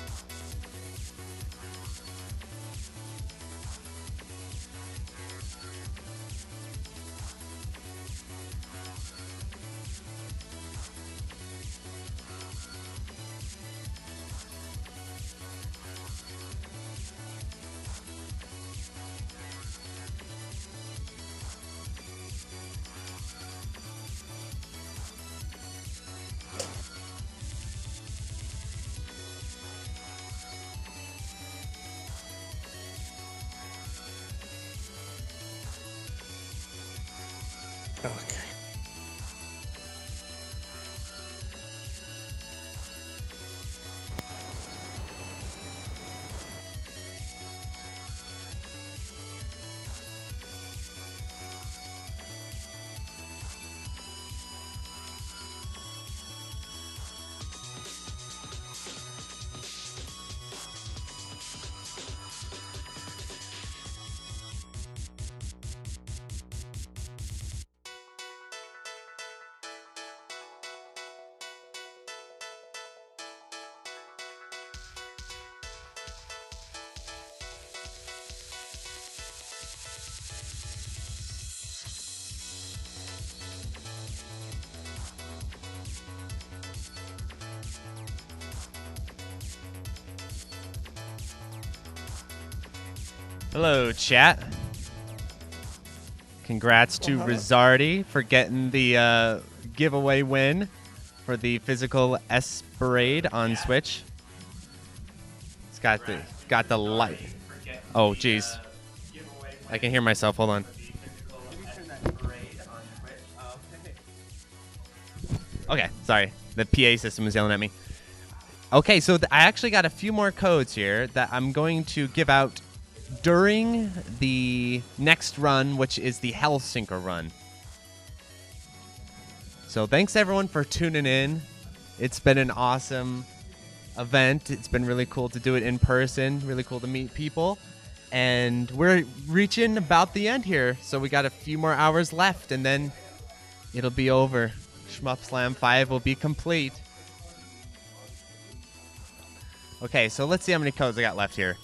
Okay. Hello, chat. Congrats to Rizzardi for getting the giveaway win for the physical Esperade on Switch. It's got the light. Oh, jeez. I can hear myself. Hold on. Okay, sorry. The PA system is yelling at me. Okay, so I actually got a few more codes here that I'm going to give out during the next run, which is the Hellsinker run. So thanks everyone for tuning in. It's been an awesome event. It's been really cool to do it in person, really cool to meet people. And we're reaching about the end here. So we got a few more hours left and then it'll be over. Shmup Slam 5 will be complete. Okay, so let's see how many codes I got left here.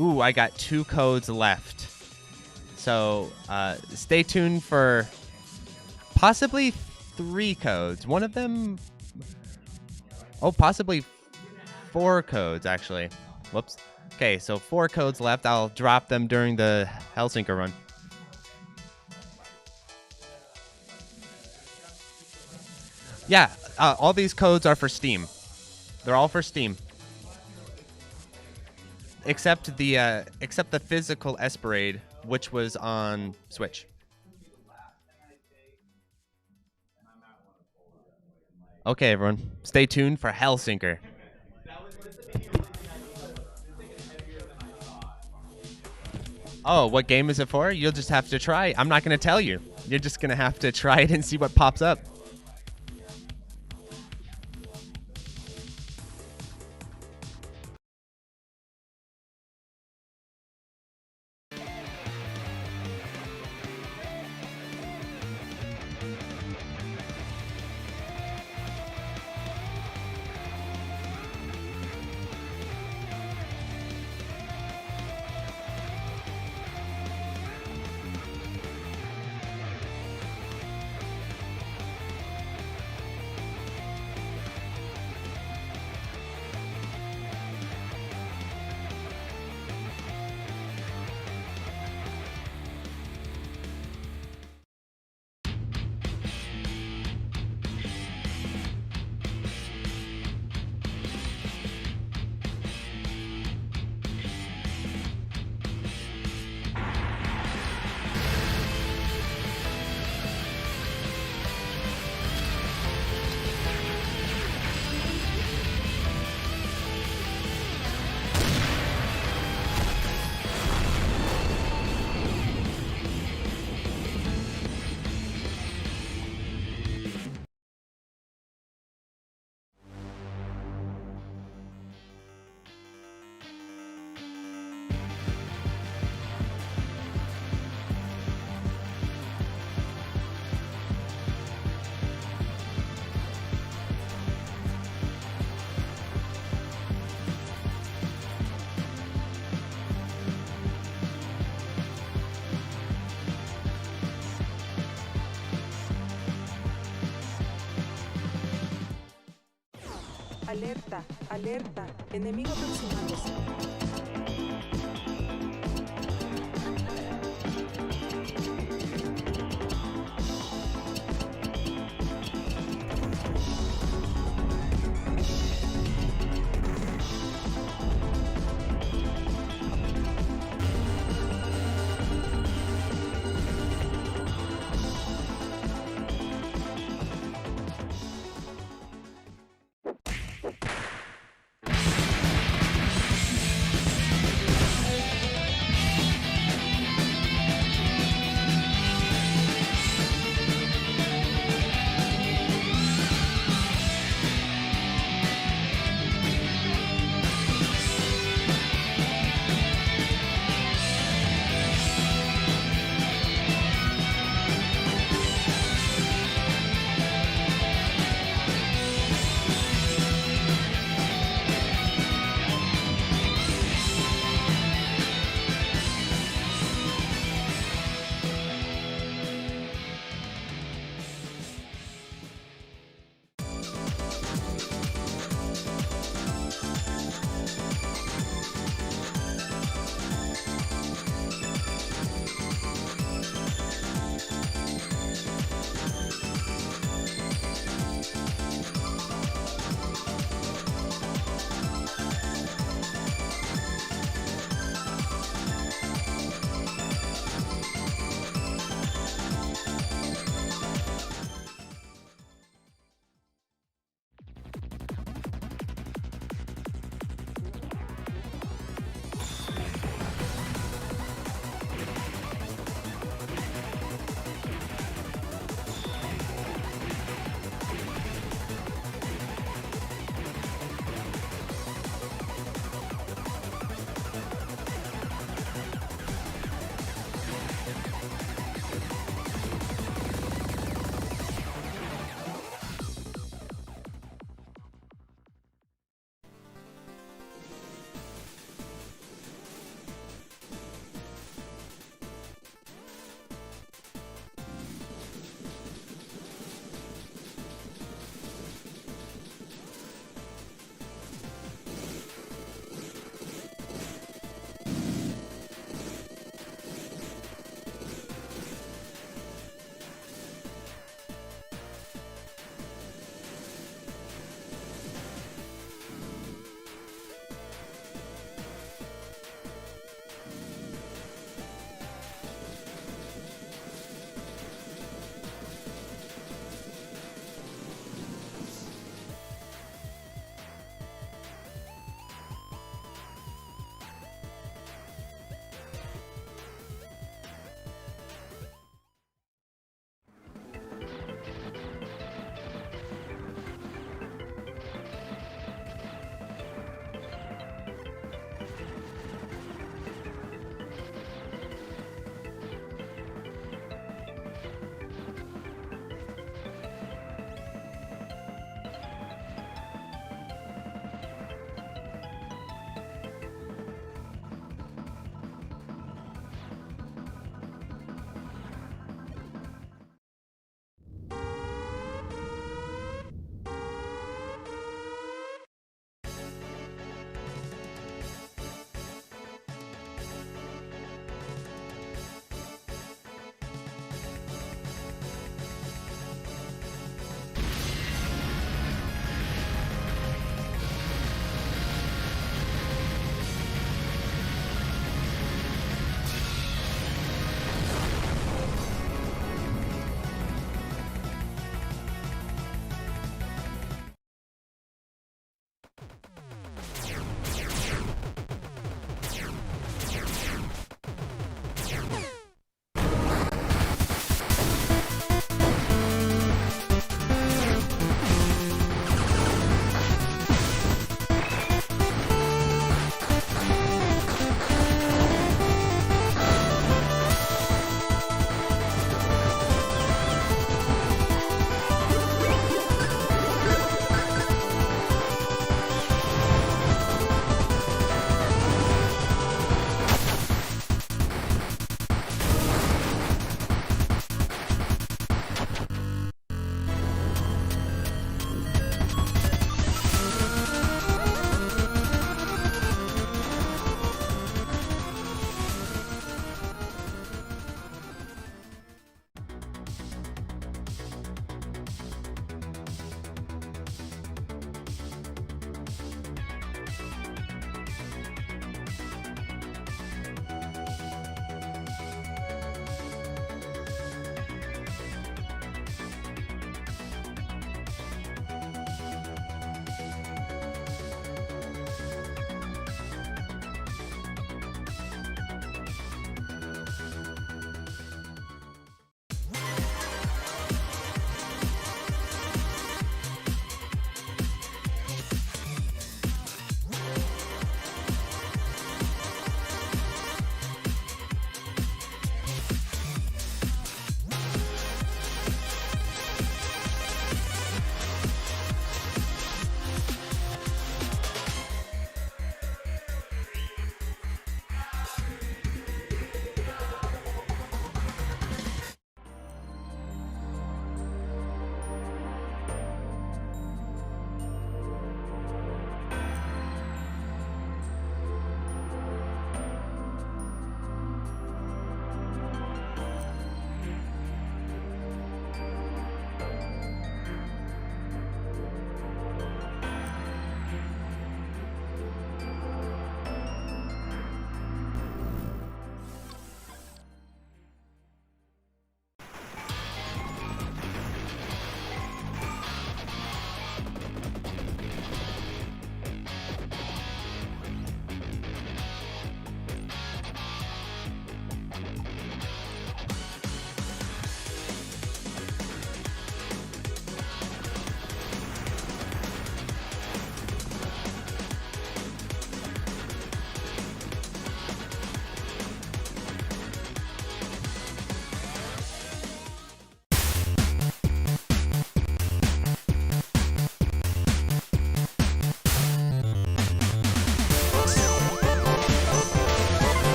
Ooh, I got 2 codes left. So stay tuned for possibly 3 codes. One of them... Oh, possibly 4 codes, actually. Whoops. Okay, so 4 codes left. I'll drop them during the Hellsinker run. Yeah, all these codes are for Steam. They're all for Steam. Except the physical Esperade, which was on Switch. Okay, everyone. Stay tuned for Hellsinker. Oh, what game is it for? You'll just have to try. I'm not going to tell you. You're just going to have to try it and see what pops up. Alerta, alerta, enemigo aproximándose.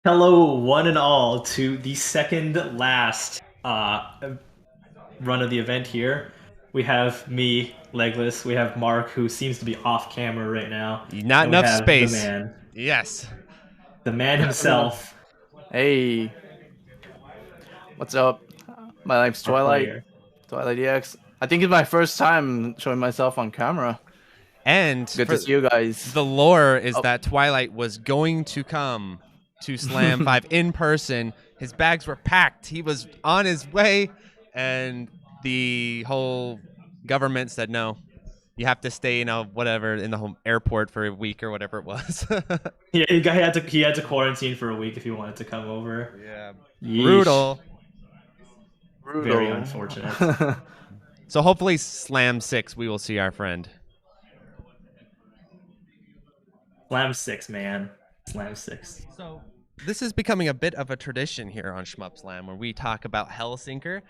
Hello, one and all, to the second last run of the event here. We have me, Legless. We have Mark, who seems to be off camera right now. Not and enough we have space. The man. Yes. The man himself. Hey. What's up? My name's TwilightEX. I think it's my first time showing myself on camera. And good to see you guys. The lore is that Twilight was going to come to Slam 5 in person. His bags were packed. He was on his way, and the whole government said no. You have to stay, whatever, in the home airport for a week or whatever it was. Yeah, he had to quarantine for a week if he wanted to come over. Yeah. Yeesh. Brutal. Very unfortunate. So hopefully Slam 6 we will see our friend. Slam 6, man. Slam 6. So this is becoming a bit of a tradition here on Shmup Slam where we talk about Hellsinker,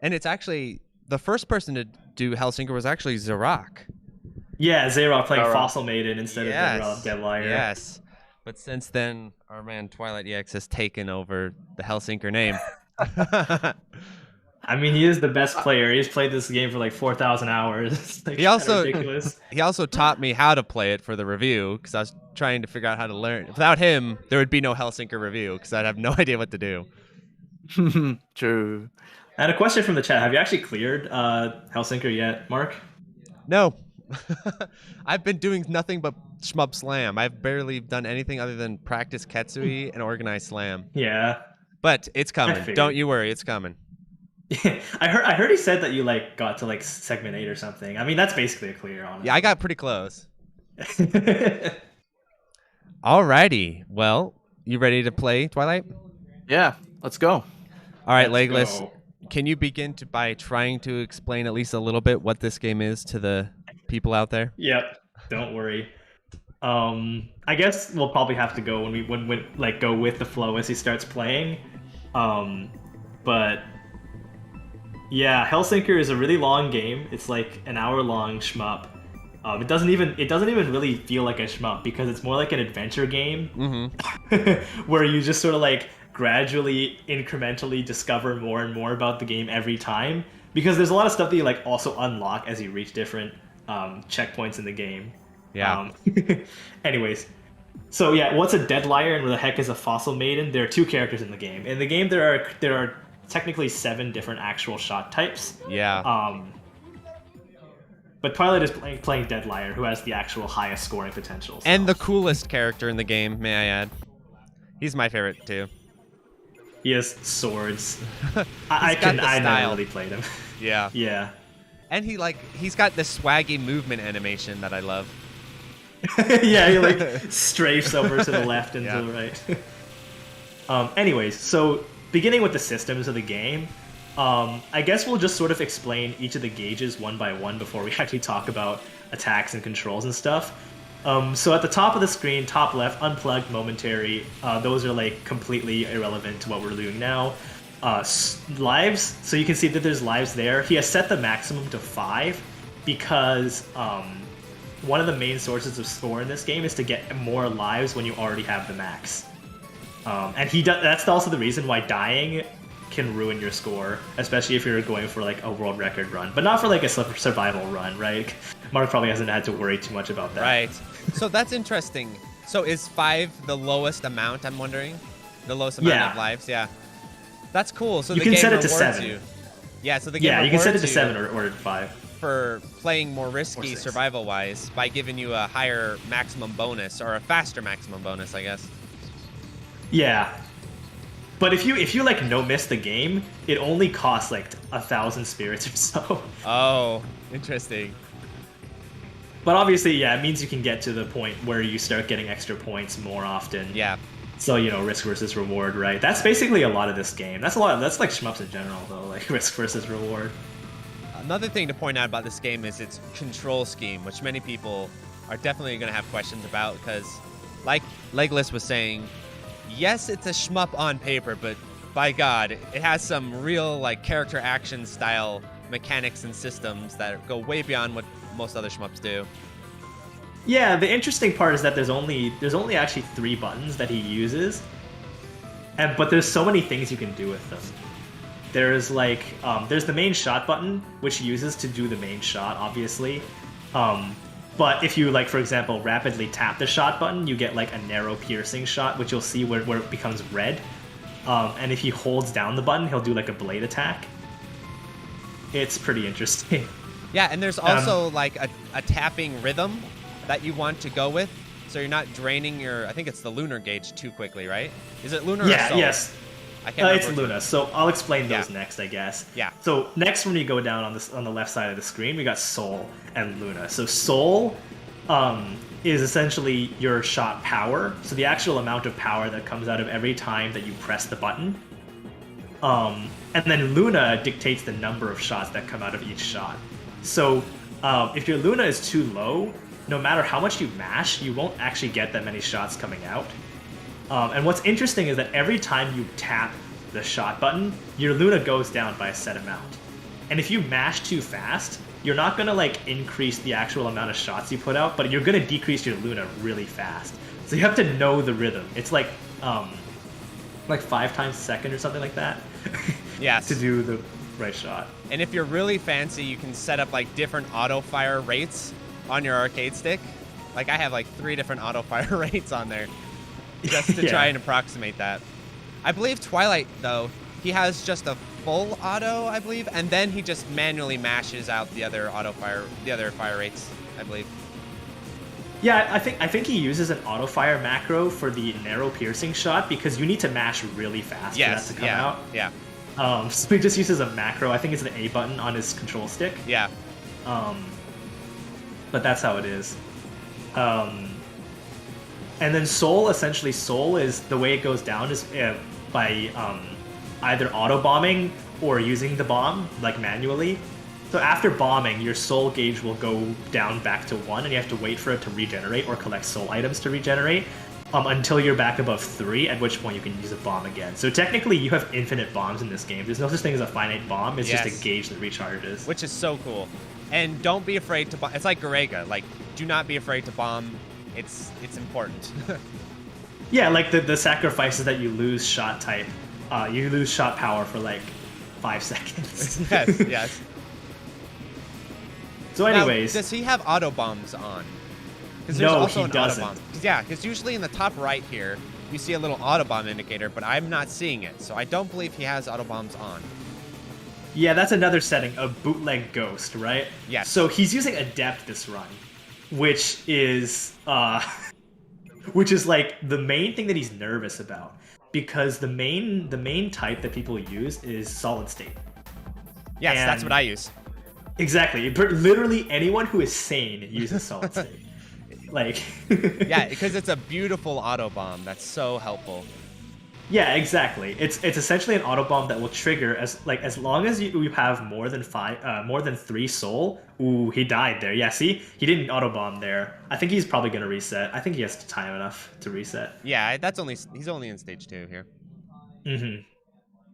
and it's actually the first person to do Hellsinker was actually Zarok. Yeah, Zarok playing Fossil Maiden instead of Dead Liar. Yes. But since then, our man TwilightEX has taken over the Hellsinker name. I mean, he is the best player. He's played this game for like 4,000 hours. It's like ridiculous. He also taught me how to play it for the review because I was trying to figure out how to learn. Without him, there would be no Hellsinker review because I'd have no idea what to do. True. And a question from the chat: have you actually cleared Hellsinker yet, Mark? No. I've been doing nothing but Shmup Slam. I've barely done anything other than practice Ketsui and organize Slam. Yeah. But it's coming. Don't you worry, it's coming. I heard he said that you like got to like segment 8 or something. I mean, that's basically a clear, honestly. Yeah, I got pretty close. Alrighty. Well, you ready to play, Twilight? Yeah, let's go. All right, Legless. Can you begin by trying to explain at least a little bit what this game is to the people out there? Yep. Don't worry. I guess we'll probably have to go when we like go with the flow as he starts playing. But yeah, Hellsinker is a really long game. It's like an hour-long shmup. It doesn't even really feel like a shmup because it's more like an adventure game where you just sort of like gradually, incrementally discover more and more about the game every time. Because there's a lot of stuff that you like also unlock as you reach different checkpoints in the game. Yeah. Anyways, so yeah, what's a Dead Liar and where the heck is a Fossil Maiden? There are two characters in the game. In the game, there are technically 7 different actual shot types. Yeah. But Twilight is playing Dead Liar, who has the actual highest scoring potential. So. And the coolest character in the game, may I add. He's my favorite too. He has swords. I never really played him. Yeah. Yeah. And he's got this swaggy movement animation that I love. Yeah, he like strafes over to the left and to the right. Anyways, so beginning with the systems of the game, I guess we'll just sort of explain each of the gauges one by one before we actually talk about attacks and controls and stuff. So at the top of the screen, top left, unplugged, momentary, those are like completely irrelevant to what we're doing now. Lives, so you can see that there's lives there. He has set the maximum to 5 because one of the main sources of score in this game is to get more lives when you already have the max. And that's also the reason why dying can ruin your score, especially if you're going for like a world record run, but not for like a survival run, right? Mark probably hasn't had to worry too much about that. Right. So that's interesting. So is 5 the lowest amount, I'm wondering? The lowest amount of lives? Yeah. That's cool. So you the can game set it to rewards 7. You. Yeah, so the game you can set it to you 7 or 5. For playing more risky survival-wise by giving you a higher maximum bonus, or a faster maximum bonus, I guess. Yeah. But if you like no miss the game, it only costs like 1,000 spirits or so. Oh, interesting. But obviously, yeah, it means you can get to the point where you start getting extra points more often. Yeah. So, you know, risk versus reward, right? That's basically a lot of this game. That's like shmups in general, though, like risk versus reward. Another thing to point out about this game is its control scheme, which many people are definitely going to have questions about because, like Legless was saying, yes, it's a shmup on paper, but by God, it has some real like character action style mechanics and systems that go way beyond what most other shmups do. Yeah, the interesting part is that there's only actually 3 buttons that he uses. But there's so many things you can do with them. There's like there's the main shot button, which he uses to do the main shot, obviously. But if you, like, for example, rapidly tap the shot button, you get like a narrow piercing shot, which you'll see where it becomes red. And if he holds down the button, he'll do like a blade attack. It's pretty interesting. Yeah, and there's also like a tapping rhythm that you want to go with, so you're not draining your, I think it's the lunar gauge too quickly, right? Is it lunar or soul? Yes. I can't it's Luna, so I'll explain those next, I guess. Yeah. So next, when you go down on the left side of the screen, we got Soul and Luna. So Soul is essentially your shot power, so the actual amount of power that comes out of every time that you press the button. And then Luna dictates the number of shots that come out of each shot. So if your Luna is too low, no matter how much you mash, you won't actually get that many shots coming out. And what's interesting is that every time you tap the shot button, your Luna goes down by a set amount. And if you mash too fast, you're not going to like increase the actual amount of shots you put out, but you're going to decrease your Luna really fast. So you have to know the rhythm. It's like 5 times a second or something like that. Yes. To do the right shot. And if you're really fancy, you can set up like different auto fire rates on your arcade stick. Like I have like 3 different auto fire rates on there. Just to try and approximate that. I believe Twilight, though, he has just a full auto, I believe, and then he just manually mashes out the other fire rates, I believe. Yeah, I think he uses an auto fire macro for the narrow piercing shot because you need to mash really fast for that to come out. Yeah. So he just uses a macro. I think it's the A button on his control stick. Yeah. But that's how it is. And then Soul, essentially Soul is, the way it goes down is by either auto-bombing or using the bomb, like manually. So after bombing, your Soul gauge will go down back to 1, and you have to wait for it to regenerate or collect Soul items to regenerate until you're back above 3, at which point you can use a bomb again. So technically, you have infinite bombs in this game. There's no such thing as a finite bomb. It's just a gauge that recharges. Which is so cool. And don't be afraid to bomb. It's like Garega. Like, do not be afraid to bomb. It's important. Yeah, like the sacrifices that you lose shot type. You lose shot power for like 5 seconds. Yes. So anyways. Now, does he have auto bombs on? No, he doesn't. Auto bomb. Yeah, because usually in the top right here, you see a little auto bomb indicator, but I'm not seeing it. So I don't believe he has auto bombs on. Yeah, that's another setting, a bootleg ghost, right? Yes. So he's using Adept this run, which is like the main thing that he's nervous about, because the main type that people use is solid state. Yes, that's what I use. Exactly. Literally anyone who is sane uses solid state. Like yeah, because it's a beautiful auto bomb that's so helpful. Yeah, exactly. It's essentially an auto bomb that will trigger as long as you have more than 3 soul. Ooh, he died there. Yeah, see, he didn't auto bomb there. I think he's probably gonna reset. I think he has time enough to reset. Yeah, he's only in stage 2 here. Mm-hmm.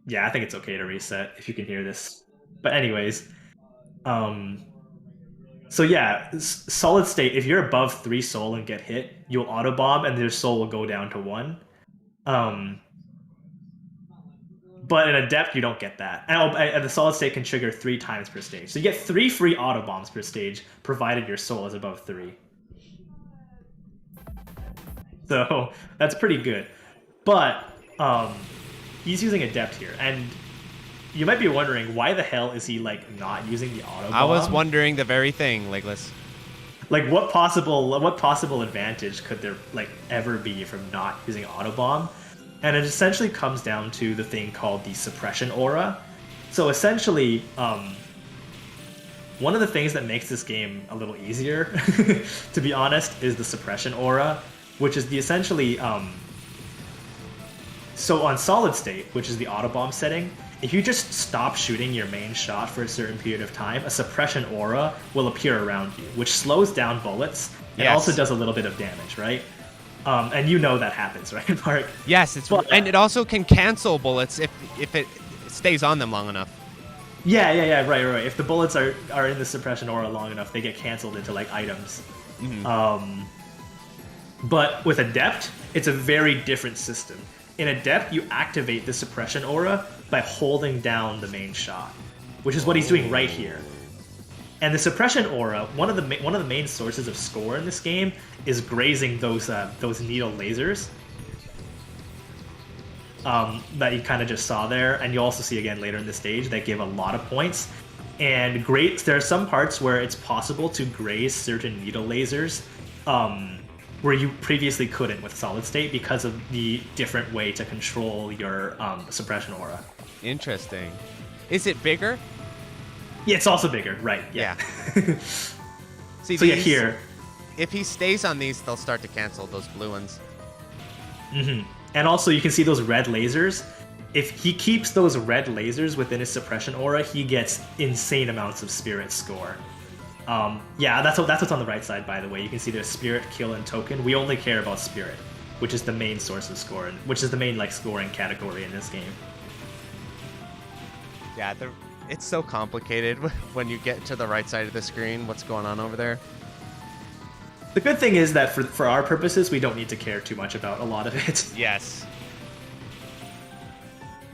Yeah, I think it's okay to reset if you can hear this. But anyways, so yeah, solid state. If you're above 3 soul and get hit, you'll auto bomb, and your soul will go down to 1. But in Adept, you don't get that. And the solid state can trigger 3 times per stage. So you get 3 free auto bombs per stage, provided your soul is above 3. So that's pretty good. But he's using Adept here, and you might be wondering, why the hell is he like not using the auto bomb? I was wondering the very thing, Legless. Like, what possible advantage could there like ever be from not using auto bomb? And it essentially comes down to the thing called the suppression aura. So essentially, one of the things that makes this game a little easier, to be honest, is the suppression aura, which is the essentially so on solid state, which is the auto bomb setting, if you just stop shooting your main shot for a certain period of time, a suppression aura will appear around you, which slows down bullets and also does a little bit of damage, right? And you know that happens, right, Mark? Yes, and it also can cancel bullets if it stays on them long enough. Yeah, right. If the bullets are in the suppression aura long enough, they get canceled into like items. Mm-hmm. But with Adept, it's a very different system. In Adept, you activate the suppression aura by holding down the main shot, which is what he's doing right here. And the suppression aura, one of the main sources of score in this game is grazing those needle lasers that you kind of just saw there, and you also see again later in the stage that give a lot of points. And there are some parts where it's possible to graze certain needle lasers where you previously couldn't with solid state because of the different way to control your suppression aura. Interesting. Is it bigger? Yeah, it's also bigger, right? Yeah. See, so yeah, here. If he stays on these, they'll start to cancel those blue ones. Mm-hmm. And also, you can see those red lasers. If he keeps those red lasers within his suppression aura, he gets insane amounts of spirit score. Yeah, that's what's on the right side, by the way. You can see there's spirit, kill, and token. We only care about spirit, which is the main source of score, which is the main scoring category in this game. Yeah, it's so complicated when you get to the right side of the screen, what's going on over there. The good thing is that for our purposes, we don't need to care too much about a lot of it. Yes.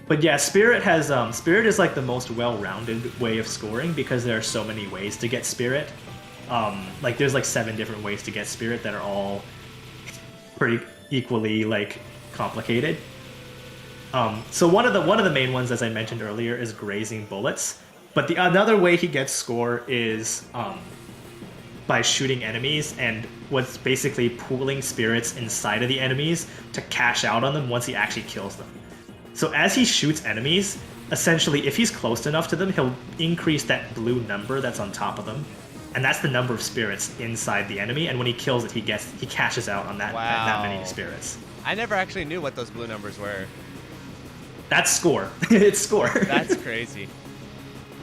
But yeah, Spirit is the most well-rounded way of scoring because there are so many ways to get Spirit. There's 7 different ways to get Spirit that are all pretty equally complicated. So one of the main ones, as I mentioned earlier, is grazing bullets. But another way he gets score is by shooting enemies and what's basically pooling spirits inside of the enemies to cash out on them once he actually kills them. So as he shoots enemies, essentially, if he's close enough to them, he'll increase that blue number that's on top of them, and that's the number of spirits inside the enemy. And when he kills it, he cashes out on that many spirits. I never actually knew what those blue numbers were. That's score. It's score. That's crazy.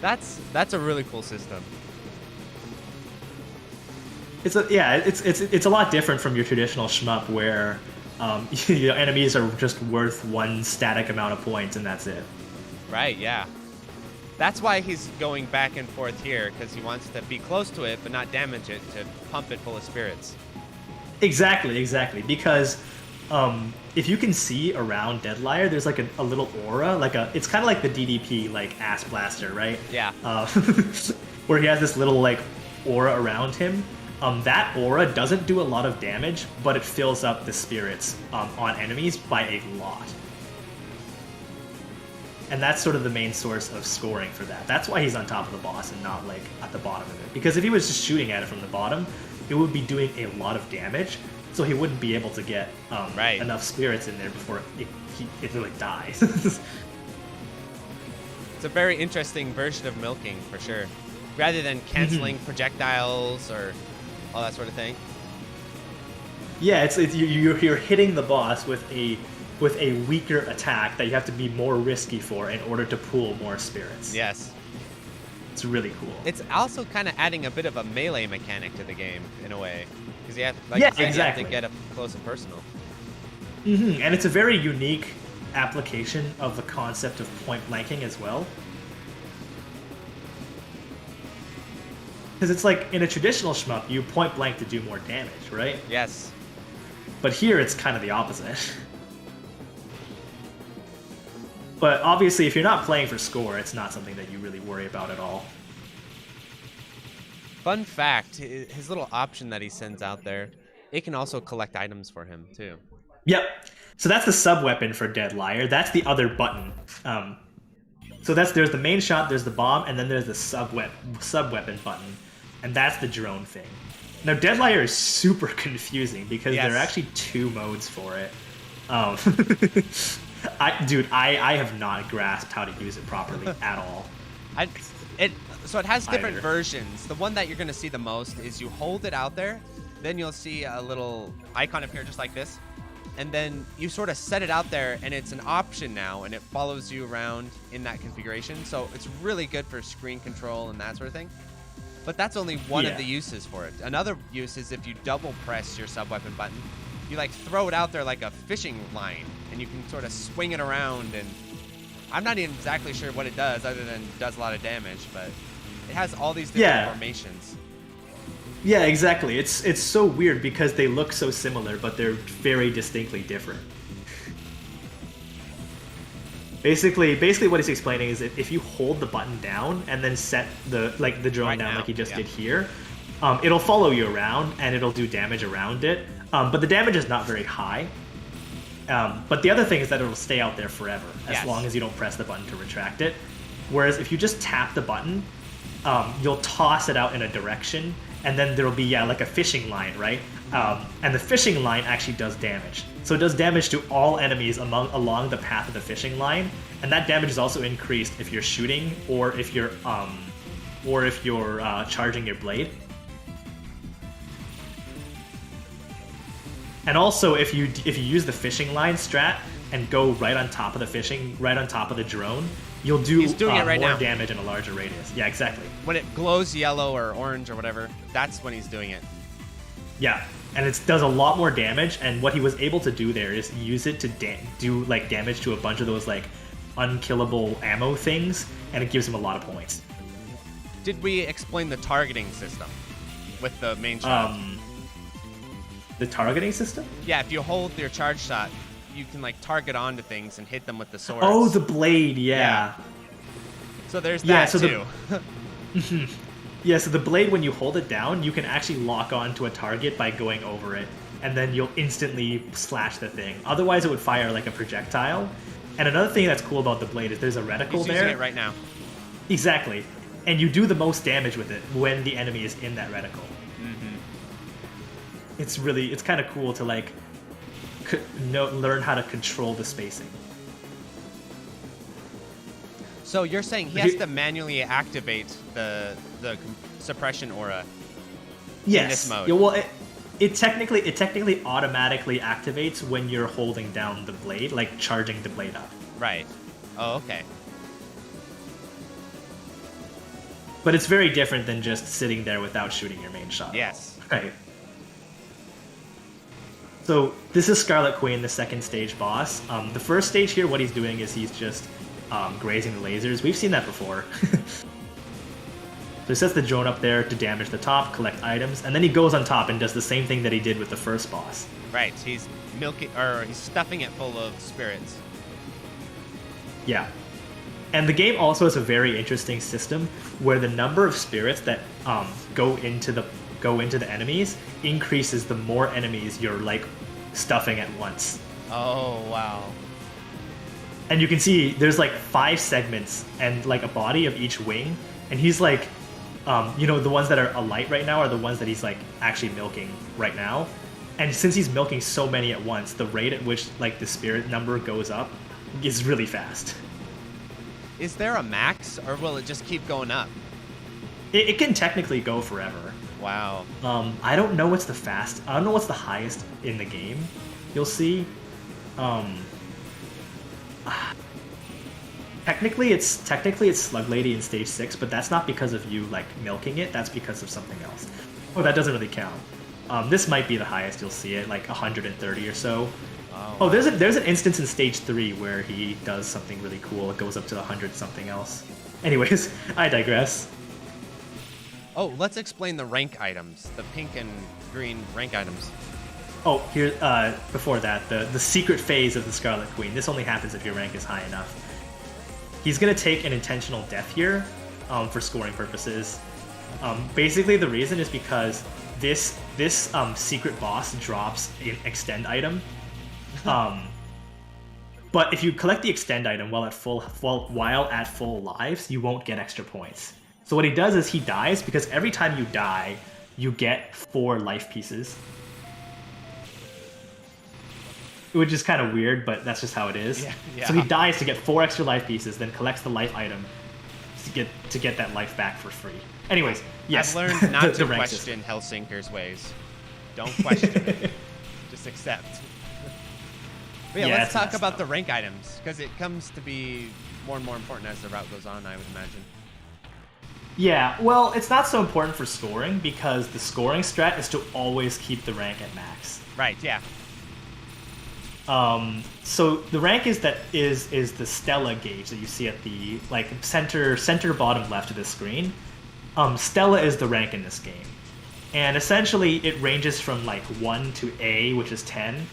That's a really cool system. It's a lot different from your traditional shmup where enemies are just worth one static amount of points and that's it. Right, yeah. That's why he's going back and forth here, because he wants to be close to it but not damage it, to pump it full of spirits. Exactly. Because if you can see around Deadlier, there's a little aura, it's kind of like the DDP ass blaster, right? Yeah. Where he has this little aura around him. That aura doesn't do a lot of damage, but it fills up the spirits on enemies by a lot. And that's sort of the main source of scoring for that. That's why he's on top of the boss and not at the bottom of it. Because if he was just shooting at it from the bottom, it would be doing a lot of damage, so he wouldn't be able to get enough spirits in there before it really dies. It's a very interesting version of milking, for sure. Rather than canceling projectiles or all that sort of thing. Yeah, you're hitting the boss with a weaker attack that you have to be more risky for in order to pool more spirits. Yes. It's really cool. It's also kind of adding a bit of a melee mechanic to the game, in a way. Because you have, exactly. You have to get up close and personal. Mm-hmm. And it's a very unique application of the concept of point blanking as well. Because it's in a traditional shmup, you point blank to do more damage, right? Yes. But here it's kind of the opposite. But obviously, if you're not playing for score, it's not something that you really worry about at all. Fun fact, his little option that he sends out there, it can also collect items for him, too. Yep. So that's the sub-weapon for Deadlier. That's the other button. So there's the main shot, there's the bomb, and then there's the sub-weapon button. And that's the drone thing. Now, Deadlier is super confusing because there are actually 2 modes for it. I have not grasped how to use it properly at all. So it has different versions. The one that you're going to see the most is you hold it out there, then you'll see a little icon appear just like this, and then you sort of set it out there, and it's an option now, and it follows you around in that configuration. So it's really good for screen control and that sort of thing. But that's only one of the uses for it. Another use is if you double press your sub-weapon button, you throw it out there like a fishing line, and you can sort of swing it around, and I'm not even exactly sure what it does other than it does a lot of damage, but it has all these different formations. Yeah, exactly. It's so weird because they look so similar, but they're very distinctly different. Basically, what he's explaining is that if you hold the button down and then set the drone down like he just did here, it'll follow you around and it'll do damage around it. But the damage is not very high. But the other thing is that it'll stay out there forever as long as you don't press the button to retract it. Whereas if you just tap the button, you'll toss it out in a direction, and then there'll be like a fishing line, right? And the fishing line actually does damage. So it does damage to all enemies along the path of the fishing line, and that damage is also increased if you're shooting or if you're charging your blade. And also, if you use the fishing line strat and go right on top of the drone, you'll do more damage in a larger radius. Yeah, exactly. When it glows yellow or orange or whatever, that's when he's doing it. Yeah, and it does a lot more damage. And what he was able to do there is use it to do like damage to a bunch of those like unkillable ammo things, and it gives him a lot of points. Did we explain the targeting system with the main shot? The targeting system? Yeah, if you hold your charge shot, you can like target onto things and hit them with the sword. Oh, the blade, yeah. So there's that too. Yeah, so the blade, when you hold it down, you can actually lock onto a target by going over it, and then you'll instantly slash the thing. Otherwise, it would fire like a projectile. And another thing that's cool about the blade is there's a reticle He's there. using it right now. Exactly. And you do the most damage with it when the enemy is in that reticle. It's kind of cool to like learn how to control the spacing. So you're saying he has to manually activate the suppression aura in this mode? Yeah, well, it technically automatically activates when you're holding down the blade, like charging the blade up. Right. Oh, okay. But it's very different than just sitting there without shooting your main shot. Yes. Right. So this is Scarlet Queen, the second stage boss. The first stage here, what he's doing is he's just grazing the lasers. We've seen that before. So he sets the drone up there to damage the top, collect items, and then he goes on top and does the same thing that he did with the first boss. Right, he's he's stuffing it full of spirits. Yeah. And the game also has a very interesting system where the number of spirits that go into the enemies increases the more enemies you're like stuffing at once. Oh wow. And you can see there's like 5 segments and like a body of each wing, and he's like the ones that are alight right now are the ones that he's like actually milking right now. And since he's milking so many at once, the rate at which like the spirit number goes up is really fast. Is there a max, or will it just keep going up? It can technically go forever. Wow. I don't know what's the highest in the game. You'll see. Technically it's Slug Lady in stage 6, but that's not because of you like milking it. That's because of something else. Oh, that doesn't really count. This might be the highest you'll see it, like 130 or so. Oh, there's an instance in stage 3 where he does something really cool. It goes up to 100 something else. Anyways, I digress. Oh, let's explain the rank items, the pink and green rank items. Oh, here, before that, the secret phase of the Scarlet Queen. This only happens if your rank is high enough. He's gonna take an intentional death here for scoring purposes. Basically, the reason is because this secret boss drops an extend item. But if you collect the extend item while at full lives, you won't get extra points. So what he does is he dies because every time you die, you get 4 life pieces. Which is kind of weird, but that's just how it is. Yeah. So he dies to get 4 extra life pieces, then collects the life item to get that life back for free. Anyways, yes. I've learned not to question Hellsinker's ways. Don't question it. Just accept. But yeah, let's talk about the rank items, because it comes to be more and more important as the route goes on, I would imagine. Yeah, well, it's not so important for scoring, because the scoring strat is to always keep the rank at max. Right, yeah. So the rank is the Stella gauge that you see at the like center bottom left of the screen. Stella is the rank in this game, and essentially it ranges from like 1 to A, which is 10.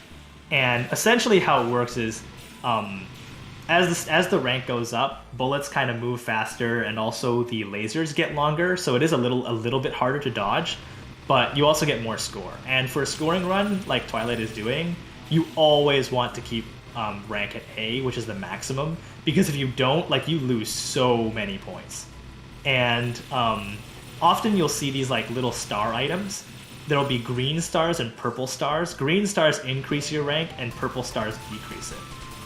And essentially how it works is as the rank goes up, bullets kind of move faster, and also the lasers get longer, so it is a little bit harder to dodge. But you also get more score. And for a scoring run, like Twilight is doing, you always want to keep rank at A, which is the maximum, because if you don't, like, you lose so many points. And often you'll see these like little star items. There'll be green stars and purple stars. Green stars increase your rank, and purple stars decrease it.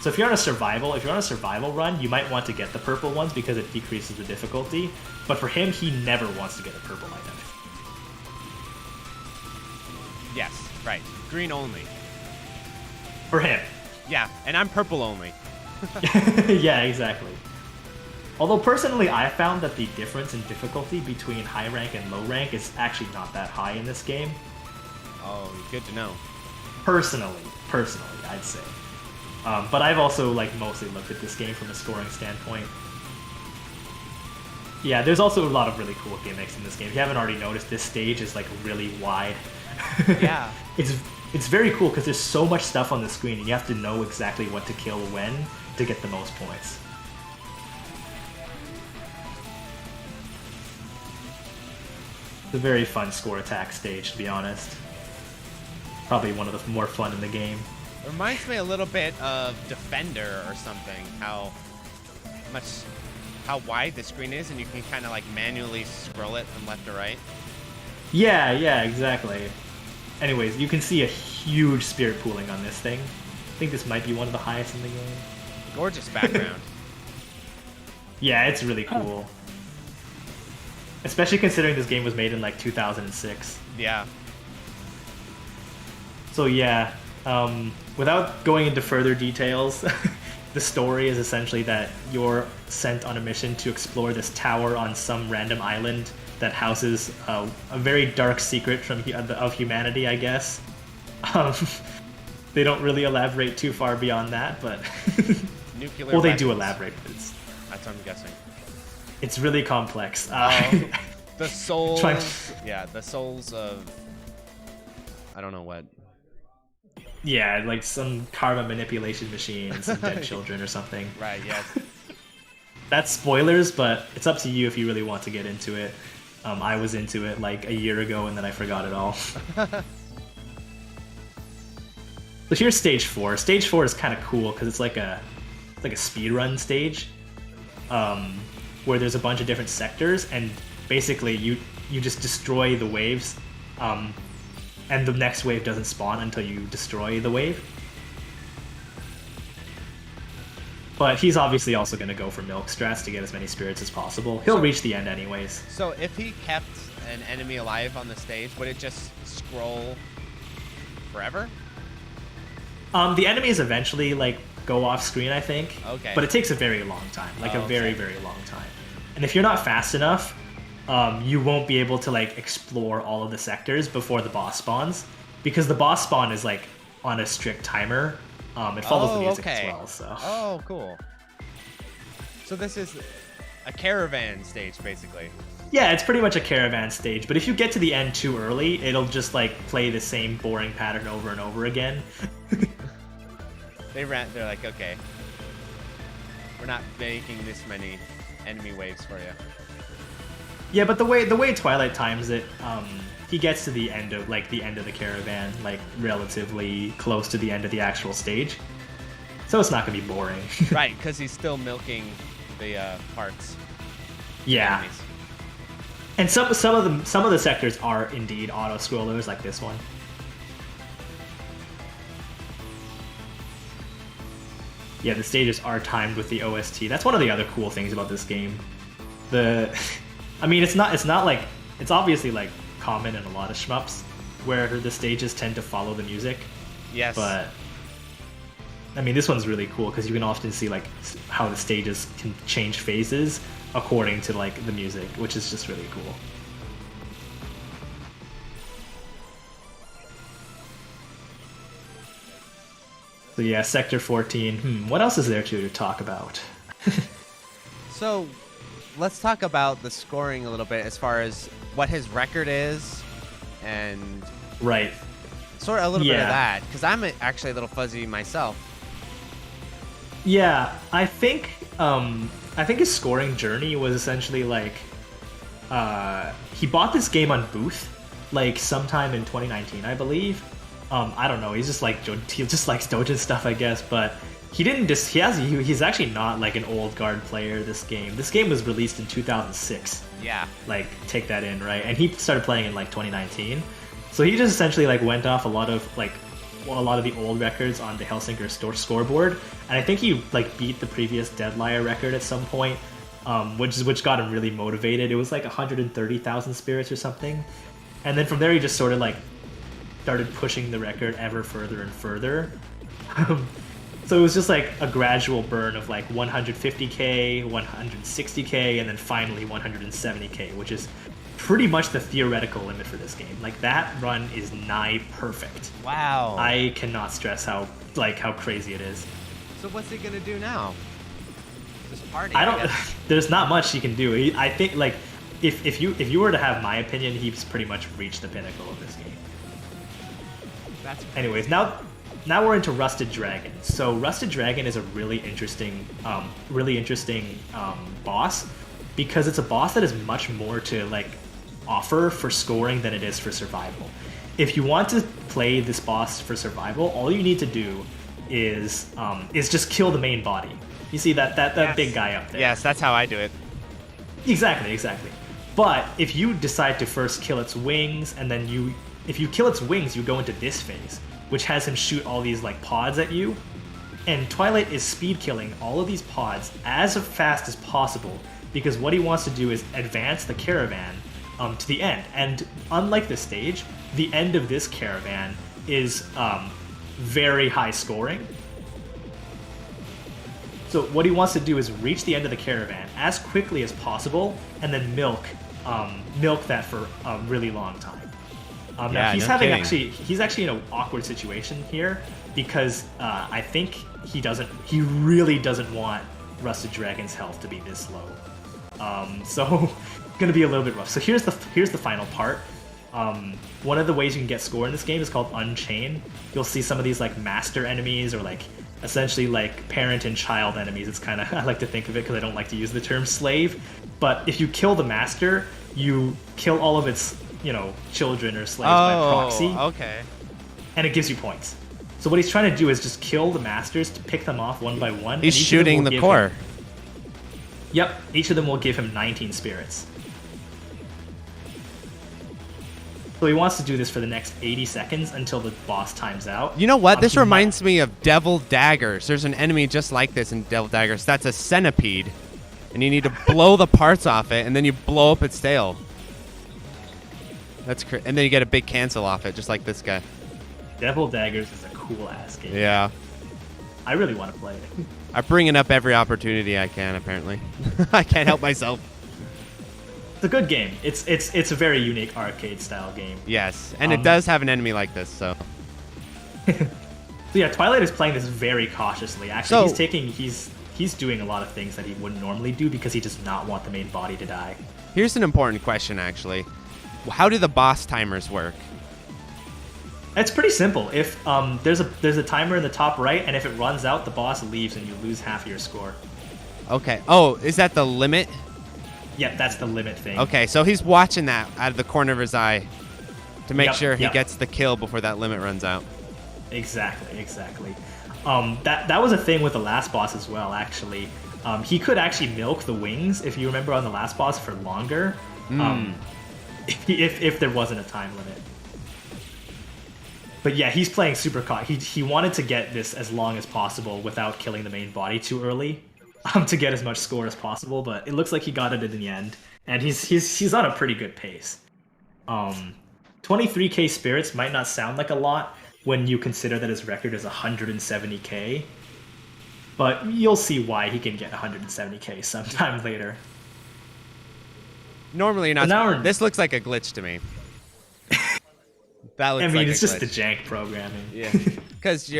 So if you're on a survival run, you might want to get the purple ones because it decreases the difficulty. But for him, he never wants to get a purple item. Yes, right. Green only. For him. Yeah, and I'm purple only. Yeah, exactly. Although personally, I found that the difference in difficulty between high rank and low rank is actually not that high in this game. Oh, good to know. Personally, I'd say. But I've also like mostly looked at this game from a scoring standpoint. Yeah, there's also a lot of really cool gimmicks in this game. If you haven't already noticed, this stage is like really wide. Yeah. It's very cool because there's so much stuff on the screen, and you have to know exactly what to kill when to get the most points. It's a very fun score attack stage, to be honest. Probably one of the more fun in the game. It reminds me a little bit of Defender or something. How wide the screen is, and you can kind of like manually scroll it from left to right. Yeah, exactly. Anyways, you can see a huge spirit pooling on this thing. I think this might be one of the highest in the game. Gorgeous background. Yeah, it's really cool. Especially considering this game was made in like 2006. Yeah. So yeah, without going into further details, the story is essentially that you're sent on a mission to explore this tower on some random island that houses a very dark secret of humanity, I guess. They don't really elaborate too far beyond that, but nuclear. Well, they weapons. do elaborate, but that's what I'm guessing. It's really complex. The souls. Yeah, the souls of. I don't know what. Yeah, like some karma manipulation machine, some dead children or something. Right. Yes. That's spoilers, but it's up to you if you really want to get into it. I was into it like a year ago, and then I forgot it all. So here's stage 4. Stage 4 is kind of cool because it's like a speedrun stage, where there's a bunch of different sectors, and basically you just destroy the waves, and the next wave doesn't spawn until you destroy the wave. But he's obviously also going to go for milk strats to get as many spirits as possible. He'll reach the end anyways. So if he kept an enemy alive on the stage, would it just scroll forever? The enemies eventually like go off screen, I think. Okay. But it takes a very long time, like a very, okay. very long time. And if you're not fast enough, you won't be able to like explore all of the sectors before the boss spawns, because the boss spawn is like on a strict timer. It follows the music as well. So. Oh, cool. So this is a caravan stage, basically. Yeah, it's pretty much a caravan stage, but if you get to the end too early, it'll just like play the same boring pattern over and over again. They're like, okay, we're not making this many enemy waves for you. Yeah, but the way Twilight times it, he gets to the end of the caravan, like relatively close to the end of the actual stage, so it's not gonna be boring. Right, because he's still milking the parts. Yeah. Enemies. And some of the sectors are indeed auto scrollers, like this one. Yeah, the stages are timed with the OST. That's one of the other cool things about this game. I mean, it's obviously like common in a lot of shmups where the stages tend to follow the music. Yes. But I mean, this one's really cool because you can often see like how the stages can change phases according to like the music, which is just really cool. So yeah, Sector 14. What else is there to talk about? So, let's talk about the scoring a little bit as far as what his record is, and right, sort of a little bit of that, because I'm actually a little fuzzy myself. Yeah, I think his scoring journey was essentially like he bought this game on Booth like sometime in 2019, I believe. I don't know. He just likes dojin stuff, I guess. But he didn't just he's actually not like an old guard player. This game was released in 2006. Yeah. Like take that in, right? And he started playing in like 2019. So he just essentially like went off a lot of the old records on the Hellsinker scoreboard, and I think he like beat the previous Deadlier record at some point, which got him really motivated. It was like 130,000 spirits or something, and then from there he just sort of like started pushing the record ever further and further. So it was just like a gradual burn of like 150k, 160k, and then finally 170k, which is pretty much the theoretical limit for this game. Like that run is nigh perfect. Wow. I cannot stress how crazy it is. So what's he gonna do now? Just party? There's not much he can do. I think like if you were to have my opinion, he's pretty much reached the pinnacle of this game. That's crazy. Anyways, now we're into Rusted Dragon. So Rusted Dragon is a really interesting boss, because it's a boss that has much more to like offer for scoring than it is for survival. If you want to play this boss for survival, all you need to do is just kill the main body. You see that yes. Big guy up there? Yes, that's how I do it. Exactly. But if you decide to first kill its wings, and then if you kill its wings, you go into this phase, which has him shoot all these like pods at you. And Twilight is speed killing all of these pods as fast as possible, because what he wants to do is advance the caravan to the end. And unlike this stage, the end of this caravan is very high scoring. So what he wants to do is reach the end of the caravan as quickly as possible, and then milk that for a really long time. Now he's actually in an awkward situation here, because I think he really doesn't want Rusted Dragon's health to be this low. So gonna be a little bit rough. So here's the final part. One of the ways you can get score in this game is called Unchain. You'll see some of these like master enemies, or like essentially like parent and child enemies. It's kind of, I like to think of it because I don't like to use the term slave. But if you kill the master, you kill all of its children or slaves by proxy. Okay. And it gives you points. So what he's trying to do is just kill the masters to pick them off one by one. He's shooting the core. Yep, each of them will give him 19 spirits. So he wants to do this for the next 80 seconds until the boss times out. You know what? This reminds me of Devil Daggers. There's an enemy just like this in Devil Daggers. That's a centipede. And you need to blow the parts off it, and then you blow up its tail. And then you get a big cancel off it, just like this guy. Devil Daggers is a cool-ass game. Yeah. I really want to play it. I bring it up every opportunity I can, apparently. I can't help myself. It's a good game. It's a very unique arcade-style game. Yes, and it does have an enemy like this, so... So yeah, Twilight is playing this very cautiously. Actually, he's doing a lot of things that he wouldn't normally do, because he does not want the main body to die. Here's an important question, actually. How do the boss timers work? It's pretty simple. If there's a timer in the top right, and if it runs out, the boss leaves and you lose half of your score. Okay. Oh, is that the limit? Yep, that's the limit thing. Okay, so he's watching that out of the corner of his eye to make sure he gets the kill before that limit runs out. Exactly. That was a thing with the last boss as well, actually. He could actually milk the wings, if you remember, on the last boss for longer. If there wasn't a time limit. But yeah, he's playing super cautious. He wanted to get this as long as possible without killing the main body too early, to get as much score as possible. But it looks like he got it in the end, and he's on a pretty good pace. 23k spirits might not sound like a lot when you consider that his record is 170k, but you'll see why he can get 170k sometime later. Normally, you're not. This looks like a glitch to me. It's just the jank programming. Yeah, because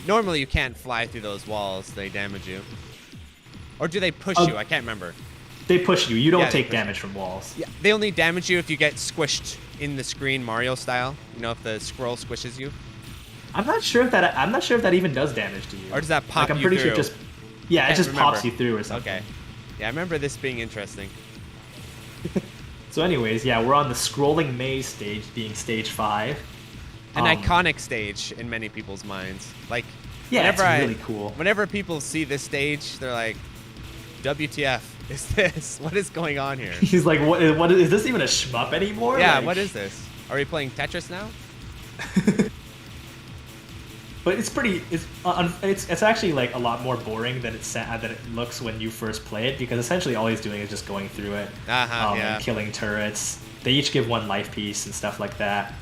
normally you can't fly through those walls; they damage you. Or do they push you? I can't remember. They push you. You don't take damage from walls. Yeah, they only damage you if you get squished in the screen, Mario style. You know, if the scroll squishes you. I'm not sure if that even does damage to you. Or does that pop you I'm pretty through? sure just Yeah, it Can't just remember. pops you through or something. Okay. Yeah, I remember this being interesting. So anyways, yeah, we're on the scrolling maze stage, being stage 5. An iconic stage in many people's minds. Like, yeah, it's whenever really cool. Whenever people see this stage, they're like, "WTF is this? What is going on here?" He's like, "What is this even a shmup anymore?" Yeah, Like, what is this? Are we playing Tetris now? But it's pretty. It's actually like a lot more boring than it looks when you first play it, because essentially all he's doing is just going through it, yeah. and killing turrets. They each give 1 life piece and stuff like that.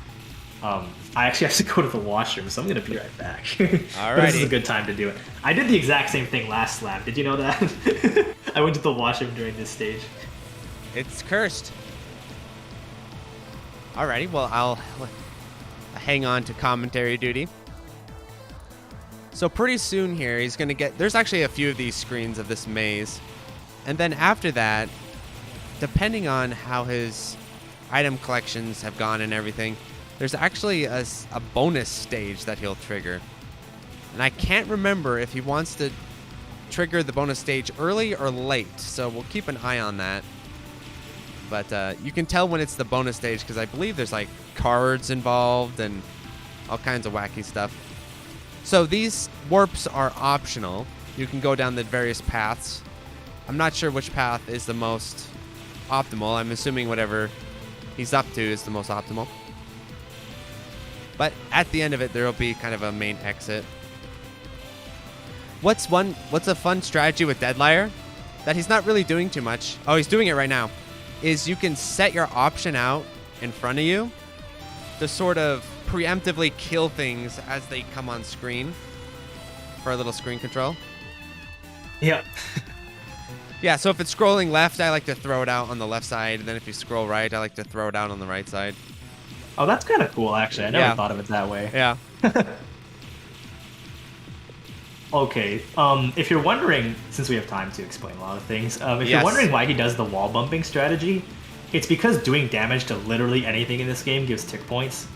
I actually have to go to the washroom, so I'm gonna be right back. Alrighty. But this is a good time to do it. I did the exact same thing last slam. Did you know that? I went to the washroom during this stage. It's cursed. Alrighty, well, I'll hang on to commentary duty. So pretty soon here, he's going to get... There's actually a few of these screens of this maze. And then after that, depending on how his item collections have gone and everything, there's actually a bonus stage that he'll trigger. And I can't remember if he wants to trigger the bonus stage early or late, so we'll keep an eye on that. But you can tell when it's the bonus stage, because I believe there's like cards involved and all kinds of wacky stuff. So these warps are optional. You can go down the various paths. I'm not sure which path is the most optimal. I'm assuming whatever he's up to is the most optimal. But at the end of it, there will be kind of a main exit. What's a fun strategy with Deadlier that he's not really doing too much? Oh, he's doing it right now. Is you can set your option out in front of you to sort of preemptively kill things as they come on screen for a little screen control. Yep. Yeah, so if it's scrolling left, I like to throw it out on the left side, and then if you scroll right, I like to throw it out on the right side. Oh, that's kind of cool, actually. I never thought of it that way. Yeah. Okay, if you're wondering, since we have time to explain a lot of things, if you're Yes. wondering why he does the wall bumping strategy, it's because doing damage to literally anything in this game gives tick points.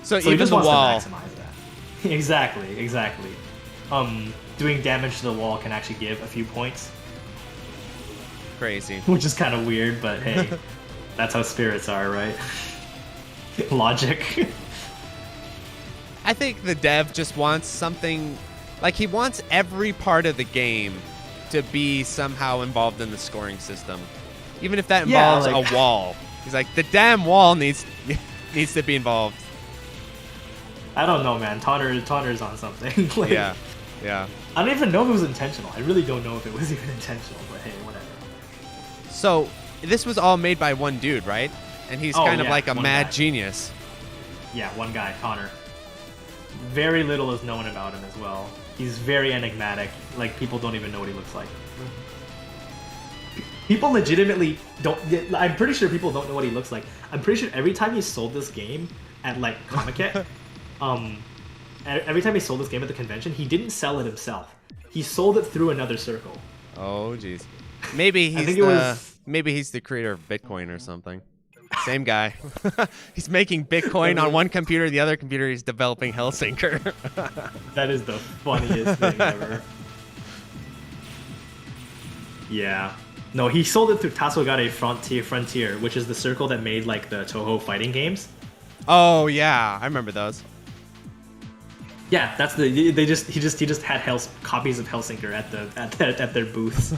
So he even just the wants wall. to maximize that. Exactly. Doing damage to the wall can actually give a few points, Crazy. which is kind of weird, but hey, that's how spirits are, right? Logic. I think the dev just wants something, like he wants every part of the game to be somehow involved in the scoring system. Even if that involves a wall. He's like, the damn wall needs to be involved. I don't know, man. Tonner's on something. Like, Yeah. I don't even know if it was intentional. I really don't know if it was even intentional, but hey, whatever. So this was all made by one dude, right? And he's kind of like a mad genius. Yeah, one guy, Connor. Very little is known about him as well. He's very enigmatic. Like, people don't even know what he looks like. People legitimately don't... I'm pretty sure people don't know what he looks like. I'm pretty sure every time he sold this game at, like, Comic-Con, every time he sold this game at the convention, he didn't sell it himself. He sold it through another circle. Oh, jeez. Maybe he's the creator of Bitcoin or something. Same guy. He's making Bitcoin on one computer, the other computer he's developing Hellsinker. That is the funniest thing ever. Yeah. No, he sold it through Tasogare Frontier, which is the circle that made like the Toho fighting games. Oh yeah, I remember those. Yeah, that's he just had copies of Hellsinker at their booths.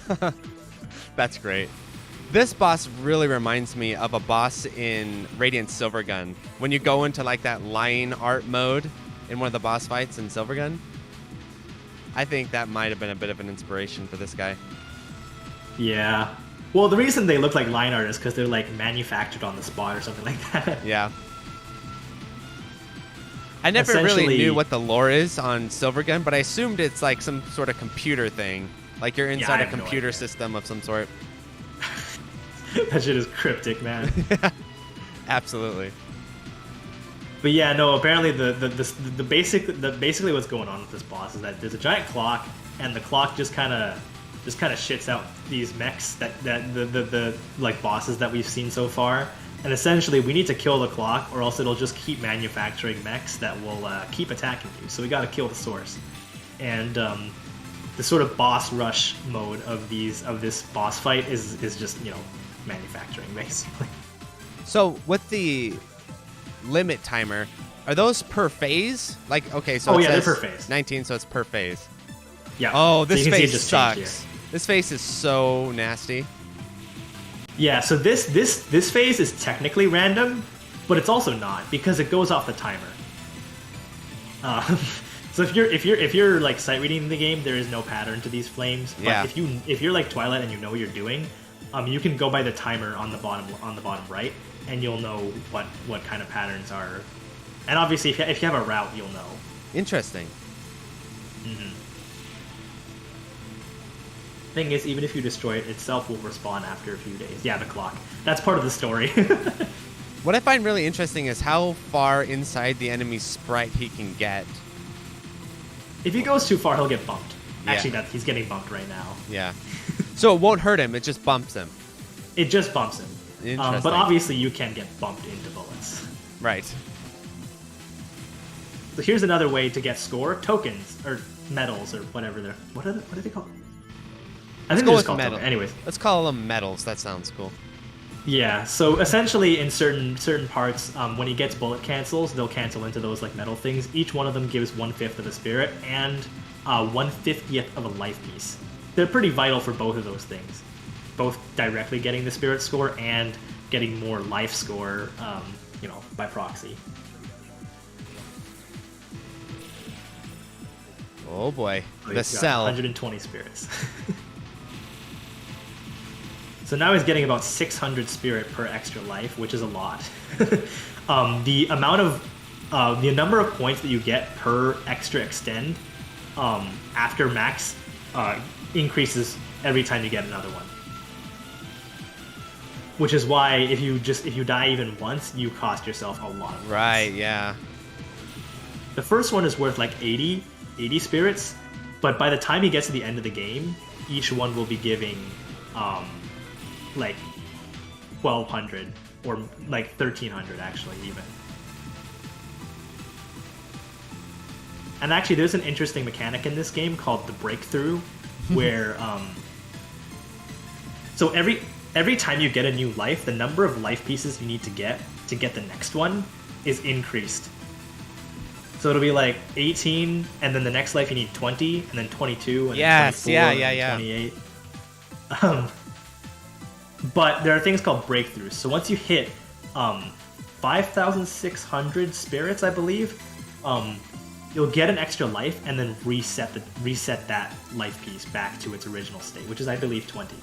That's great. This boss really reminds me of a boss in Radiant Silvergun. When you go into like that line art mode in one of the boss fights in Silvergun, I think that might have been a bit of an inspiration for this guy. Yeah. Well, the reason they look like line art is because they're like manufactured on the spot or something like that. Yeah. I never really knew what the lore is on Silvergun, but I assumed it's like some sort of computer thing. Like you're inside a computer system of some sort. That shit is cryptic, man. Absolutely. But yeah, no. Apparently, basically what's going on with this boss is that there's a giant clock, and the clock just kind of shits out these mechs that the like bosses that we've seen so far. And essentially, we need to kill the clock, or else it'll just keep manufacturing mechs that will keep attacking you. So we got to kill the source. And the the sort of boss rush mode of this boss fight is just manufacturing basically. So with the limit timer, are those per phase? Like, okay, so it they're says per phase. 19, so it's per phase. Yeah. Oh, So this you can see it face just changed sucks. This face is so nasty. Yeah, so this phase is technically random, but it's also not because it goes off the timer. So if you're like sight reading the game, there is no pattern to these flames. But Yeah. if you're like Twilight and you know what you're doing, you can go by the timer on the bottom right, and you'll know what kind of patterns are. And obviously, if you have a route, you'll know. Interesting. Mm-hmm. Thing is, even if you destroy it, itself will respawn after a few days. Yeah, the clock. That's part of the story. What I find really interesting is how far inside the enemy's sprite he can get. If he goes too far, he'll get bumped. Yeah. Actually, he's getting bumped right now. Yeah. So it won't hurt him, it just bumps him. It just bumps him. Interesting. But obviously, you can get bumped into bullets. Right. So here's another way to get score tokens or medals or whatever they're. What are they called? I think they're just called tokens. Anyways, let's call them medals. That sounds cool. Yeah. So essentially, in certain parts, when he gets bullet cancels, they'll cancel into those like metal things. Each one of them gives 1/5 of a spirit and 1/50th of a life piece. They're pretty vital for both of those things, both directly getting the spirit score and getting more life score, by proxy. Oh boy, So the he's got cell. 120 spirits. So now he's getting about 600 spirit per extra life, which is a lot. The amount of the number of points that you get per extra extend after max increases every time you get another one. Which is why if you die even once, you cost yourself a lot of points. Right, yeah. The first one is worth like 80 spirits, but by the time he gets to the end of the game, each one will be giving like 1,200 or like 1,300 actually even. And actually, there's an interesting mechanic in this game called the breakthrough, where so every time you get a new life, the number of life pieces you need to get the next one is increased. So it'll be like 18, and then the next life you need 20, and then 22, and then 24, and 28. But there are things called breakthroughs. So once you hit 5,600 spirits, I believe, you'll get an extra life, and then reset that life piece back to its original state, which is, I believe, 20.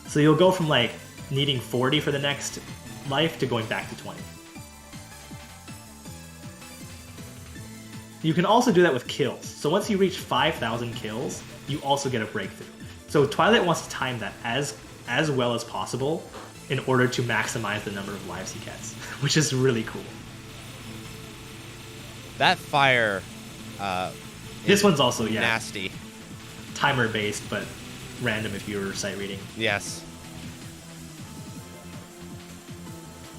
So you'll go from like needing 40 for the next life to going back to 20. You can also do that with kills. So once you reach 5,000 kills, you also get a breakthrough. So Twilight wants to time that as well as possible in order to maximize the number of lives he gets, which is really cool. That fire. This one's also nasty. Timer based, but random if you're sight reading. Yes.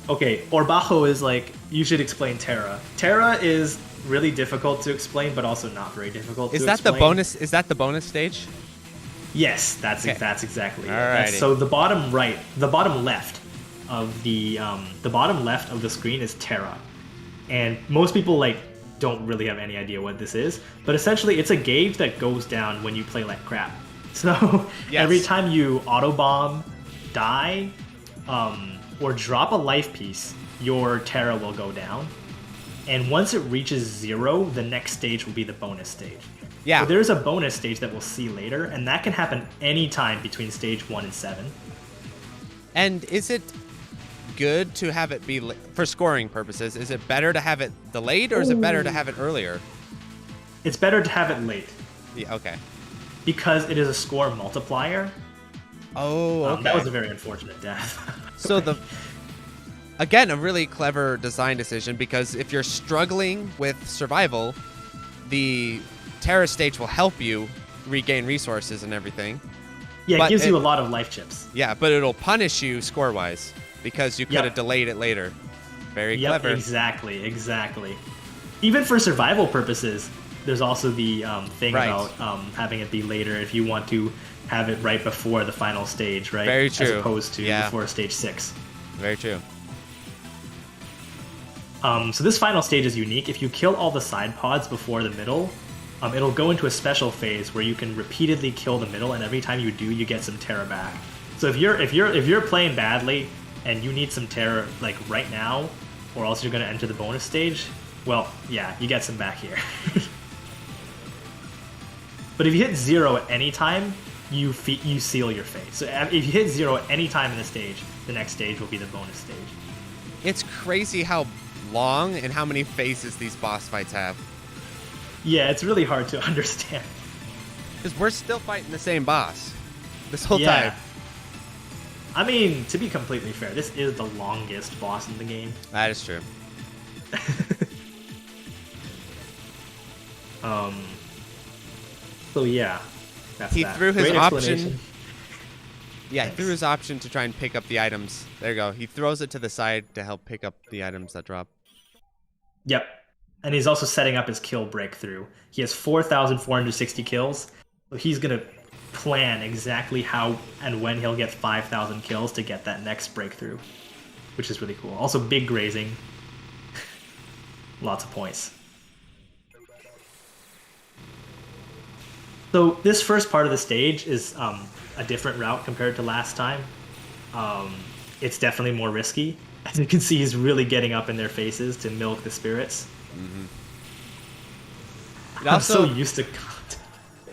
Okay, Orbajo is like, you should explain Terra. Terra is really difficult to explain, but also not very difficult to explain. Is that the bonus stage? Yes, that's exactly it. Alrighty. So the bottom left of the bottom left of the screen is Terra, and most people like don't really have any idea what this is. But essentially, it's a gauge that goes down when you play like crap. So every time you autobomb, die, or drop a life piece, your Terra will go down. And once it reaches 0, the next stage will be the bonus stage. Yeah. So there's a bonus stage that we'll see later, and that can happen anytime between stage 1 and 7. And is it good to have it be, for scoring purposes, is it better to have it delayed or is it better to have it earlier? It's better to have it late. Yeah, okay. Because it is a score multiplier. Oh, okay. That was a very unfortunate death. So again, a really clever design decision, because if you're struggling with survival, the Terra stage will help you regain resources and everything. Yeah, it gives you a lot of life chips. Yeah, but it'll punish you score-wise because you could have delayed it later. Very clever. Exactly. Even for survival purposes, there's also the thing Right. about having it be later if you want to have it right before the final stage, right? Very As true. opposed to Yeah. before stage 6. Very true. So this final stage is unique. If you kill all the side pods before the middle, it'll go into a special phase where you can repeatedly kill the middle, and every time you do, you get some Terra back. So if you're playing badly and you need some Terra like right now, or else you're gonna enter the bonus stage, well, yeah, you get some back here. But if you hit 0 at any time, you seal your fate. So if you hit 0 at any time in the stage, the next stage will be the bonus stage. It's crazy how long and how many phases these boss fights have. Yeah, it's really hard to understand. Because we're still fighting the same boss this whole Yeah. time. I mean, to be completely fair, this is the longest boss in the game. That is true. So yeah, that's He that. threw his Great option. explanation. Yeah, he threw his option to try and pick up the items. There you go. He throws it to the side to help pick up the items that drop. Yep. And he's also setting up his kill breakthrough. He has 4,460 kills. So he's going to plan exactly how and when he'll get 5,000 kills to get that next breakthrough, which is really cool. Also, big grazing. Lots of points. So this first part of the stage is a different route compared to last time. It's definitely more risky. As you can see, he's really getting up in their faces to milk the spirits. Mm-hmm. I'm so used to.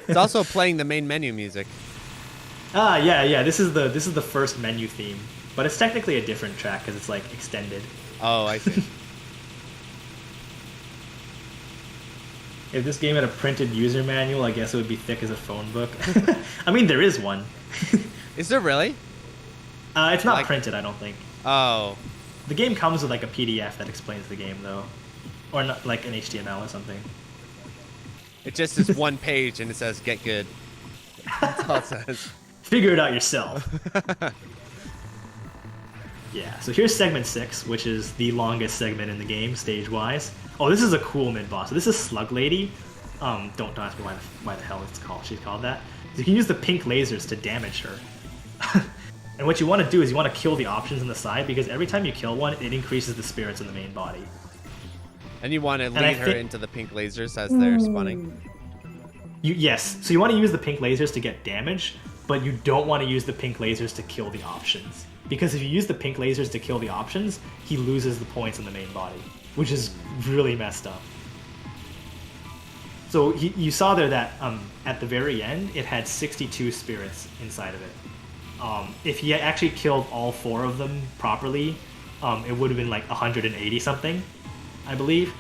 It's also playing the main menu music. Yeah. This is the first menu theme, but it's technically a different track because it's like extended. Oh, I see. If this game had a printed user manual, I guess it would be thick as a phone book. I mean, there is one. Is there really? It's not printed, I don't think. Oh. The game comes with like a PDF that explains the game, though, or not like an HTML or something. It just is one page and it says "Get good." That's all it says. Figure it out yourself. Yeah. So here's segment 6, which is the longest segment in the game, stage-wise. Oh, this is a cool mid-boss. So this is Slug Lady. Don't ask me why the hell she's called that. So you can use the pink lasers to damage her. And what you want to do is you want to kill the options on the side, because every time you kill one, it increases the spirits in the main body. And you want to lead her into the pink lasers as they're spawning. Yes. So you want to use the pink lasers to get damage, but you don't want to use the pink lasers to kill the options. Because if you use the pink lasers to kill the options, he loses the points in the main body, which is really messed up. So you saw there that at the very end, it had 62 spirits inside of it. If he had actually killed all 4 of them properly, it would have been like 180 something, I believe.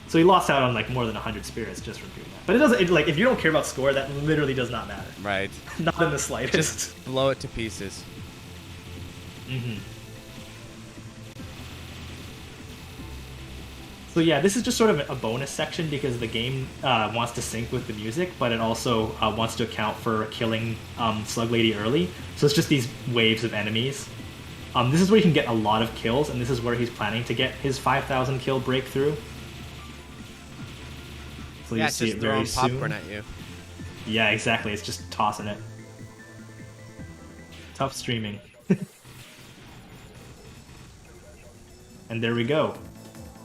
So he lost out on like more than 100 spirits just from doing that. But it doesn't. Like if you don't care about score, that literally does not matter. Right. Not in the slightest. Just blow it to pieces. Mm-hmm. So yeah, this is just sort of a bonus section because the game wants to sync with the music, but it also wants to account for killing Slug Lady early. So it's just these waves of enemies. This is where you can get a lot of kills, and this is where he's planning to get his 5,000 kill breakthrough. So Yeah, you it's see just it very throwing popcorn soon. at you. Yeah, exactly. It's just tossing it. Tough streaming. And there we go.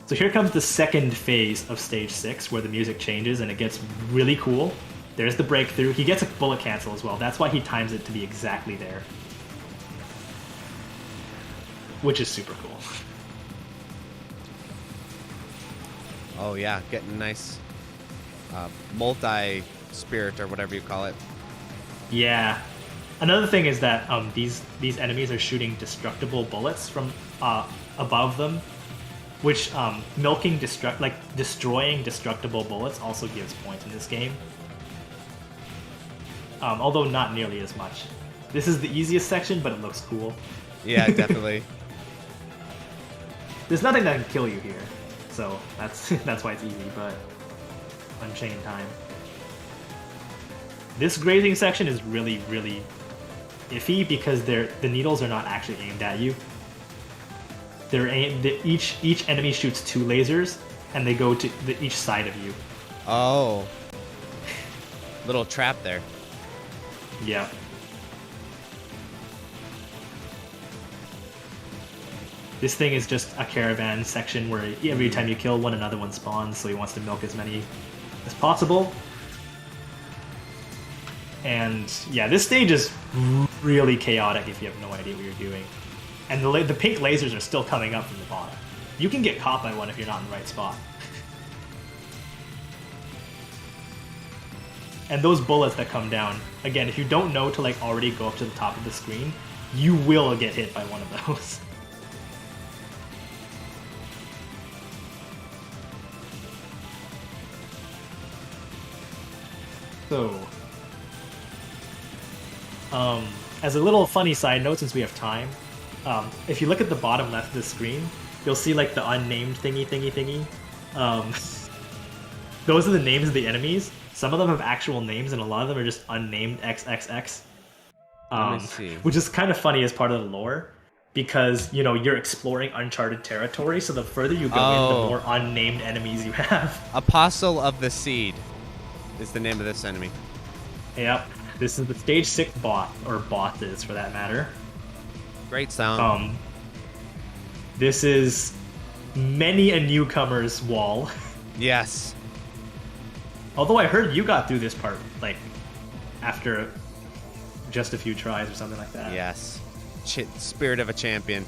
So here comes the second phase of stage 6, where the music changes and it gets really cool. There's the breakthrough. He gets a bullet cancel as well. That's why he times it to be exactly there. Which is super cool. Oh yeah, getting a nice multi-spirit or whatever you call it. Yeah. Another thing is that these enemies are shooting destructible bullets from above them, which destroying destructible bullets also gives points in this game. Although not nearly as much. This is the easiest section, but it looks cool. Yeah, definitely. There's nothing that can kill you here, so that's why it's easy. But Unchained Time. This grazing section is really, really iffy because the needles are not actually aimed at you. Each enemy shoots 2 lasers, and they go to each side of you. Oh. Little trap there. Yeah. This thing is just a caravan section where every time you kill one, another one spawns, so he wants to milk as many as possible. And yeah, this stage is really chaotic if you have no idea what you're doing. And the pink lasers are still coming up from the bottom. You can get caught by one if you're not in the right spot. And those bullets that come down, again, if you don't know to like already go up to the top of the screen, you will get hit by one of those. So, as a little funny side note, since we have time, if you look at the bottom left of the screen, you'll see like the unnamed thingy. Those are the names of the enemies. Some of them have actual names, and a lot of them are just unnamed XXX. Let me see. Which is kind of funny as part of the lore, because you know you're exploring uncharted territory. So the further you go in, the more unnamed enemies you have. Apostle of the Seed is the name of this enemy. Yep. This is the stage 6 bot, or bosses for that matter. Great sound. This is many a newcomer's wall. Yes. Although I heard you got through this part, like, after just a few tries or something like that. Yes. Spirit of a champion.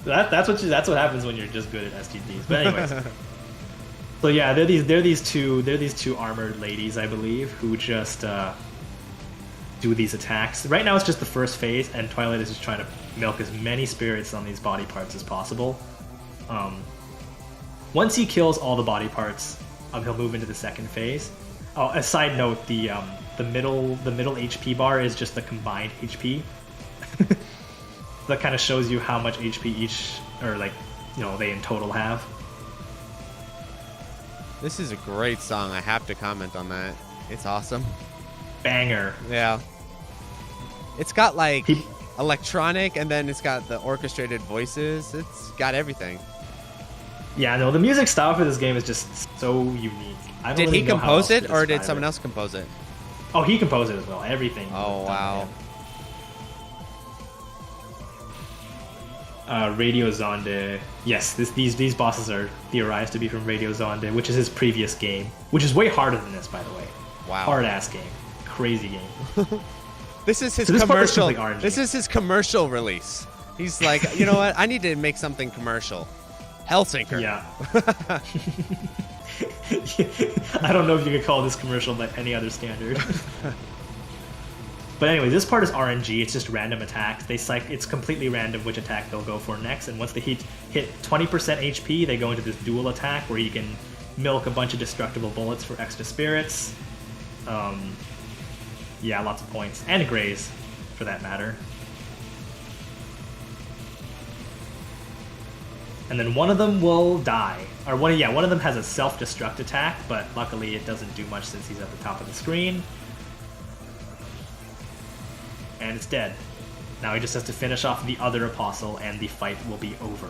That's what happens when you're just good at STDs. But anyways. So yeah, they're these two armored ladies, I believe, who just do these attacks. Right now it's just the first phase, and Twilight is just trying to milk as many spirits on these body parts as possible. Once he kills all the body parts, he'll move into the second phase. Oh, a side note: the middle HP bar is just the combined HP. That kind of shows you how much HP each, or like, you know, they in total have. This is a great song. I have to comment on that. It's awesome. Banger. Yeah. It's got like electronic, and then it's got the orchestrated voices. It's got everything. Yeah, no, the music style for this game is just so unique. I don't Did really he know how compose else to it, or did describe someone it. else compose it? Oh, he composed it as well. Everything. Oh, wow. Radio Zonde. Yes, these bosses are theorized to be from Radio Zonde, which is his previous game, which is way harder than this, by the way. Wow. Hard ass game, crazy game. This is his So this part is commercial. completely RNG. This is his commercial release. He's like, you know what? I need to make something commercial. Hellsinker. Yeah. I don't know if you could call this commercial by any other standard. But anyway, this part is RNG. It's just random attacks. It's completely random which attack they'll go for next. And once they hit 20% HP, they go into this dual attack where you can milk a bunch of destructible bullets for extra spirits. Yeah, lots of points. And graze, for that matter. And then one of them will die. Or one of them has a self-destruct attack, but luckily it doesn't do much since he's at the top of the screen. And it's dead. Now he just has to finish off the other apostle, and the fight will be over.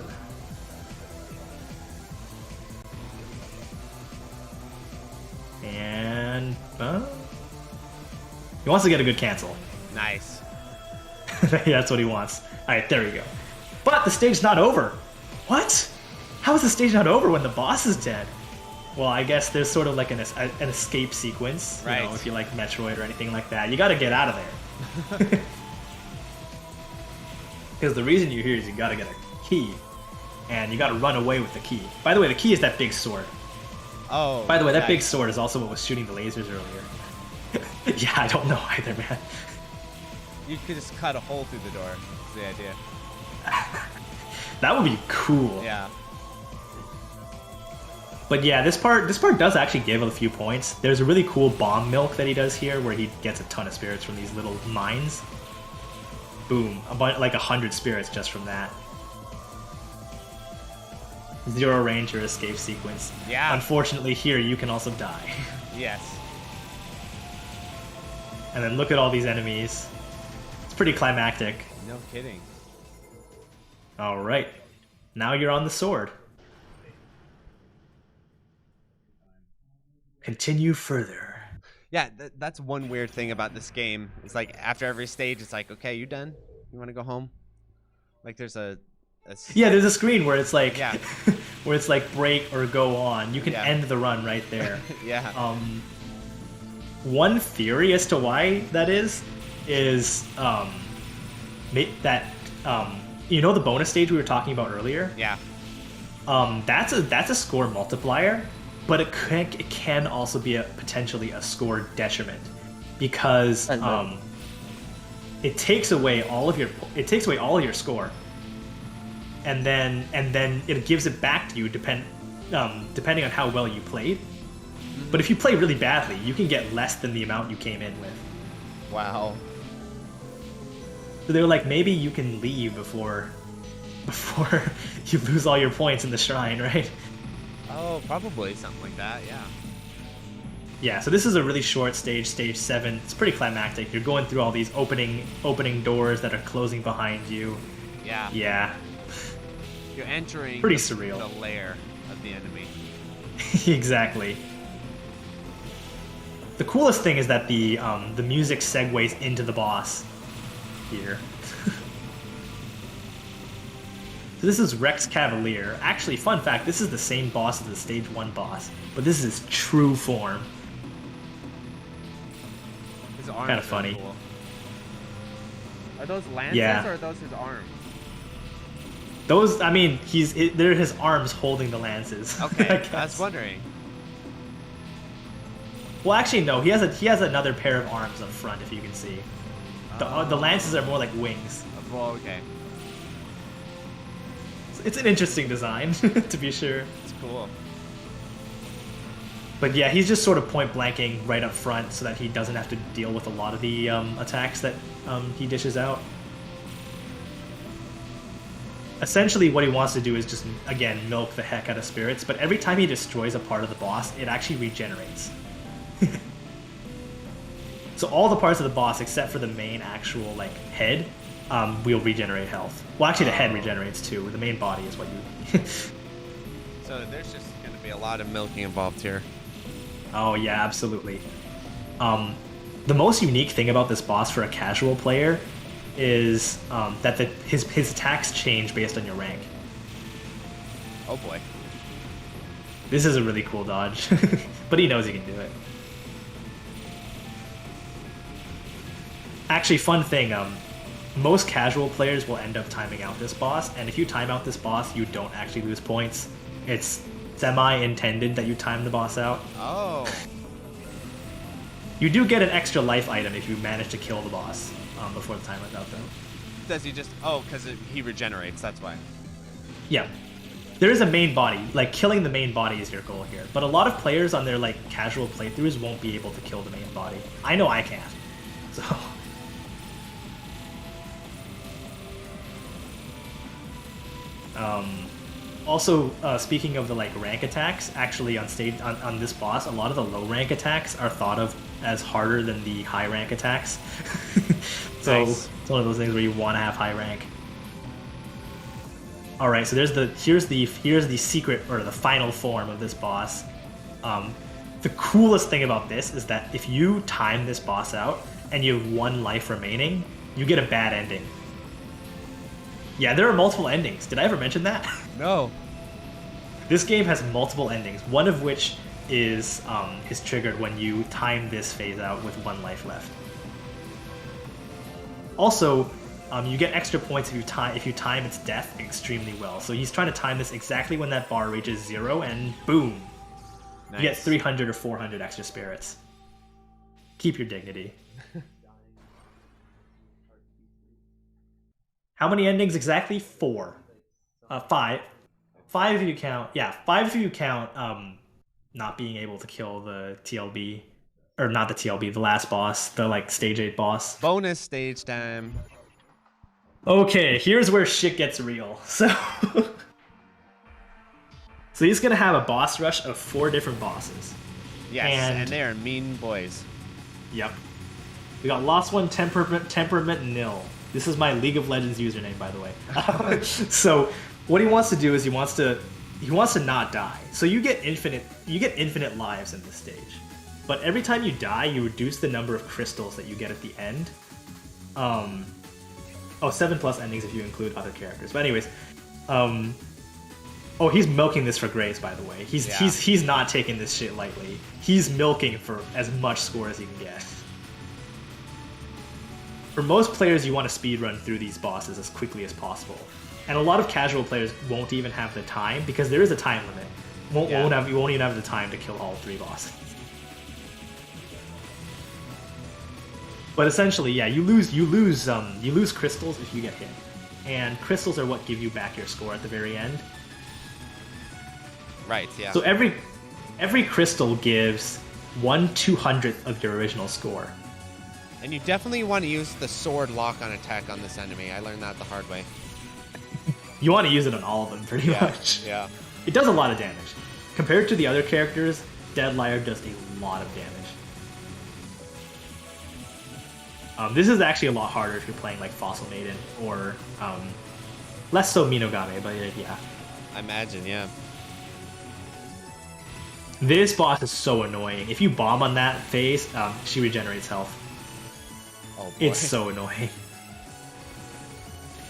And he wants to get a good cancel. Nice. Yeah, that's what he wants. Alright, there we go. But the stage's not over. What? How is the stage not over when the boss is dead? Well, I guess there's sort of like an escape sequence. Right. You know, if you like Metroid or anything like that. You gotta get out of there. Because the reason you're here is you gotta get a key. And you gotta run away with the key. By the way, the key is that big sword. Oh. By the way, that big nice. sword is also what was shooting the lasers earlier. Yeah, I don't know either, man. You could just cut a hole through the door. Is the idea. That would be cool. Yeah. But yeah, this part does actually give a few points. There's a really cool bomb milk that he does here, where he gets a ton of spirits from these little mines. Boom, like 100 spirits just from that. Zero range or escape sequence. Yeah. Unfortunately, here you can also die. Yes. And then look at all these enemies. It's pretty climactic. No kidding. All right, now you're on the sword. Continue further. Yeah, that's one weird thing about this game. It's like after every stage, it's like, okay, you done? You want to go home? Like there's Yeah, there's a screen where it's like, yeah. where it's like break or go on. You can end the run right there. Yeah. One theory as to why that is that you know the bonus stage we were talking about earlier. Yeah. That's a score multiplier. But it can also be potentially a score detriment because it takes away all of your score, and then it gives it back to you depending on how well you played. But if you play really badly, you can get less than the amount you came in with. Wow. So they were like, maybe you can leave before you lose all your points in the shrine, right? Oh, probably something like that, yeah. Yeah, so this is a really short stage, stage 7. It's pretty climactic. You're going through all these opening doors that are closing behind you. Yeah. Yeah. You're entering pretty surreal. The lair of the enemy. Exactly. The coolest thing is that the music segues into the boss here. So this is Rex Cavalier. Actually, fun fact, this is the same boss as the stage 1 boss, but this is his true form. His arms kind of funny. Cool. Are those lances or are those his arms? Those, I mean, they're his arms holding the lances. Okay, I was wondering. Well, actually, no. He has another pair of arms up front, if you can see. The lances are more like wings. Well, okay. It's an interesting design, to be sure. It's cool. But yeah, he's just sort of point blanking right up front so that he doesn't have to deal with a lot of the attacks that he dishes out. Essentially, what he wants to do is just, again, milk the heck out of spirits, but every time he destroys a part of the boss, it actually regenerates. So all the parts of the boss, except for the main actual like head, will regenerate health. Well, actually, the head regenerates too. The main body is what you. So there's just going to be a lot of milking involved here. Oh yeah, absolutely. The most unique thing about this boss for a casual player is that his attacks change based on your rank. Oh boy. This is a really cool dodge, but he knows he can do it. Actually, fun thing, most casual players will end up timing out this boss, and if you time out this boss, you don't actually lose points. It's semi-intended that you time the boss out. Oh. You do get an extra life item if you manage to kill the boss before the time runs out, though. Does he just... Oh, because he regenerates, that's why. Yeah. There is a main body. Like, killing the main body is your goal here. But a lot of players on their, like, casual playthroughs won't be able to kill the main body. I know I can't. So... Also, speaking of the like rank attacks, actually on stage on this boss, a lot of the low rank attacks are thought of as harder than the high rank attacks. So nice. It's one of those things where you want to have high rank. All right, so here's the secret or the final form of this boss. The coolest thing about this is that if you time this boss out and you have 1 life remaining, you get a bad ending. Yeah, there are multiple endings. Did I ever mention that? No. This game has multiple endings, one of which is triggered when you time this phase out with 1 life left. Also, you get extra points if you time its death extremely well. So he's trying to time this exactly when that bar reaches 0, and boom, nice. You get 300 or 400 extra spirits. Keep your dignity. How many endings exactly? 4. 5. 5 if you count. Yeah, 5 if you count not being able to kill the TLB. Or not the TLB, the last boss. The like stage 8 boss. Bonus stage time. Okay, here's where shit gets real. So he's gonna have a boss rush of 4 different bosses. Yes, and they are mean boys. Yep. We got Lost One, Temperament Nil. This is my League of Legends username, by the way. So what he wants to do is he wants to he wants to not die. So you get infinite lives in this stage. But every time you die, you reduce the number of crystals that you get at the end. 7+ endings if you include other characters. But anyways, he's milking this for Graves, by the way. He's not taking this shit lightly. He's milking for as much score as he can get. For most players, you want to speedrun through these bosses as quickly as possible. And a lot of casual players won't even have the time, because there is a time limit. You won't even have the time to kill all 3 bosses. But essentially, yeah, you lose crystals if you get hit. And crystals are what give you back your score at the very end. Right, yeah. So every crystal gives 1/200th of your original score. And you definitely want to use the sword lock-on attack on this enemy. I learned that the hard way. You want to use it on all of them, pretty much. Yeah. It does a lot of damage. Compared to the other characters, Deadlier does a lot of damage. This is actually a lot harder if you're playing like Fossil Maiden or less so Minogame, but yeah. I imagine, yeah. This boss is so annoying. If you bomb on that phase, she regenerates health. Oh boy. It's so annoying.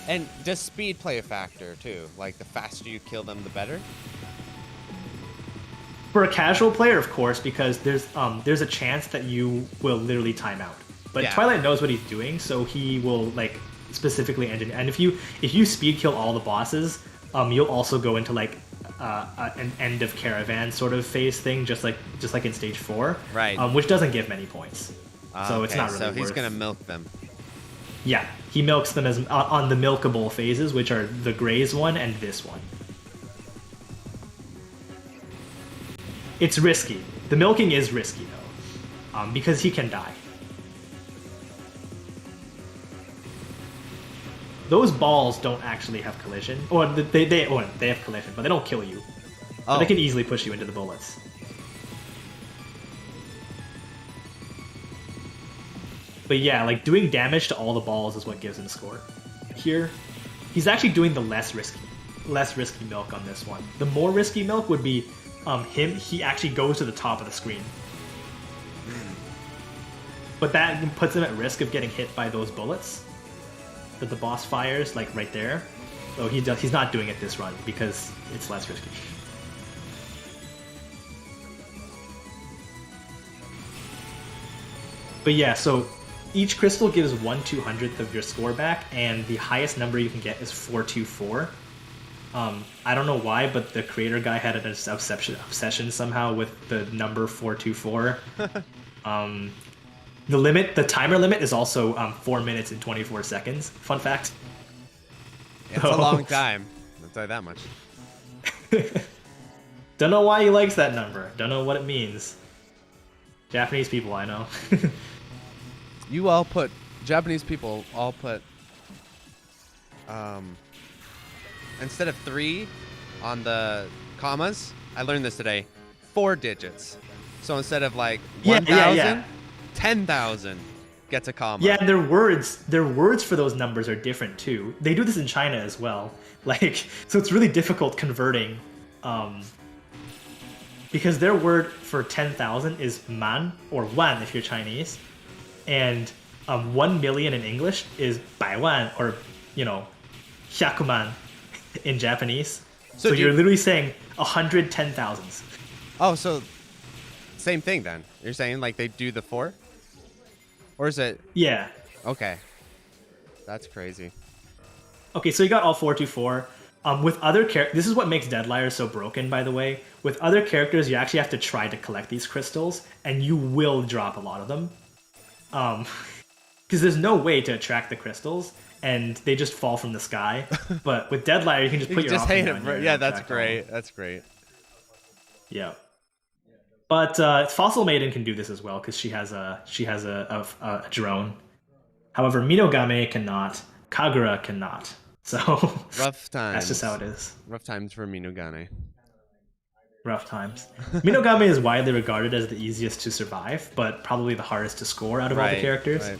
And does speed play a factor too? Like the faster you kill them, the better? For a casual player, of course, because there's a chance that you will literally time out. But Twilight knows what he's doing, so he will like specifically engineer. And if you speed kill all the bosses, you'll also go into like an end of caravan sort of phase thing, just like in stage 4, right? Which doesn't give many points, so it's not really. So he's gonna milk them. Yeah, he milks them as on the milkable phases, which are the Graze one and this one. It's risky. The milking is risky though, because he can die. Those balls don't actually have collision, or they have collision, but they don't kill you. But they can easily push you into the bullets. But yeah, like doing damage to all the balls is what gives him score. Here, he's actually doing the less risky milk on this one. The more risky milk would be he actually goes to the top of the screen. But that puts him at risk of getting hit by those bullets that the boss fires, like right there. So he's not doing it this run because it's less risky. But yeah, so each crystal gives 1/200th of your score back, and the highest number you can get is 424. I don't know why, but the creator guy had an obsession somehow with the number 424. The timer limit is also 4 minutes and 24 seconds. Fun fact. Yeah, it's a long time. I'll tell you that much. Don't know why he likes that number. Don't know what it means. Japanese people, I know. Japanese people all put, instead of 3 on the commas, I learned this today, 4 digits. So instead of like 1,000, 10,000 gets a comma. Yeah, their words for those numbers are different too. They do this in China as well. Like, so it's really difficult converting, because their word for 10,000 is man, or wan if you're Chinese, and 1 million in English is 百万, or 100,000 in Japanese. So you're literally saying 110,000s. Oh, so same thing then. You're saying like they do the 4? Or is it? Yeah. Okay. That's crazy. Okay, so you got all 424. With other characters, this is what makes Deadlier so broken, by the way. With other characters, you actually have to try to collect these crystals, and you will drop a lot of them. Because there's no way to attract the crystals, and they just fall from the sky. But with Deadlier, you can just put your offering down here. Yeah, that's great. That's great. Yeah. But Fossil Maiden can do this as well because she has a drone. However, Minogame cannot. Kagura cannot. So rough times. That's just how it is. Rough times for Minogame. Rough times. Minogame is widely regarded as the easiest to survive, but probably the hardest to score out of all the characters. Right.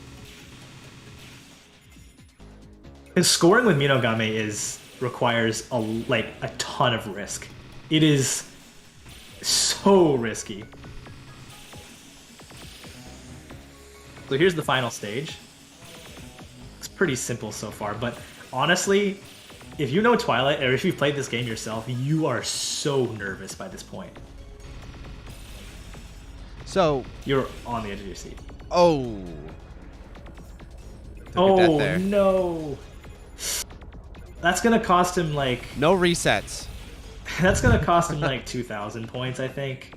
Because scoring with Minogame requires a ton of risk. It is so risky. So here's the final stage. It's pretty simple so far, but honestly, if you know Twilight, or if you've played this game yourself, you are so nervous by this point. So you're on the edge of your seat. Oh. Oh no. That's gonna cost him like no resets. That's gonna cost him like 2,000 points, I think.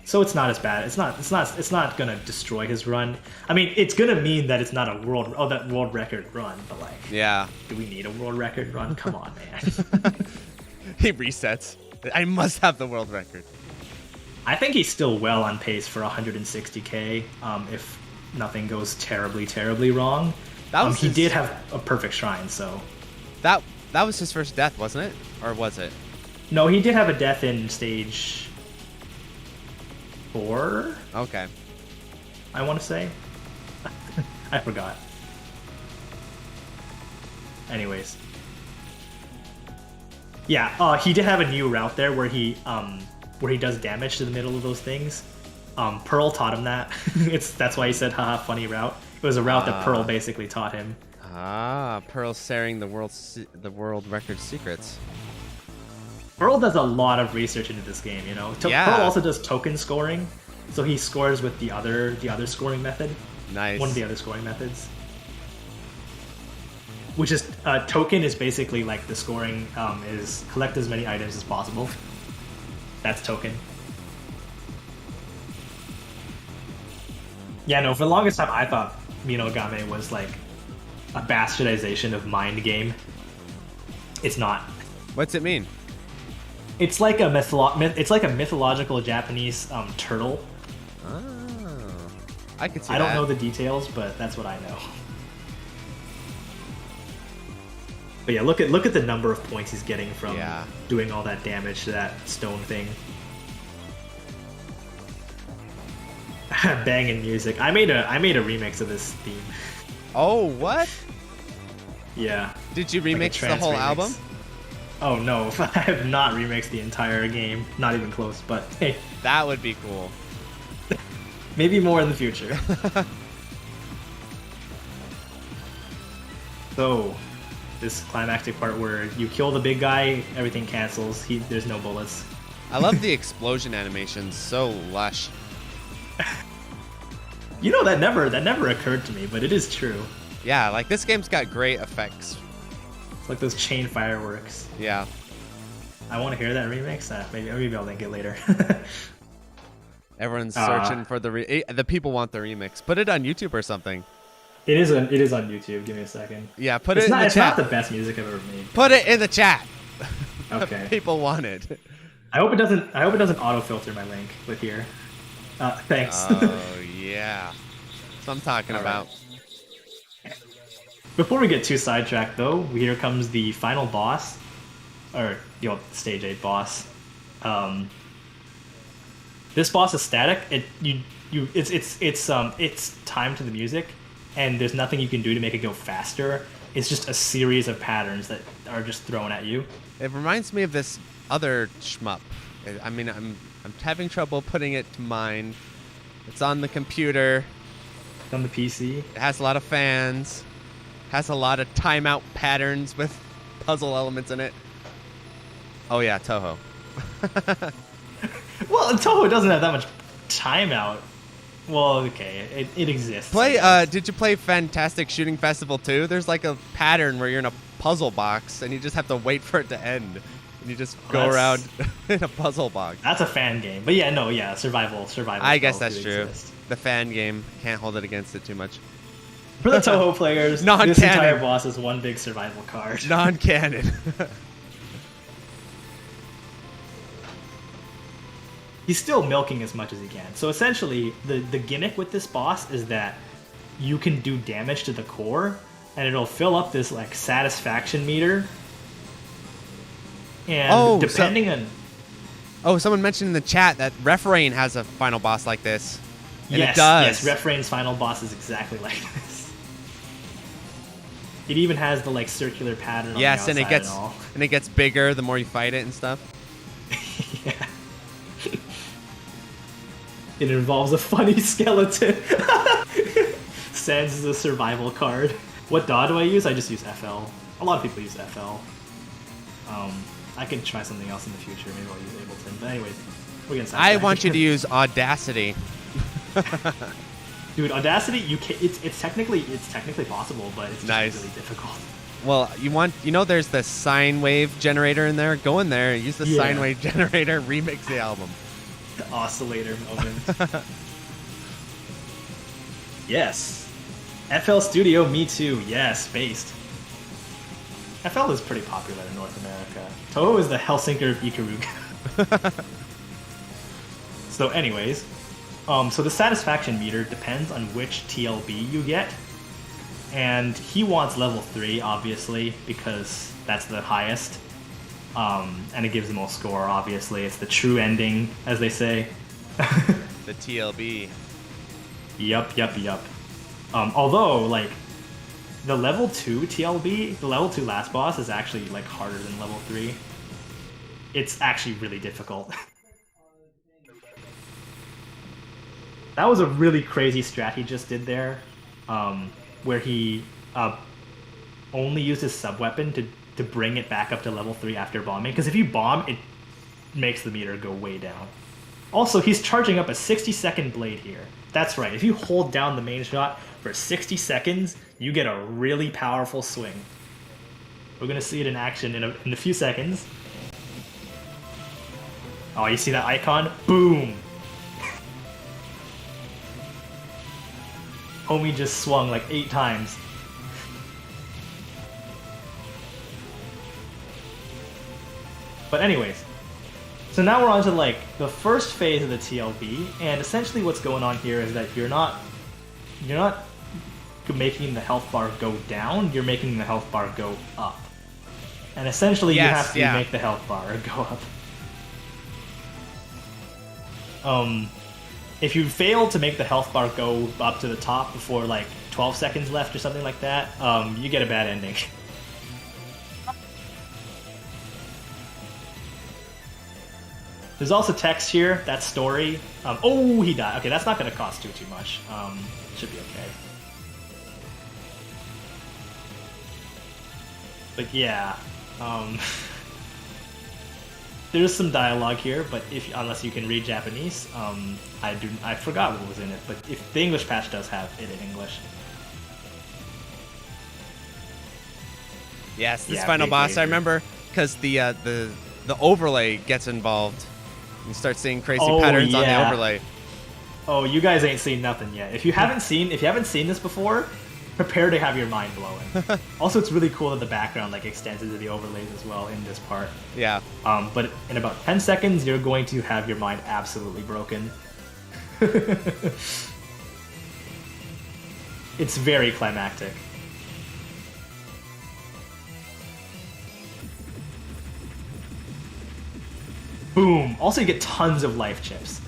So it's not as bad. It's not gonna destroy his run. I mean, it's gonna mean that it's not a world record run, but like, yeah. Do we need a world record run? Come on, man. He resets. I must have the world record. I think he's still well on pace for 160k. If nothing goes terribly wrong. He did have a perfect shrine, so that was his first death, wasn't it? Or was it? No, he did have a death in stage 4. Okay. I want to say. I forgot. Anyways. Yeah, he did have a new route there where he does damage to the middle of those things. Pearl taught him that. That's why he said, haha, funny route. It was a route that Pearl basically taught him. Pearl sharing the world record secrets. Pearl does a lot of research into this game, you know. Pearl also does token scoring, so he scores with the other scoring method. Nice. One of the other scoring methods. Which is token is basically like the scoring is collect as many items as possible. That's token. Yeah, no, for the longest time I thought Minogame was like a bastardization of Mind Game. It's not. What's it mean? It's like a mythological Japanese turtle. Oh, I could see I that. don't know the details, but that's what I know. But yeah, look at the number of points he's getting from doing all that damage to that stone thing. Banging music. I made a remix of this theme. Oh, what? Yeah. Did you remix the whole album? Oh no, I have not remixed the entire game. Not even close, but hey. That would be cool. Maybe more in the future. So, this climactic part where you kill the big guy, everything cancels. There's no bullets. I love the explosion animations. So lush. You know, that never occurred to me, but it is true. Yeah, like this game's got great effects. It's like those chain fireworks. Yeah. I want to hear that remix. Maybe I'll link it later. Everyone's searching for the people want the remix. Put it on YouTube or something. It is on YouTube. Give me a second. Yeah, put it in the chat. It's not the best music I've ever made. Put it in the chat. Okay. People want it. I hope it doesn't auto filter my link with here. Thanks. Oh yeah. That's what I'm talking about. Right. Before we get too sidetracked, though, here comes the final boss, or stage 8 boss. This boss is static. It's timed to the music, and there's nothing you can do to make it go faster. It's just a series of patterns that are just thrown at you. It reminds me of this other shmup. I mean, I'm having trouble putting it to mind. It's on the computer. It's on the PC. It has a lot of fans. Has a lot of timeout patterns with puzzle elements in it. Oh yeah, Toho. Well, Toho doesn't have that much timeout. Well, okay, it exists. Did you play Fantastic Shooting Festival 2? There's like a pattern where you're in a puzzle box and you just have to wait for it to end. And you just go around in a puzzle box. That's a fan game. But yeah, survival. I guess that's true. Exist. The fan game, can't hold it against it too much. For the Toho players, this entire boss is one big survival card. Non-canon. He's still milking as much as he can. So essentially, the gimmick with this boss is that you can do damage to the core, and it'll fill up this like satisfaction meter. And depending on... Oh, someone mentioned in the chat that Refrain has a final boss like this. And yes, it does. Yes, Refrain's final boss is exactly like this. It even has the like circular pattern on the outside and it gets bigger the more you fight it and stuff. Yeah. It involves a funny skeleton. Sans is a survival card. What DAW do I use? I just use FL. A lot of people use FL. I could try something else in the future. Maybe I'll use Ableton. But anyways, we're gonna. I want you to use Audacity. Dude, Audacity, you can. It's technically possible, but it's just really difficult. Well, there's the sine wave generator in there. Go in there, use the sine wave generator, remix the album. The oscillator moment. Yes. FL Studio, me too. Yes, based. FL is pretty popular in North America. Toho is the Hellsinker of Ikaruga. So anyways, so the satisfaction meter depends on which TLB you get. And he wants level 3, obviously, because that's the highest. And it gives the most score, obviously. It's the true ending, as they say. The TLB. Yup. Although, like, the level 2 TLB, the level 2 last boss is actually, like, harder than level 3. It's actually really difficult. That was a really crazy strat he just did there, where he only used his sub-weapon to bring it back up to level 3 after bombing, because if you bomb, it makes the meter go way down. Also, he's charging up a 60-second blade here. That's right, if you hold down the main shot for 60 seconds, you get a really powerful swing. We're gonna see it in action in a few seconds. Oh, you see that icon? Boom! Homie just swung like 8 times. But anyways, so now we're on to like the first phase of the TLB, and essentially what's going on here is that you're not making the health bar go down, you're making the health bar go up. And essentially you have to make the health bar go up. If you fail to make the health bar go up to the top before like 12 seconds left or something like that, you get a bad ending. There's also text here, that's story. Oh, he died. Okay, that's not going to cost too much. Should be okay. But yeah, there's some dialogue here, but unless you can read Japanese, I forgot what was in it. But if the English patch does have it in English. Yes, this final boss, I remember, because the overlay gets involved. You start seeing crazy patterns on the overlay. Oh, you guys ain't seen nothing yet. If you haven't seen this before, prepare to have your mind blowing. Also, it's really cool that the background like extends into the overlays as well in this part. Yeah. But in about 10 seconds, you're going to have your mind absolutely broken. It's very climactic. Boom! Also, you get tons of life chips.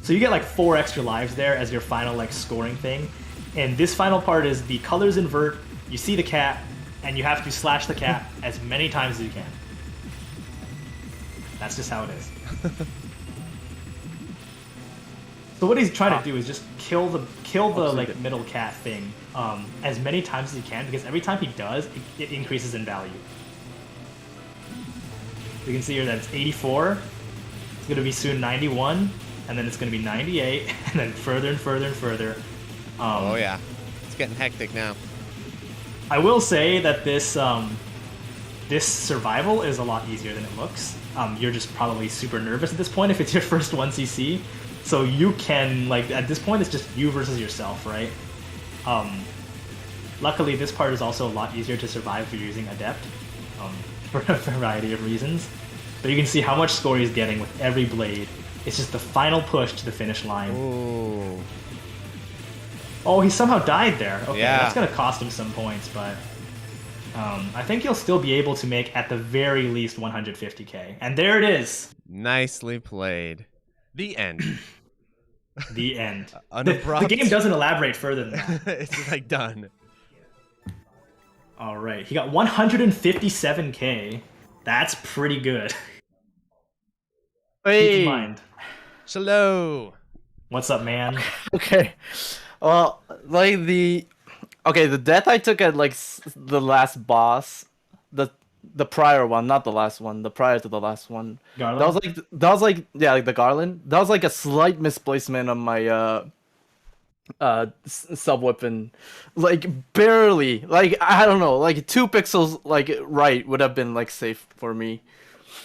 So you get like 4 extra lives there as your final like scoring thing. And this final part is the colors invert, you see the cat, and you have to slash the cat as many times as you can. That's just how it is. So what he's trying to do is just kill the like middle cat thing as many times as he can, because every time he does, it increases in value. You can see here that it's 84, it's going to be soon 91, and then it's going to be 98, and then further and further and further. Oh yeah, it's getting hectic now. I will say that this survival is a lot easier than it looks. You're just probably super nervous at this point if it's your first 1cc. So you can, like, at this point it's just you versus yourself, right? Luckily this part is also a lot easier to survive if you're using Adept. For a variety of reasons. But you can see how much score he's getting with every blade. It's just the final push to the finish line. Ooh. Oh, he somehow died there. Okay, yeah. That's going to cost him some points, but I think he'll still be able to make, at the very least, 150k. And there it is! Nicely played. The end. The end. The game doesn't elaborate further than that. It's like done. Alright, he got 157k. That's pretty good. Hey. Keep in mind. Hello. What's up, man? Okay. Well, like the death I took at like the last boss, the prior one, not the last one, the prior to the last one. Garland? That was like yeah, like the Garland. That was like a slight misplacement of my sub weapon, like barely. Like I don't know, like 2 pixels like right would have been like safe for me.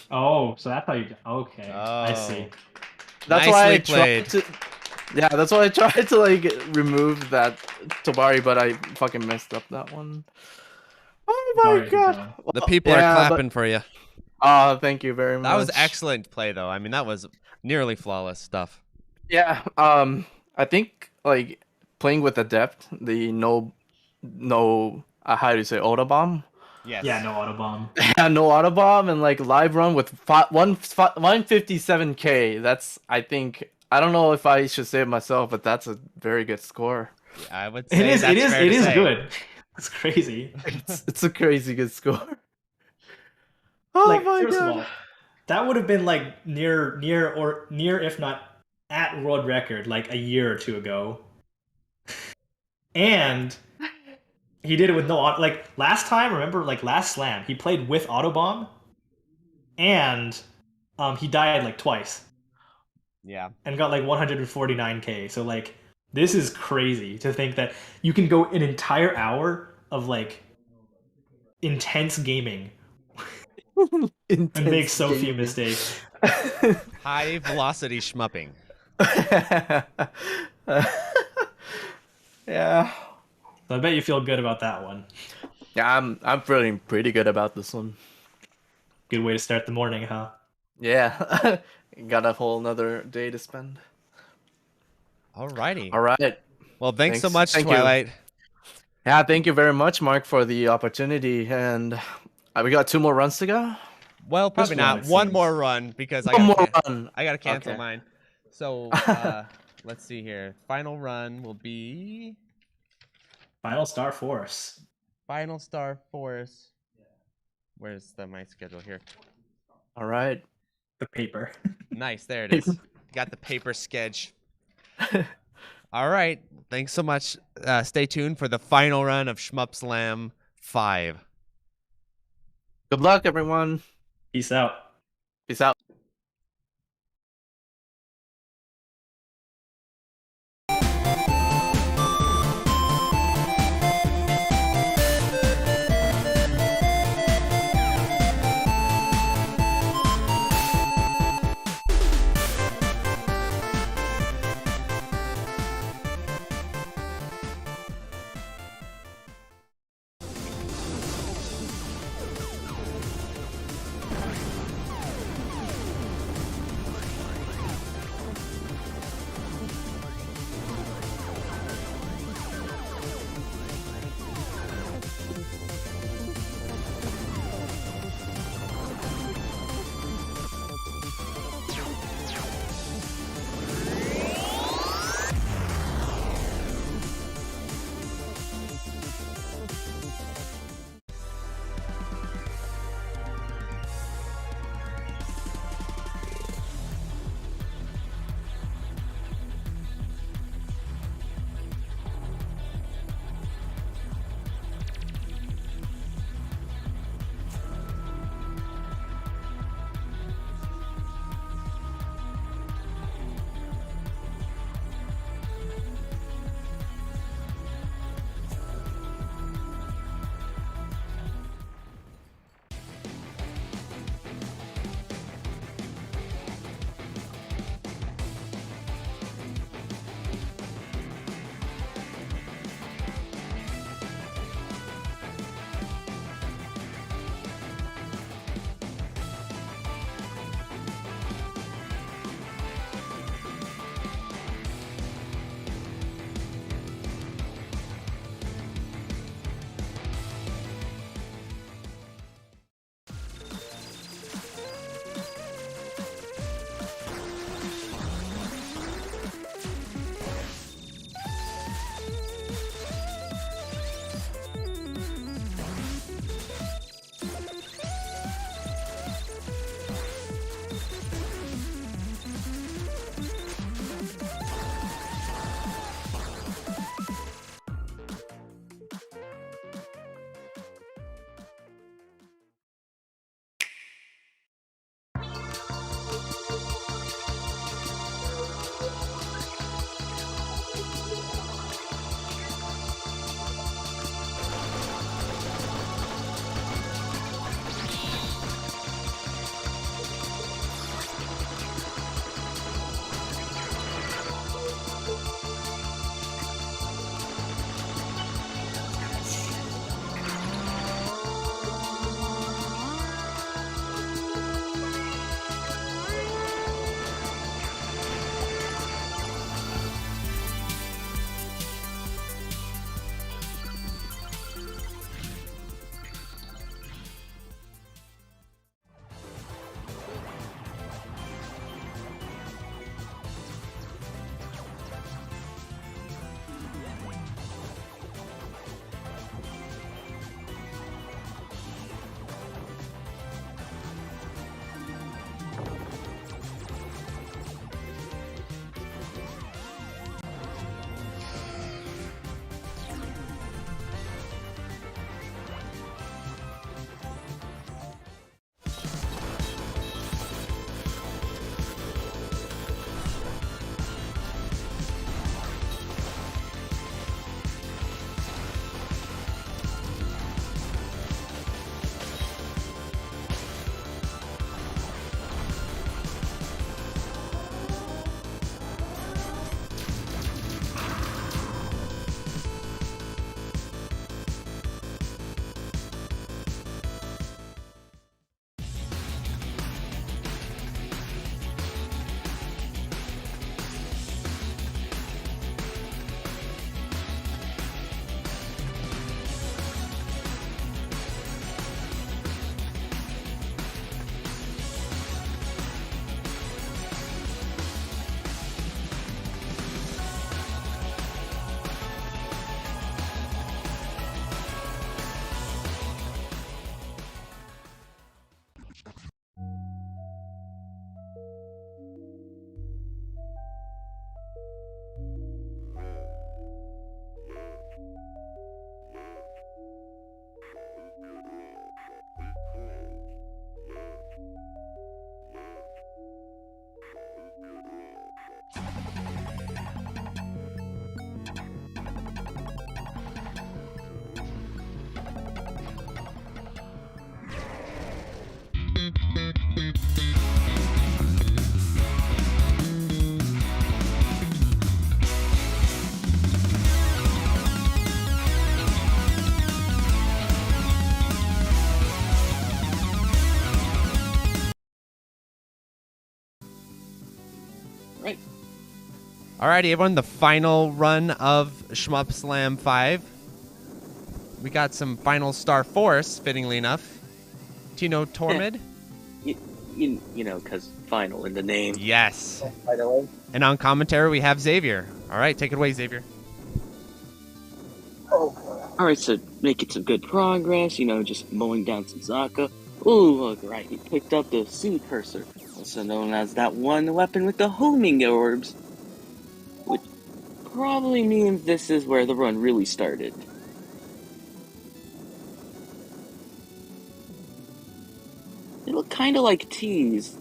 Oh, so that's how you. Okay, I see. That's why I tried to. Yeah, that's why I tried to like remove that Tobari, but I fucking messed up that one. Oh my god! The people are clapping for you. Thank you very much. That was excellent play, though. I mean, that was nearly flawless stuff. Yeah. I think like playing with Adept, the no, how do you say autobomb? Yes. Yeah, no autobomb. Yeah, no autobomb and like live run with 157k. That's I think. I don't know if I should say it myself, but that's a very good score. Yeah, I would say it is good. It's crazy. It's a crazy good score. Oh like, my first god. of all, that would have been like near if not at world record like a year or 2 ago. And he did it with no like last time, remember like last slam, he played with autobomb and he died like twice. Yeah. And got like 149k. So like this is crazy to think that you can go an entire hour of like intense gaming and make so few mistakes. High velocity shmupping. Yeah. So I bet you feel good about that one. Yeah, I'm feeling pretty good about this one. Good way to start the morning, huh? Yeah. Got a whole another day to spend. Alrighty. All right. Well, thanks so much, Twilight. Yeah, thank you very much, Mark, for the opportunity. And we got 2 more runs to go. Well, probably not. One more run because I gotta cancel mine. So let's see here. Final run will be Final Star Force. Final Star Force. Where's my schedule here? All right. The paper. Nice, there it is. Got the paper sketch. All right. Thanks so much. Stay tuned for the final run of Shmup Slam 5. Good luck, everyone. Peace out. Peace out. Right. Alrighty, everyone, the final run of Shmup Slam 5. We got some final star force, fittingly enough. Tinotormed? You know, because final in the name. Yes. By the way. And on commentary, we have Xavier. Alright, take it away, Xavier. Alright, so making some good progress, you know, just mowing down Suzaka. Ooh, look, right, he picked up the Sea Cursor, also known as that one weapon with the homing orbs. Which probably means this is where the run really started. They look kinda like T's.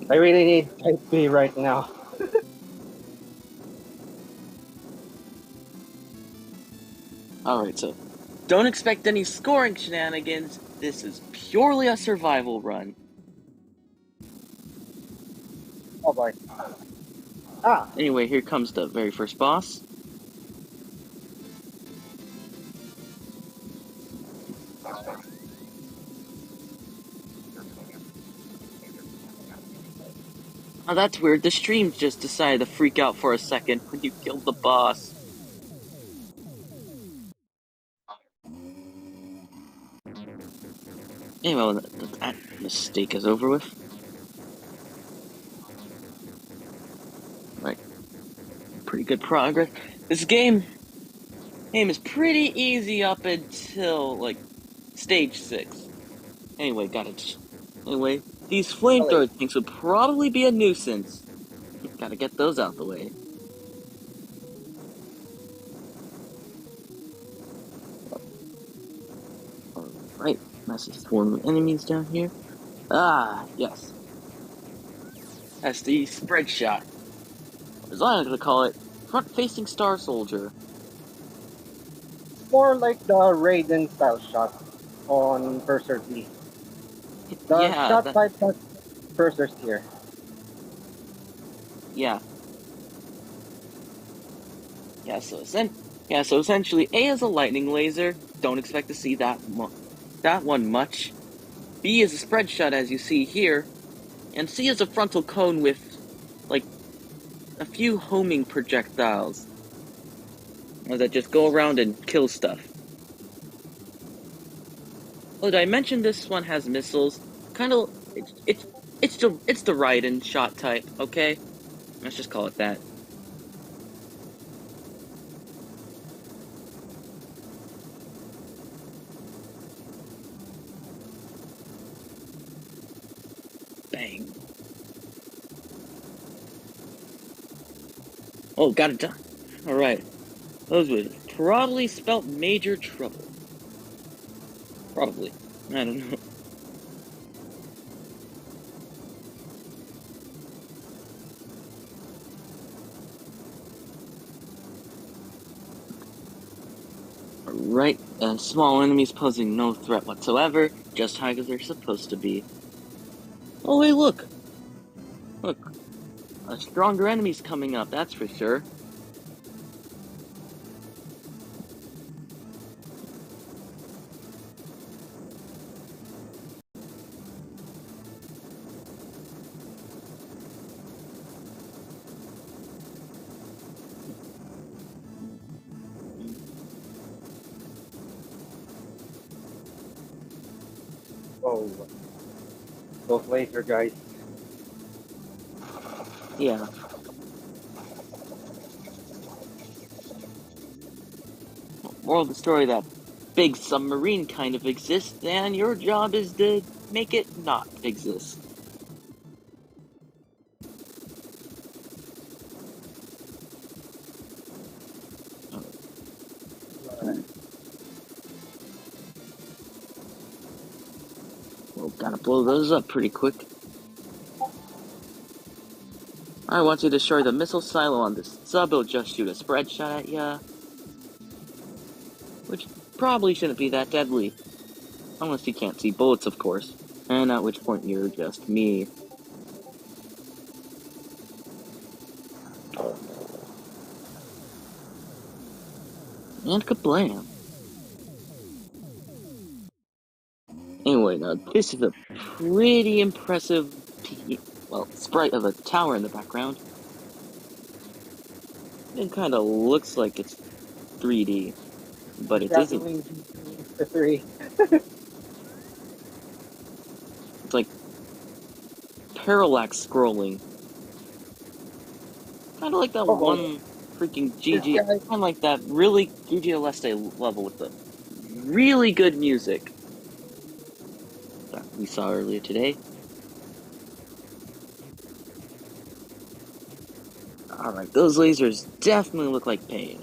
I really need type B right now. Alright, so don't expect any scoring shenanigans. This is purely a survival run. Oh boy. Anyway, here comes the very first boss. Oh, that's weird. The stream just decided to freak out for a second when you killed the boss. Anyway, well, that mistake is over with. Right. Pretty good progress. This game is pretty easy up until, like, stage 6. Anyway, Anyway, these flamethrower things would probably be a nuisance. Gotta get those out the way. Alright, massive swarm of enemies down here. Ah, yes. That's the spread shot. As I like to call it, front-facing Star Soldier. More like the Raiden style shot on Cursor V. The Yeah, shot type has cursors here. Yeah. So essentially, A is a lightning laser. Don't expect to see that one much. B is a spread shot, as you see here, and C is a frontal cone with, like, a few homing projectiles that just go around and kill stuff. Oh, did I mention this one has missiles? Kind of, it's the Raiden shot type. Okay, let's just call it that. Bang. Oh, got it done. Alright. Those would probably spelt major trouble. Probably. I don't know. Alright, small enemies posing no threat whatsoever, just how they're supposed to be. Oh, wait, look! Look, a stronger enemy's coming up, that's for sure. Oh, those laser guys. Yeah. Moral of the story, that big submarine kind of exists, and your job is to make it not exist. Well, gotta blow those up pretty quick. I want you to destroy the missile silo on this sub, it'll just shoot a spread shot at ya. Which probably shouldn't be that deadly. Unless you can't see bullets, of course. And at which point you're just me. And kablam. Anyway, now this is a pretty impressive, sprite of a tower in the background. It kind of looks like it's 3D, but it isn't. The 3. It's like parallax scrolling. Kind of like that one freaking GG, kind of like that really GG Aleste level with the really good music that we saw earlier today. Alright, those lasers definitely look like pain.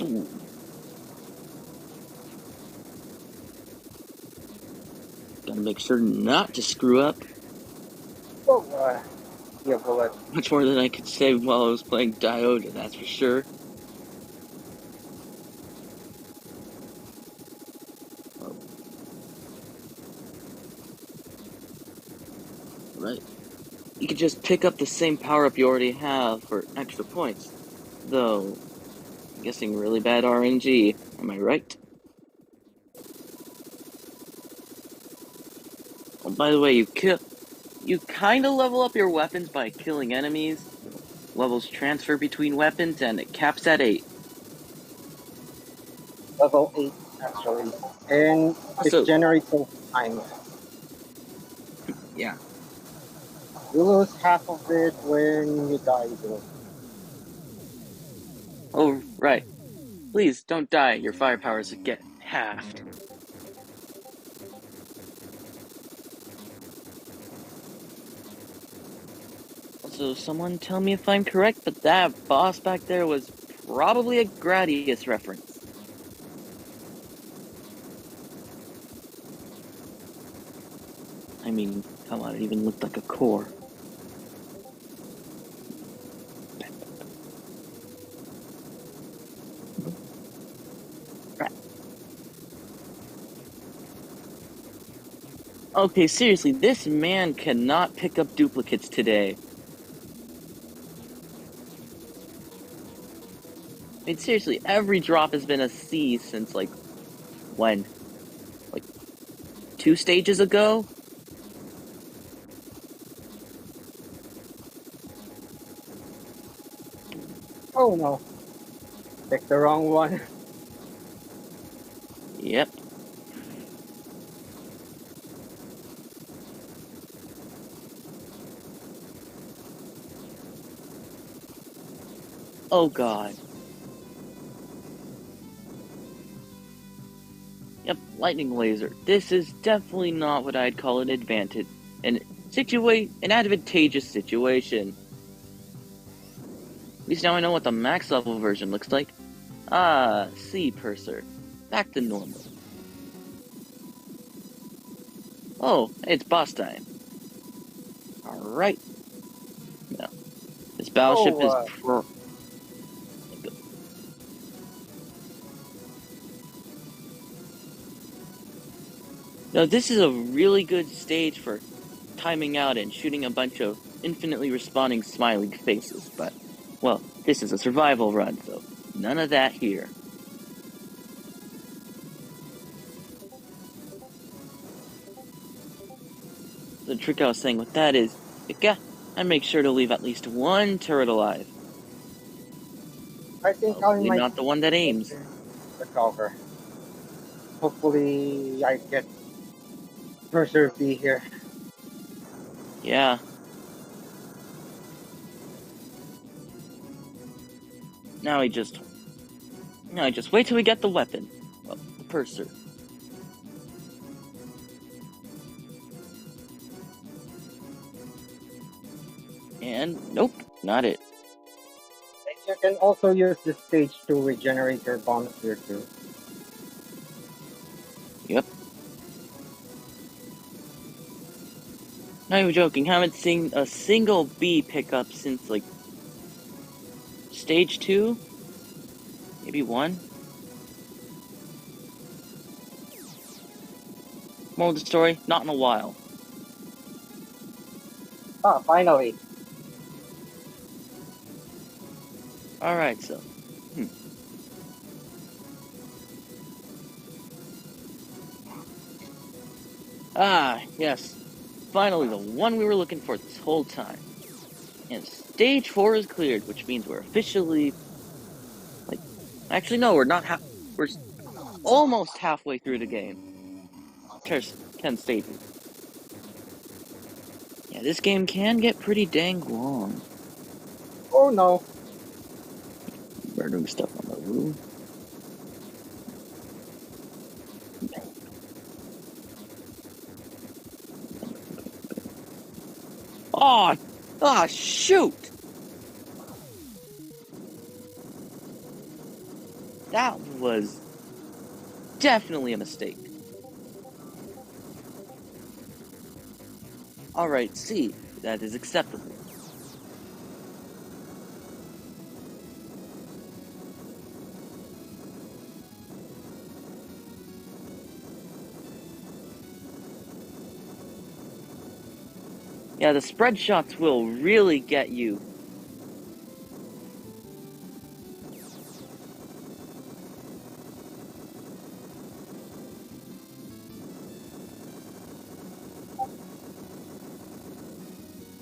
Ooh. Gotta make sure not to screw up. Oh, yeah, bullet. Much more than I could say while I was playing Diode, that's for sure. Right. You could just pick up the same power-up you already have for extra points. Though, I'm guessing really bad RNG, am I right? Oh, by the way, you kinda level up your weapons by killing enemies. Levels transfer between weapons, and it caps at 8. Level 8, actually. And it generates over time. Yeah. You lose half of it when you die, though. Oh, right. Please, don't die. Your firepowers get halved. Also, someone tell me if I'm correct, but that boss back there was probably a Gradius reference. I mean, come on, it even looked like a core. Okay, seriously, this man cannot pick up duplicates today. I mean, seriously, every drop has been a C since, like, when? Like, 2 stages ago? Oh no. Picked the wrong one. Yep. Oh god. Yep, lightning laser. This is definitely not what I'd call an advantageous situation. At least now I know what the max level version looks like. Ah, C Purser. Back to normal. Oh, it's boss time. Alright. No. This battleship is Now, this is a really good stage for timing out and shooting a bunch of infinitely responding smiling faces, but, well, this is a survival run, so none of that here. The trick I was saying with that is, I make sure to leave at least one turret alive. I think I might not the one that aims. Recover. Hopefully I get Mercer B here. Yeah. Now I just wait till we get the weapon. Well, the purser. And nope, not it. You can also use this stage to regenerate your bombs here too. Yep. Not even joking, haven't seen a single B pickup since, like, stage 2? Maybe 1? Moral of the story, not in a while. Ah, finally. Alright, so. Ah, yes. Finally, the one we were looking for this whole time. And stage 4 is cleared, which means we're officially... Like, actually, no, we're not we're almost halfway through the game. There's 10 stages. Yeah, this game can get pretty dang long. Oh no. Murdering stuff on the roof. Oh, shoot! That was definitely a mistake. Alright, C, that is acceptable. Yeah, the spread shots will really get you.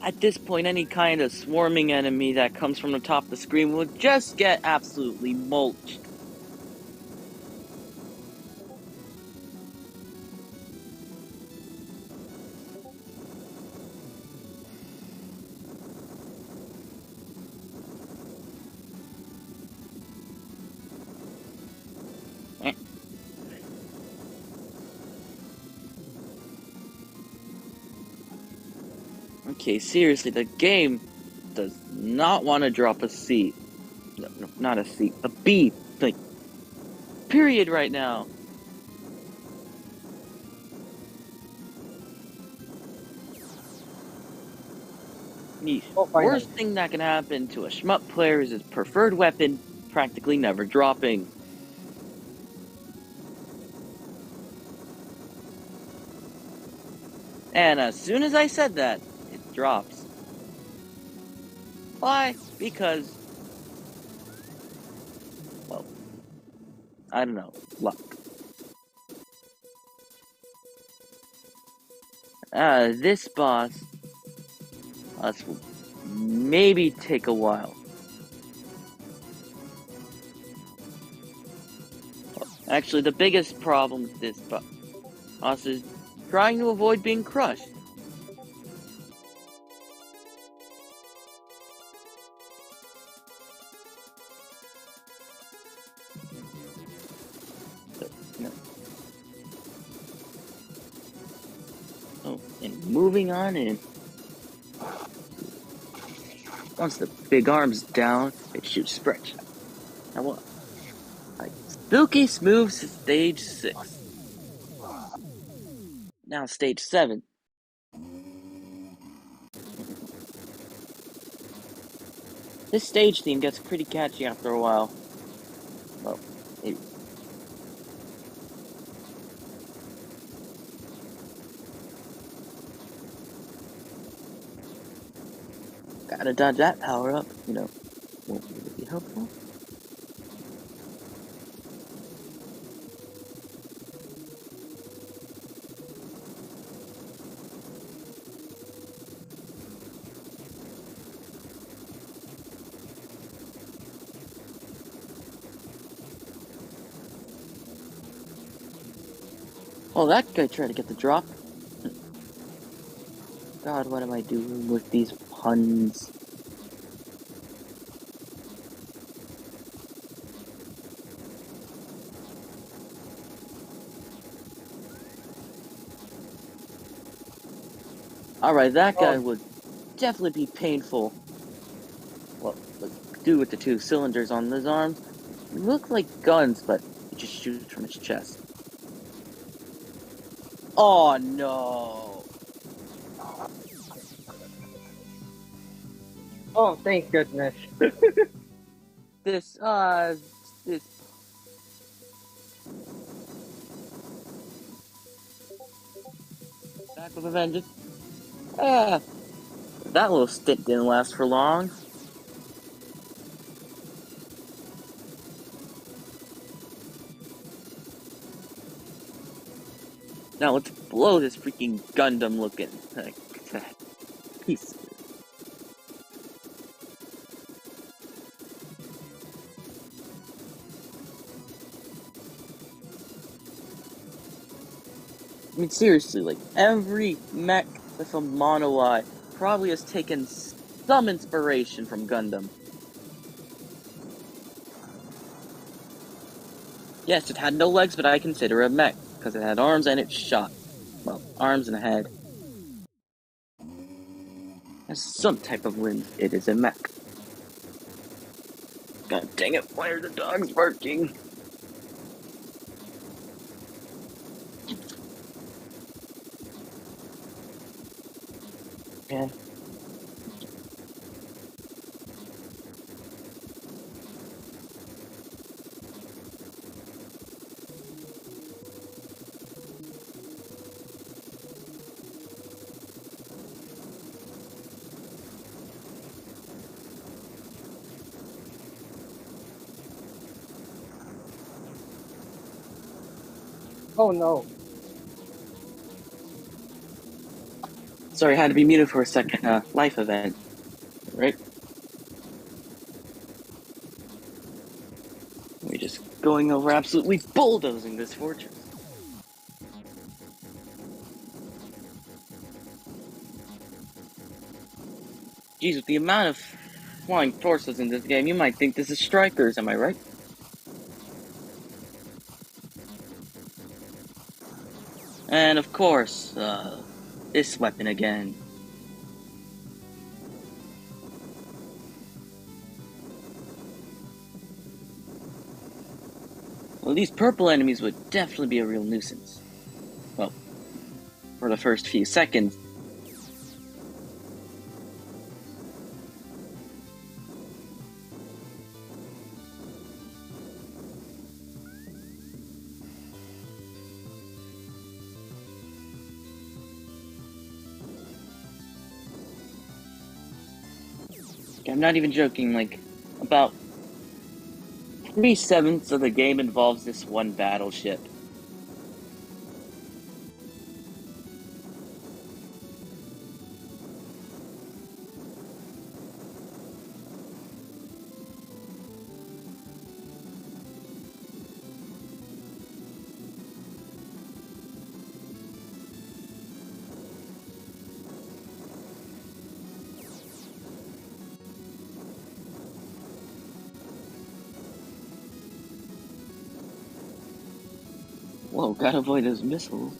At this point, any kind of swarming enemy that comes from the top of the screen will just get absolutely mulched. Okay, seriously, the game does not want to drop a C. No, not a C, a B. Like, period right now. The worst thing that can happen to a shmup player is his preferred weapon practically never dropping. And as soon as I said that, it drops. Why? Because, well, I don't know, luck. This boss, will maybe take a while. Actually, the biggest problem with this boss is trying to avoid being crushed. No. Oh, and moving on in. Once the big arm's down, it shoots spread shot. Now what? Like Spooky Smooth stage 6. Now stage 7. This stage theme gets pretty catchy after a while. Well, maybe. Gotta dodge that power up, won't really be helpful. Oh, that guy tried to get the drop. God, what am I doing with these puns? Alright, that guy would definitely be painful. Well, dude with the 2 cylinders on his arms look like guns, but he just shoots from his chest. Oh no! Oh, thank goodness. This. Back with a vengeance. Ah, that little stint didn't last for long. Now let's blow this freaking Gundam looking piece. I mean, seriously, like, every mech with a mono eye probably has taken some inspiration from Gundam. Yes, it had no legs, but I consider it a mech, because it had arms and it shot. Well, arms and a head. As some type of limbs, it is a mech. God dang it, why are the dogs barking? Man. Oh no. Sorry, I had to be muted for a second. Life event, right? We're just going over absolutely bulldozing this fortress. Geez, with the amount of flying torsos in this game, you might think this is Strikers, am I right? And of course, this weapon again. Well, these purple enemies would definitely be a real nuisance. Well, for the first few seconds. I'm not even joking, like, about 3/7 of the game involves this one battleship. Whoa, gotta avoid those missiles.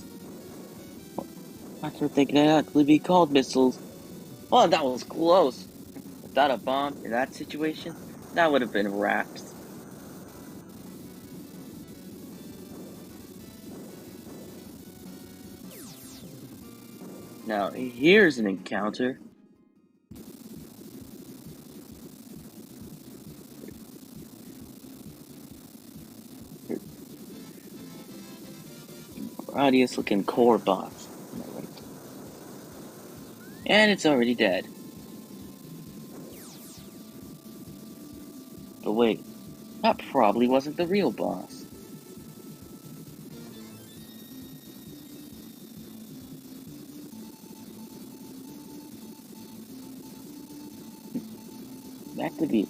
Not sure they can actually be called missiles. Oh, that was close. Without a bomb in that situation, that would have been wrapped. Now, here's an encounter. Radius looking core box. Am I right? And it's already dead. But wait, that probably wasn't the real boss. That could be.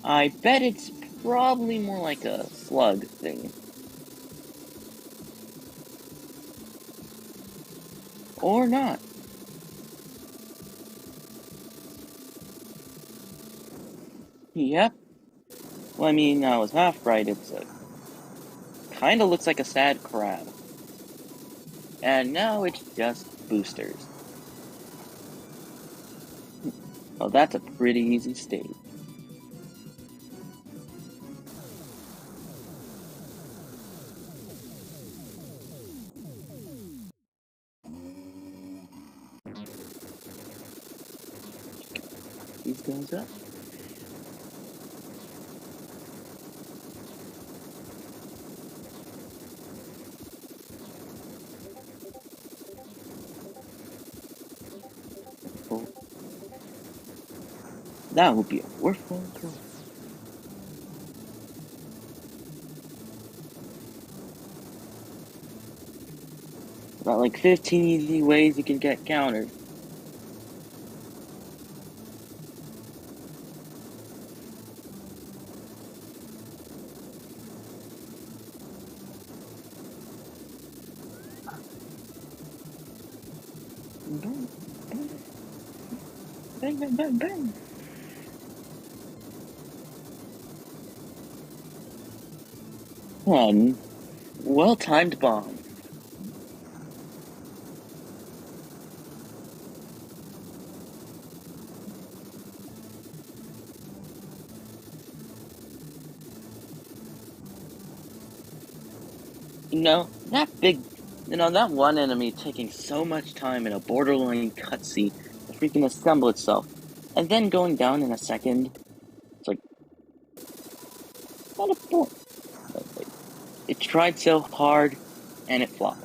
I bet it's probably more like a slug thing. Or not. Yep. Well, I mean, I was half right. It's a... kinda looks like a sad crab. And now it's just boosters. Well, that's a pretty easy stage. These guys up. worthful. That would be a worthful girl. About like 15 easy ways you can get countered. Bang, bang, bang, bang, bang, bang. One well-timed bomb. That one enemy taking so much time in a borderline cutscene to freaking assemble itself, and then going down in a second. It's like, what a point. It tried so hard, and it flopped.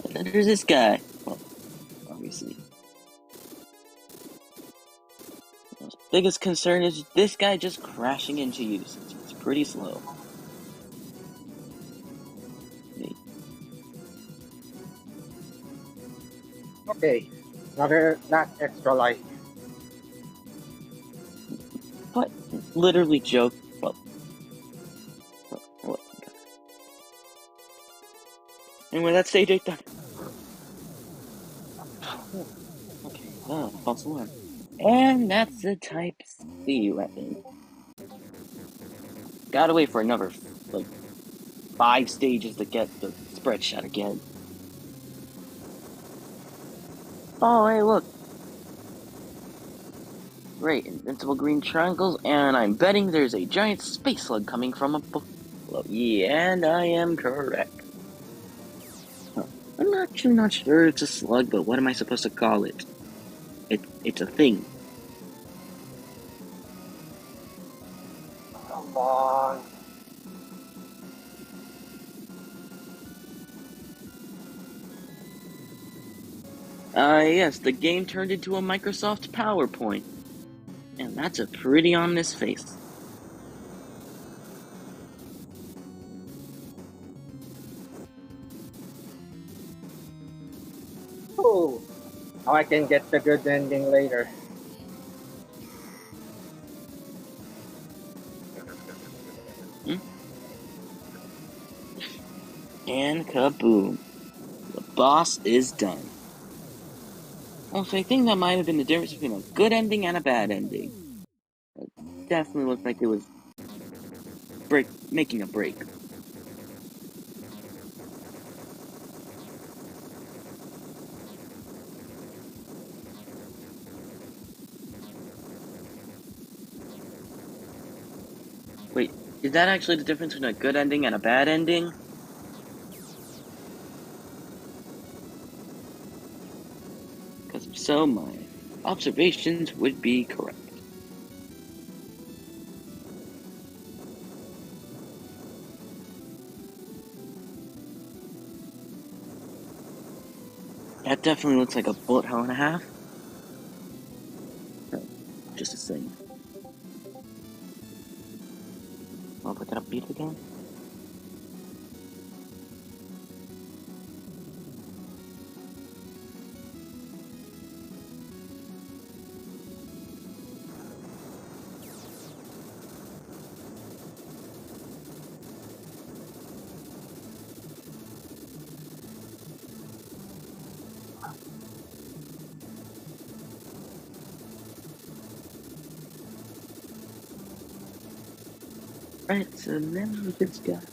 And then there's this guy. Well, obviously. The biggest concern is this guy just crashing into you since he's pretty slow. Okay, another that extra life. What? Literally joke. What? Anyway, that's stage 8 done. Okay, false alarm. And that's the Type C weapon. Gotta wait for another, 5 stages to get the spread shot again. Oh, hey, look. Great, invincible green triangles, and I'm betting there's a giant space slug coming from above. Well, yeah, and I am correct. Huh. I'm not sure it's a slug, but what am I supposed to call it? It's a thing. Come on. Yes, the game turned into a Microsoft PowerPoint. And that's a pretty ominous face. Oh, now I can get the good ending later. And kaboom. The boss is done. So I think that might have been the difference between a good ending and a bad ending. It definitely looked like it was making a break. Wait, is that actually the difference between a good ending and a bad ending? Because if so, my observations would be correct. That definitely looks like a bullet hell and a half. Oh, just a saying. I'll pick it up beat again. Right, so now we just got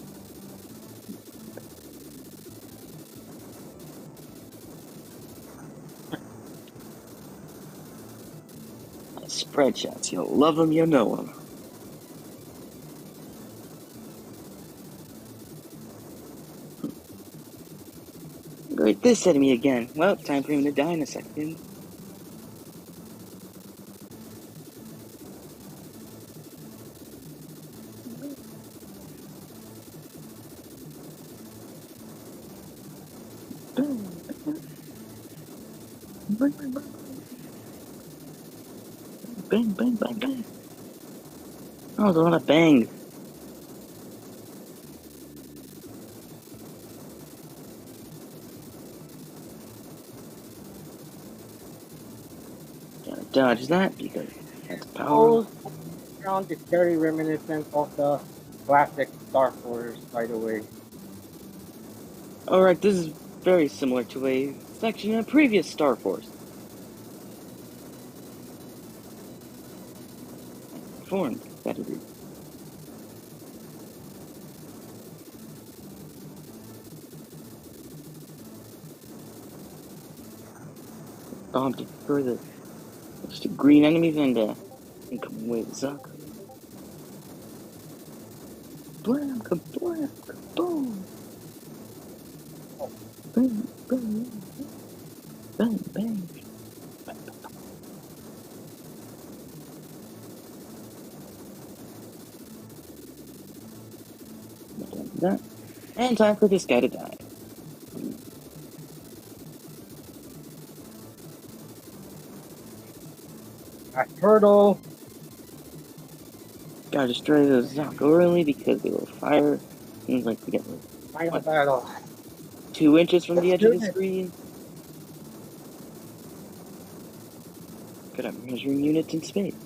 spread shots. You'll love them, you'll know them. Great, this enemy again. Well, time for him to die in a second. bang, bang, bang. Bang, bang, bang, bang. Oh, there's a lot of bang. Gotta dodge that because that's power. Oh, sound is very reminiscent of the classic Star Wars, by the way. Alright, this is very similar to a section in a previous Star Force. Formed, that is. Bomb to further to green enemies and come away with Zuck. Blam, kablam, kaboom. Bang, bang, bang, bang. That. And time for this guy to die. A turtle. Gotta destroy those Zuck early because they will fire. Seems like we get like Final battle. 2 inches from the edge of the screen. Good at measuring units in space.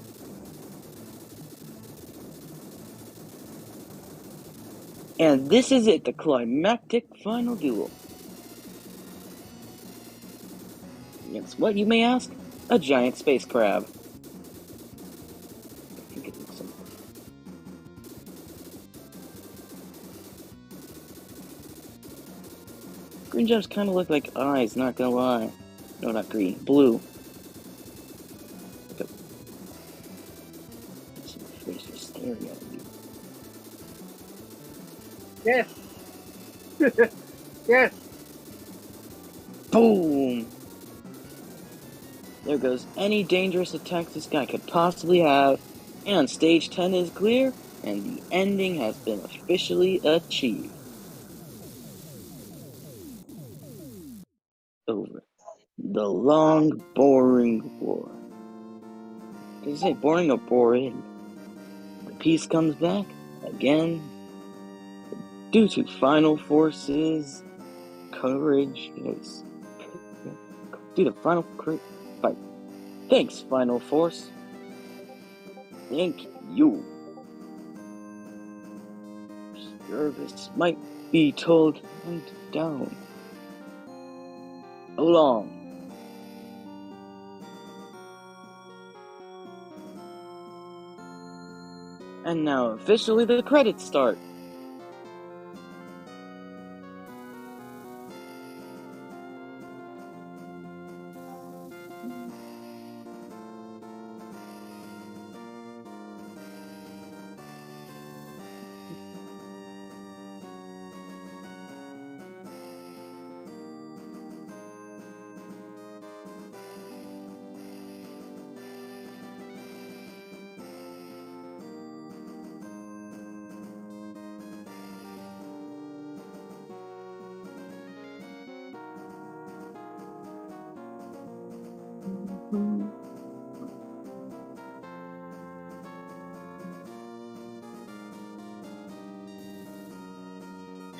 And this is it, the climactic final duel. Against what, you may ask? A giant space crab. I think it looks like that. Green gems kind of look like eyes, not gonna lie. No, not green, blue. Look at this face just staring at me. Yes. Yes. Boom! There goes any dangerous attacks this guy could possibly have. And stage 10 is clear, and the ending has been officially achieved. Over. The long, boring war. Did I say boring or boring? The peace comes back, again, due to Final Force's courage. Due to Final fight. Thanks, Final Force. Thank you. Service might be told and down. Along. And now officially the credits start.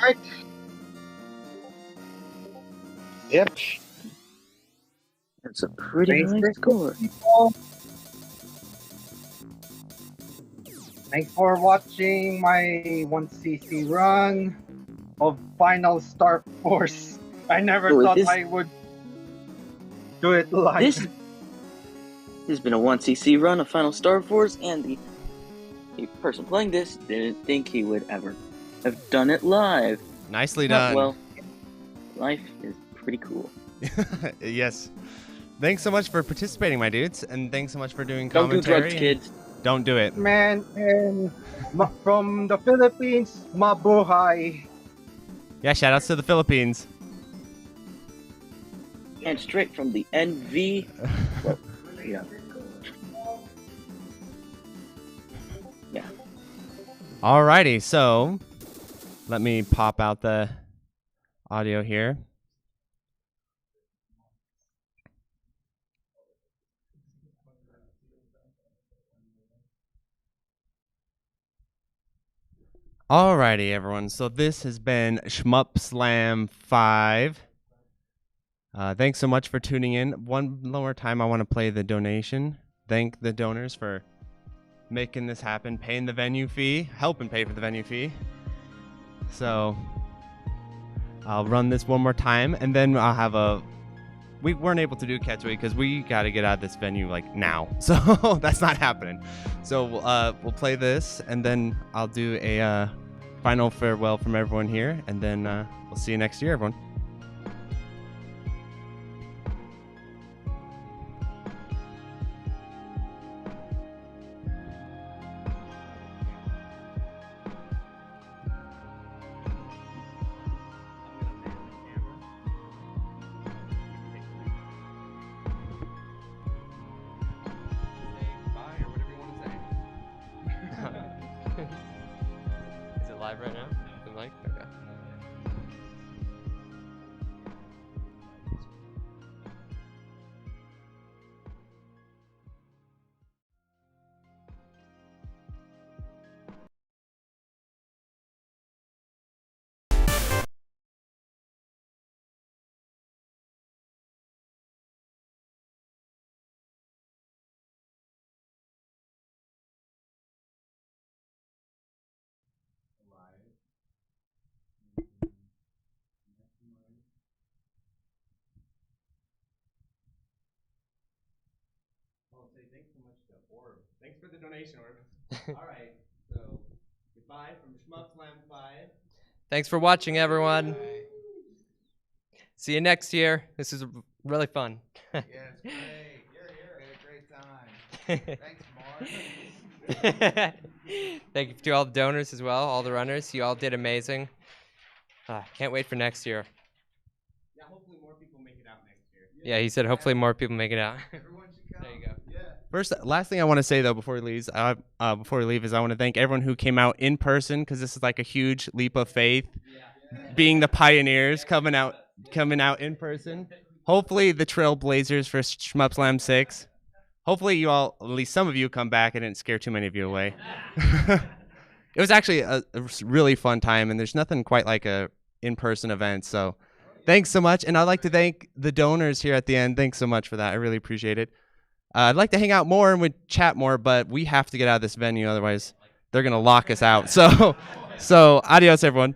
Right. Yep. That's a pretty high score. Thanks for watching my 1cc run of Final Star Force. I never thought I would do it live. This has been a 1cc run of Final Star Force, and the person playing this didn't think he would ever have done it live. Nicely done. Well, life is pretty cool. Yes. Thanks so much for participating, my dudes, and thanks so much for doing Don't do commentary. drugs, kids. Don't do it. Man, and from the Philippines, mabuhay. Yeah, shoutouts to the Philippines. And straight from the NV. Well, yeah. Yeah. Alrighty, so let me pop out the audio here. Alrighty, everyone. So this has been Shmup Slam 5. Thanks so much for tuning in. One more time, I want to play the donation. Thank the donors for making this happen, paying the venue fee, helping pay for the venue fee. So I'll run this one more time, and then I'll have a... We weren't able to do Ketsui because we got to get out of this venue like now. So that's not happening. So we'll play this, and then I'll do a final farewell from everyone here, and then we'll see you next year, everyone. Is it live right now? The mic? Okay. Oh, say thanks so much to Orb. Thanks for the donation, Orb. All right, so goodbye from Shmup Slam 5. Thanks for watching, everyone. See you next year. This is really fun. Yeah, it's great. We had a great time. Thanks, Mark. Thank you to all the donors as well, all the runners. You all did amazing. Can't wait for next year. Yeah, hopefully more people make it out next year. Yeah, he said hopefully more people make it out. Everyone should come. There you go. Last thing I want to say though before we leave is I want to thank everyone who came out in person, because this is like a huge leap of faith, being the pioneers coming out in person. Hopefully the trailblazers for Shmup Slam 6. Hopefully you all, at least some of you, come back. I didn't scare too many of you away. It was actually a really fun time, and there's nothing quite like a in-person event. So thanks so much, and I'd like to thank the donors here at the end. Thanks so much for that. I really appreciate it. I'd like to hang out more and we'd chat more, but we have to get out of this venue, otherwise they're gonna lock us out. So adios, everyone.